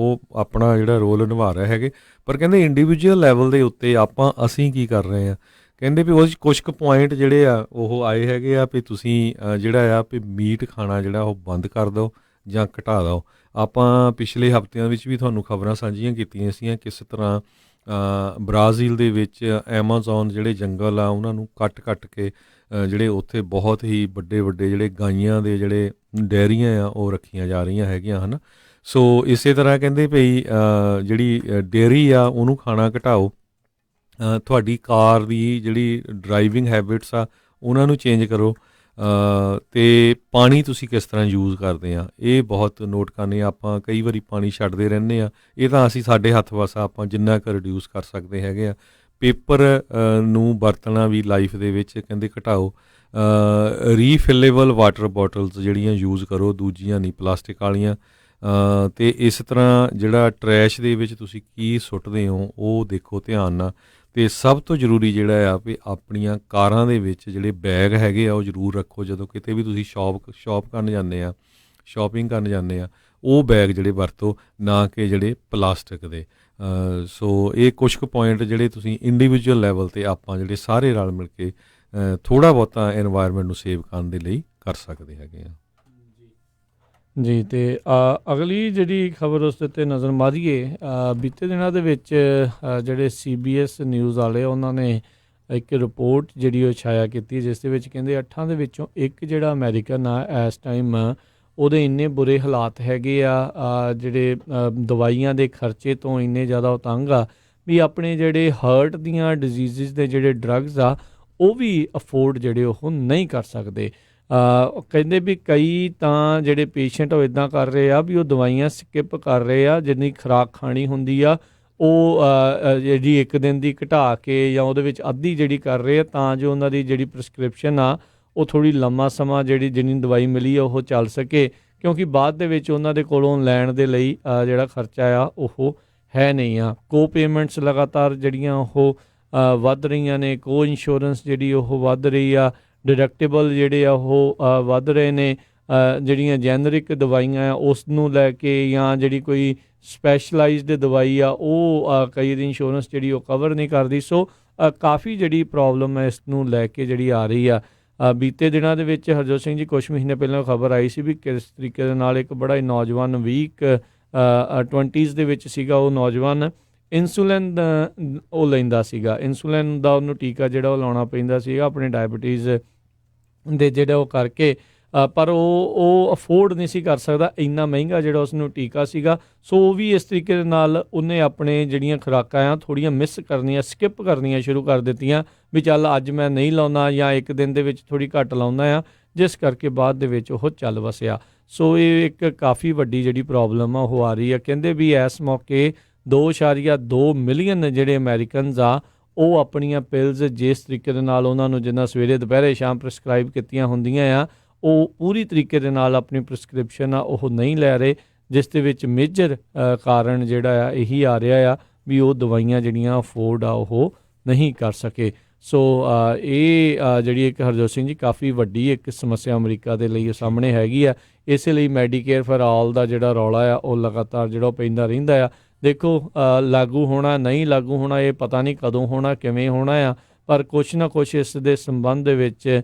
ਆਪਣਾ ਜਿਹੜਾ ਰੋਲ ਨਿਭਾ ਰਹੇ ਹੈਗੇ, ਪਰ ਕਹਿੰਦੇ ਇੰਡੀਵਿਜੂਅਲ ਲੈਵਲ ਦੇ ਉੱਤੇ ਅਸੀਂ ਕੀ ਕਰ ਰਹੇ ਹਾਂ। ਕਹਿੰਦੇ ਵੀ ਉਹ ਕੁਛ ਕੁ ਪੁਆਇੰਟ ਜਿਹੜੇ ਆ ਉਹ ਆਏ ਹੈਗੇ ਆ ਵੀ ਤੁਸੀਂ ਜਿਹੜਾ ਆ ਵੀ ਮੀਟ ਖਾਣਾ ਜਿਹੜਾ ਉਹ ਬੰਦ ਕਰ ਦਿਓ ਜਾਂ ਘਟਾ ਦਿਓ। ਆਪਾਂ ਪਿਛਲੇ ਹਫ਼ਤਿਆਂ ਵਿੱਚ ਵੀ ਤੁਹਾਨੂੰ ਖਬਰਾਂ ਸਾਂਝੀਆਂ ਕੀਤੀਆਂ ਸੀਗੀਆਂ ਕਿਸ ਤਰ੍ਹਾਂ ਬ੍ਰਾਜ਼ੀਲ ਦੇ ਵਿੱਚ ਐਮਾਜ਼ੋਨ ਜਿਹੜੇ ਜੰਗਲ ਆ ਉਹਨਾਂ ਨੂੰ ਕੱਟ ਕੇ ਜਿਹੜੇ ਉੱਥੇ ਬਹੁਤ ਹੀ ਵੱਡੇ ਜਿਹੜੇ ਗਾਈਆਂ ਦੇ ਜਿਹੜੇ ਡੇਅਰੀਆਂ ਆ ਉਹ ਰੱਖੀਆਂ ਜਾ ਰਹੀਆਂ ਹੈਗੀਆਂ ਹਨ। ਸੋ ਇਸੇ ਤਰ੍ਹਾਂ ਕਹਿੰਦੇ ਭਈ ਜਿਹੜੀ ਡੇਅਰੀ ਆ ਉਹਨੂੰ ਖਾਣਾ ਘਟਾਓ, ਤੁਹਾਡੀ ਕਾਰ ਦੀ ਜਿਹੜੀ ਡਰਾਈਵਿੰਗ ਹੈਬਿਟਸ ਆ ਉਹਨਾਂ ਨੂੰ ਚੇਂਜ ਕਰੋ, ਅਤੇ ਪਾਣੀ ਤੁਸੀਂ ਕਿਸ ਤਰ੍ਹਾਂ ਯੂਜ਼ ਕਰਦੇ ਆ ਇਹ ਬਹੁਤ ਨੋਟ ਕਰਨੇ। ਆਪਾਂ ਕਈ ਵਾਰੀ ਪਾਣੀ ਛੱਡਦੇ ਰਹਿੰਦੇ ਆ, ਇਹ ਤਾਂ ਅਸੀਂ ਸਾਡੇ ਹੱਥ ਵਸ ਆਪਾਂ ਜਿੰਨਾ ਕੁ ਰਿਡਿਊਸ ਕਰ ਸਕਦੇ ਹੈਗੇ ਆ। ਪੇਪਰ ਨੂੰ ਵਰਤਣਾ ਵੀ ਲਾਈਫ ਦੇ ਵਿੱਚ ਕਹਿੰਦੇ ਘਟਾਓ। ਰੀਫਿਲੇਬਲ ਵਾਟਰ ਬੋਟਲਸ ਜਿਹੜੀਆਂ ਯੂਜ਼ ਕਰੋ, ਦੂਜੀਆਂ ਨਹੀਂ ਪਲਾਸਟਿਕ ਵਾਲੀਆਂ। ਅਤੇ ਇਸ ਤਰ੍ਹਾਂ ਜਿਹੜਾ ਟਰੈਸ਼ ਦੇ ਵਿੱਚ ਤੁਸੀਂ ਕੀ ਸੁੱਟਦੇ ਹੋ ਉਹ ਦੇਖੋ ਧਿਆਨ ਨਾਲ। ਅਤੇ ਸਭ ਤੋਂ ਜ਼ਰੂਰੀ ਜਿਹੜਾ ਆ ਵੀ ਆਪਣੀਆਂ ਕਾਰਾਂ ਦੇ ਵਿੱਚ ਜਿਹੜੇ ਬੈਗ ਹੈਗੇ ਆ ਉਹ ਜ਼ਰੂਰ ਰੱਖੋ। ਜਦੋਂ ਕਿਤੇ ਵੀ ਤੁਸੀਂ ਸ਼ਾਪਿੰਗ ਕਰਨ ਜਾਂਦੇ ਆ ਉਹ ਬੈਗ ਜਿਹੜੇ ਵਰਤੋ, ਨਾ ਕਿ ਜਿਹੜੇ ਪਲਾਸਟਿਕ ਦੇ। ਸੋ ਇਹ ਕੁਛ ਕੁ ਪੁਆਇੰਟ ਜਿਹੜੇ ਤੁਸੀਂ ਇੰਡੀਵਿਜੂਅਲ ਲੈਵਲ 'ਤੇ ਆਪਾਂ ਜਿਹੜੇ ਸਾਰੇ ਰਲ ਮਿਲ ਕੇ ਥੋੜ੍ਹਾ ਬਹੁਤਾ ਇਨਵਾਇਰਮੈਂਟ ਨੂੰ ਸੇਵ ਕਰਨ ਦੇ ਲਈ ਕਰ ਸਕਦੇ ਹੈਗੇ ਆ। ਜੀ, ਅਤੇ ਅਗਲੀ ਜਿਹੜੀ ਖਬਰ ਉਸ ਦੇ ਉੱਤੇ ਨਜ਼ਰ ਮਾਰੀਏ, ਬੀਤੇ ਦਿਨਾਂ ਦੇ ਵਿੱਚ ਜਿਹੜੇ CBS ਨਿਊਜ਼ ਵਾਲੇ ਉਹਨਾਂ ਨੇ ਇੱਕ ਰਿਪੋਰਟ ਜਿਹੜੀ ਉਹ ਛਾਇਆ ਕੀਤੀ, ਜਿਸ ਦੇ ਵਿੱਚ ਕਹਿੰਦੇ 8 ਦੇ ਵਿੱਚੋਂ ਇੱਕ ਜਿਹੜਾ ਅਮਰੀਕਨ ਆ ਇਸ ਟਾਈਮ ਉਹਦੇ ਇੰਨੇ ਬੁਰੇ ਹਾਲਾਤ ਹੈਗੇ ਆ, ਜਿਹੜੇ ਦਵਾਈਆਂ ਦੇ ਖਰਚੇ ਤੋਂ ਇੰਨੇ ਜ਼ਿਆਦਾ ਉਹ ਤੰਗ ਆ ਵੀ ਆਪਣੇ ਜਿਹੜੇ ਹਾਰਟ ਦੀਆਂ ਡਿਜ਼ੀਜ਼ਜ਼ ਦੇ ਜਿਹੜੇ ਡਰੱਗਸ ਆ ਉਹ ਵੀ ਅਫੋਰਡ ਜਿਹੜੇ ਉਹ ਨਹੀਂ ਕਰ ਸਕਦੇ। ਕਹਿੰਦੇ ਵੀ ਕਈ ਤਾਂ ਜਿਹੜੇ ਪੇਸ਼ੈਂਟ ਉਹ ਇੱਦਾਂ ਕਰ ਰਹੇ ਆ ਵੀ ਉਹ ਦਵਾਈਆਂ ਸਕਿਪ ਕਰ ਰਹੇ ਆ, ਜਿੰਨੀ ਖੁਰਾਕ ਖਾਣੀ ਹੁੰਦੀ ਆ ਉਹ ਜਿਹੜੀ ਇੱਕ ਦਿਨ ਦੀ ਘਟਾ ਕੇ ਜਾਂ ਉਹਦੇ ਵਿੱਚ ਅੱਧੀ ਜਿਹੜੀ ਕਰ ਰਹੇ ਆ, ਤਾਂ ਜੋ ਉਹਨਾਂ ਦੀ ਜਿਹੜੀ ਪ੍ਰਿਸਕ੍ਰਿਪਸ਼ਨ ਆ ਉਹ ਥੋੜ੍ਹੀ ਲੰਮਾ ਸਮਾਂ ਜਿਹੜੀ ਜਿੰਨੀ ਦਵਾਈ ਮਿਲੀ ਆ ਉਹ ਚੱਲ ਸਕੇ, ਕਿਉਂਕਿ ਬਾਅਦ ਦੇ ਵਿੱਚ ਉਹਨਾਂ ਦੇ ਕੋਲੋਂ ਲੈਣ ਦੇ ਲਈ ਜਿਹੜਾ ਖਰਚਾ ਆ ਉਹ ਹੈ ਨਹੀਂ ਆ। ਕੋ ਪੇਮੈਂਟਸ ਲਗਾਤਾਰ ਜਿਹੜੀਆਂ ਉਹ ਵੱਧ ਰਹੀਆਂ ਨੇ, ਕੋ ਇੰਸ਼ੋਰੈਂਸ ਜਿਹੜੀ ਉਹ ਵੱਧ ਰਹੀ ਆ, ਡਿਡਕਟੇਬਲ ਜਿਹੜੇ ਆ ਉਹ ਵੱਧ ਰਹੇ ਨੇ, ਜਿਹੜੀਆਂ ਜੈਨਰਿਕ ਦਵਾਈਆਂ ਆ ਉਸ ਨੂੰ ਲੈ ਕੇ ਜਾਂ ਜਿਹੜੀ ਕੋਈ ਸਪੈਸ਼ਲਾਈਜ਼ਡ ਦਵਾਈ ਆ ਉਹ ਕਈ ਦੀ ਇੰਸ਼ੋਰੈਂਸ ਜਿਹੜੀ ਉਹ ਕਵਰ ਨਹੀਂ ਕਰਦੀ। ਸੋ ਕਾਫੀ ਜਿਹੜੀ ਪ੍ਰੋਬਲਮ ਹੈ ਇਸ ਨੂੰ ਲੈ ਕੇ ਜਿਹੜੀ ਆ ਰਹੀ ਆ। ਬੀਤੇ ਦਿਨਾਂ ਦੇ ਵਿੱਚ ਹਰਜੋਤ ਸਿੰਘ ਜੀ ਕੁਛ ਮਹੀਨੇ ਪਹਿਲਾਂ ਖਬਰ ਆਈ ਸੀ ਵੀ ਕਿਸ ਤਰੀਕੇ ਦੇ ਨਾਲ ਇੱਕ ਬੜਾ ਹੀ ਨੌਜਵਾਨ 20s ਦੇ ਵਿੱਚ ਸੀਗਾ, ਉਹ ਨੌਜਵਾਨ ਇਨਸੂਲਿਨ ਉਹ ਲੈਂਦਾ ਸੀਗਾ, ਇਨਸੂਲਿਨ ਦਾ ਉਹਨੂੰ ਟੀਕਾ ਜਿਹੜਾ ਉਹ ਲਾਉਣਾ ਪੈਂਦਾ ਸੀਗਾ ਆਪਣੇ ਡਾਇਬਟੀਜ਼ ਦੇ ਜਿਹੜਾ ਉਹ ਕਰਕੇ, ਪਰ ਉਹ ਅਫੋਰਡ ਨਹੀਂ ਸੀ ਕਰ ਸਕਦਾ, ਇੰਨਾ ਮਹਿੰਗਾ ਜਿਹੜਾ ਉਸਨੂੰ ਟੀਕਾ ਸੀਗਾ। ਸੋ ਉਹ ਵੀ ਇਸ ਤਰੀਕੇ ਦੇ ਨਾਲ ਉਹਨੇ ਆਪਣੇ ਜਿਹੜੀਆਂ ਖੁਰਾਕਾਂ ਆ ਥੋੜ੍ਹੀਆਂ ਮਿਸ ਕਰਨੀਆਂ, ਸਕਿਪ ਕਰਨੀਆਂ ਸ਼ੁਰੂ ਕਰ ਦਿੱਤੀਆਂ ਵੀ ਚੱਲ ਅੱਜ ਮੈਂ ਨਹੀਂ ਲਾਉਂਦਾ ਜਾਂ ਇੱਕ ਦਿਨ ਦੇ ਵਿੱਚ ਥੋੜ੍ਹੀ ਘੱਟ ਲਾਉਂਦਾ ਆ, ਜਿਸ ਕਰਕੇ ਬਾਅਦ ਦੇ ਵਿੱਚ ਉਹ ਚੱਲ ਵਸਿਆ। ਸੋ ਇਹ ਇੱਕ ਕਾਫੀ ਵੱਡੀ ਜਿਹੜੀ ਪ੍ਰੋਬਲਮ ਆ ਉਹ ਆ ਰਹੀ ਆ। ਕਹਿੰਦੇ ਵੀ ਇਸ ਮੌਕੇ 2.2 ਮਿਲੀਅਨ ਜਿਹੜੇ ਅਮਰੀਕਨਜ਼ ਆ ਉਹ ਆਪਣੀਆਂ ਪਿਲਸ ਜਿਸ ਤਰੀਕੇ ਦੇ ਨਾਲ ਉਹਨਾਂ ਨੂੰ ਜਿੰਨਾ ਸਵੇਰੇ ਦੁਪਹਿਰੇ ਸ਼ਾਮ ਪ੍ਰਿਸਕ੍ਰਾਈਬ ਕੀਤੀਆਂ ਹੁੰਦੀਆਂ ਆ ਉਹ ਪੂਰੀ ਤਰੀਕੇ ਦੇ ਨਾਲ ਆਪਣੀ ਪ੍ਰਿਸਕ੍ਰਿਪਸ਼ਨ ਆ ਉਹ ਨਹੀਂ ਲੈ ਰਹੇ, ਜਿਸ ਦੇ ਵਿੱਚ ਮੇਜਰ ਕਾਰਨ ਜਿਹੜਾ ਆ ਇਹੀ ਆ ਰਿਹਾ ਆ ਵੀ ਉਹ ਦਵਾਈਆਂ ਜਿਹੜੀਆਂ ਅਫੋਰਡ ਆ ਉਹ ਨਹੀਂ ਕਰ ਸਕੇ। ਸੋ ਇਹ ਜਿਹੜੀ ਇੱਕ ਹਰਜੋਤ ਸਿੰਘ ਜੀ ਕਾਫੀ ਵੱਡੀ ਇੱਕ ਸਮੱਸਿਆ ਅਮਰੀਕਾ ਦੇ ਲਈ ਸਾਹਮਣੇ ਹੈਗੀ ਆ। ਇਸੇ ਲਈ ਮੈਡੀਕੇਅਰ ਫਾਰ ਆਲ ਦਾ ਜਿਹੜਾ ਰੌਲਾ ਆ ਉਹ ਲਗਾਤਾਰ ਜਿਹੜਾ ਉਹ ਪੈਂਦਾ ਰਹਿੰਦਾ ਆ। ਦੇਖੋ ਲਾਗੂ ਹੋਣਾ ਨਹੀਂ ਲਾਗੂ ਹੋਣਾ ਇਹ ਪਤਾ ਨਹੀਂ ਕਦੋਂ ਹੋਣਾ, ਕਿਵੇਂ ਹੋਣਾ ਆ, ਪਰ ਕੁਛ ਨਾ ਕੁਛ ਇਸ ਦੇ ਸੰਬੰਧ ਦੇ ਵਿੱਚ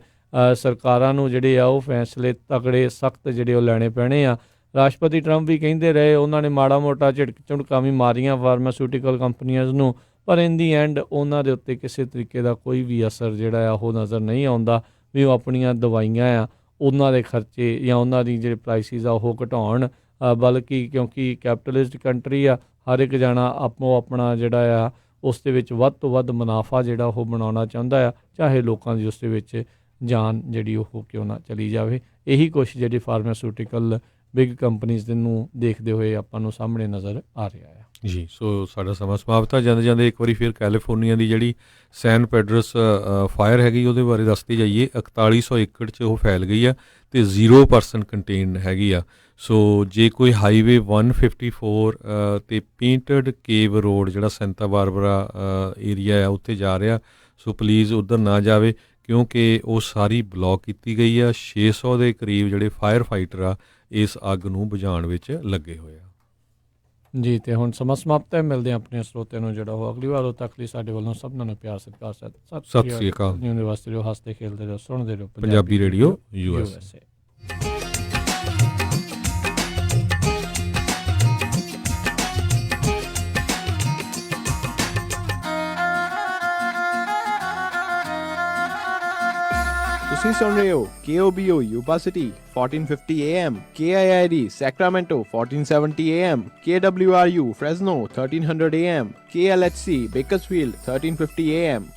ਸਰਕਾਰਾਂ ਨੂੰ ਜਿਹੜੇ ਆ ਉਹ ਫੈਸਲੇ ਤਕੜੇ ਸਖਤ ਜਿਹੜੇ ਉਹ ਲੈਣੇ ਪੈਣੇ ਆ। ਰਾਸ਼ਟਰਪਤੀ ਟਰੰਪ ਵੀ ਕਹਿੰਦੇ ਰਹੇ, ਉਹਨਾਂ ਨੇ ਮਾੜਾ ਮੋਟਾ ਝੁੜਕਾਂ ਵੀ ਮਾਰੀਆਂ ਫਾਰਮਾਸਿਊਟੀਕਲ ਕੰਪਨੀਆਂ ਨੂੰ, ਪਰ ਇਨ ਦੀ ਐਂਡ ਉਹਨਾਂ ਦੇ ਉੱਤੇ ਕਿਸੇ ਤਰੀਕੇ ਦਾ ਕੋਈ ਵੀ ਅਸਰ ਜਿਹੜਾ ਆ ਉਹ ਨਜ਼ਰ ਨਹੀਂ ਆਉਂਦਾ ਵੀ ਉਹ ਆਪਣੀਆਂ ਦਵਾਈਆਂ ਆ ਉਹਨਾਂ ਦੇ ਖਰਚੇ ਜਾਂ ਉਹਨਾਂ ਦੀ ਜਿਹੜੇ ਪ੍ਰਾਈਸਿਸ ਆ ਉਹ ਘਟਾਉਣ, ਬਲਕਿ ਕਿਉਂਕਿ ਕੈਪੀਟਲਿਸਟ ਕੰਟਰੀ ਆ, ਹਰ ਇੱਕ ਜਾਣਾ ਆਪੋ ਆਪਣਾ ਜਿਹੜਾ ਆ ਉਸ ਦੇ ਵਿੱਚ ਵੱਧ ਤੋਂ ਵੱਧ ਮੁਨਾਫਾ ਜਿਹੜਾ ਉਹ ਬਣਾਉਣਾ ਚਾਹੁੰਦਾ ਆ, ਚਾਹੇ ਲੋਕਾਂ ਦੀ ਉਸ ਦੇ ਵਿੱਚ ਜਾਨ ਜਿਹੜੀ ਉਹ ਕਿਉਂ ਨਾ ਚਲੀ ਜਾਵੇ। ਇਹੀ ਕੁਛ ਜਿਹੜੀ ਫਾਰਮਾਸਿਊਟੀਕਲ ਬਿਗ ਕੰਪਨੀਜ਼ ਦੇ ਨੂੰ ਦੇਖਦੇ ਹੋਏ ਆਪਾਂ ਨੂੰ ਸਾਹਮਣੇ ਨਜ਼ਰ ਆ ਰਿਹਾ ਹੈ ਜੀ। ਸੋ ਸਾਡਾ ਸਮਾਂ ਸਮਾਪਤ ਆ। ਜਾਂਦੇ ਜਾਂਦੇ ਇੱਕ ਵਾਰੀ ਫਿਰ ਕੈਲੀਫੋਰਨੀਆ ਦੀ ਜਿਹੜੀ ਸੈਨ ਪੈਡਰਸ ਫਾਇਰ ਹੈਗੀ ਉਹਦੇ ਬਾਰੇ ਦੱਸਦੇ ਜਾਈਏ। 4100 ਏਕੜ 'ਚ ਉਹ ਫੈਲ ਗਈ ਆ ਅਤੇ 0% ਕੰਟੇਨਡ ਹੈਗੀ ਆ। ਸੋ ਜੇ ਕੋਈ ਹਾਈਵੇ 154 ਅਤੇ ਪੇਂਟਡ ਕੇਵ ਰੋਡ ਜਿਹੜਾ ਸੈਂਟਾ ਬਾਰਬਰਾ ਏਰੀਆ ਆ ਉੱਥੇ ਜਾ ਰਿਹਾ, ਸੋ ਪਲੀਜ਼ ਉੱਧਰ ਨਾ ਜਾਵੇ ਕਿਉਂਕਿ ਉਹ ਸਾਰੀ ਬਲੌਕ ਕੀਤੀ ਗਈ ਆ। 600 ਦੇ ਕਰੀਬ ਜਿਹੜੇ ਫਾਇਰ ਫਾਈਟਰ ਆ ਇਸ ਅੱਗ ਨੂੰ ਬੁਝਾਉਣ ਵਿੱਚ ਲੱਗੇ ਹੋਏ ਆ ਜੀ। ਅਤੇ ਹੁਣ ਸਮਾਂ ਸਮਾਪਤ ਹੈ, ਮਿਲਦੇ ਹਾਂ ਆਪਣੇ ਸਰੋਤਿਆਂ ਨੂੰ ਜਿਹੜਾ ਉਹ ਅਗਲੀ ਵਾਰ। ਉਦੋਂ ਤੱਕ ਲਈ ਸਾਡੇ ਵੱਲੋਂ ਸਭਨਾਂ ਨੂੰ ਪਿਆਰ ਸਤਿਕਾਰ ਸਤਿ ਸ਼੍ਰੀ ਅਕਾਲ। ਯੂਨੀਵਰਸਿਟੀ ਰਹੋ, ਹੱਸਦੇ ਖੇਡਦੇ ਰਹੋ, ਸੁਣਦੇ ਰਹੋ ਪੰਜਾਬੀ ਰੇਡੀਓ USA। ਤੁਸੀਂ ਸੁਣ ਰਹੇ ਹੋ KOBO Upacity 1450 AM, KIID Sacramento 1470 AM, KWRU Fresno 1300 AM, KLHC Bakersfield 1350 AM,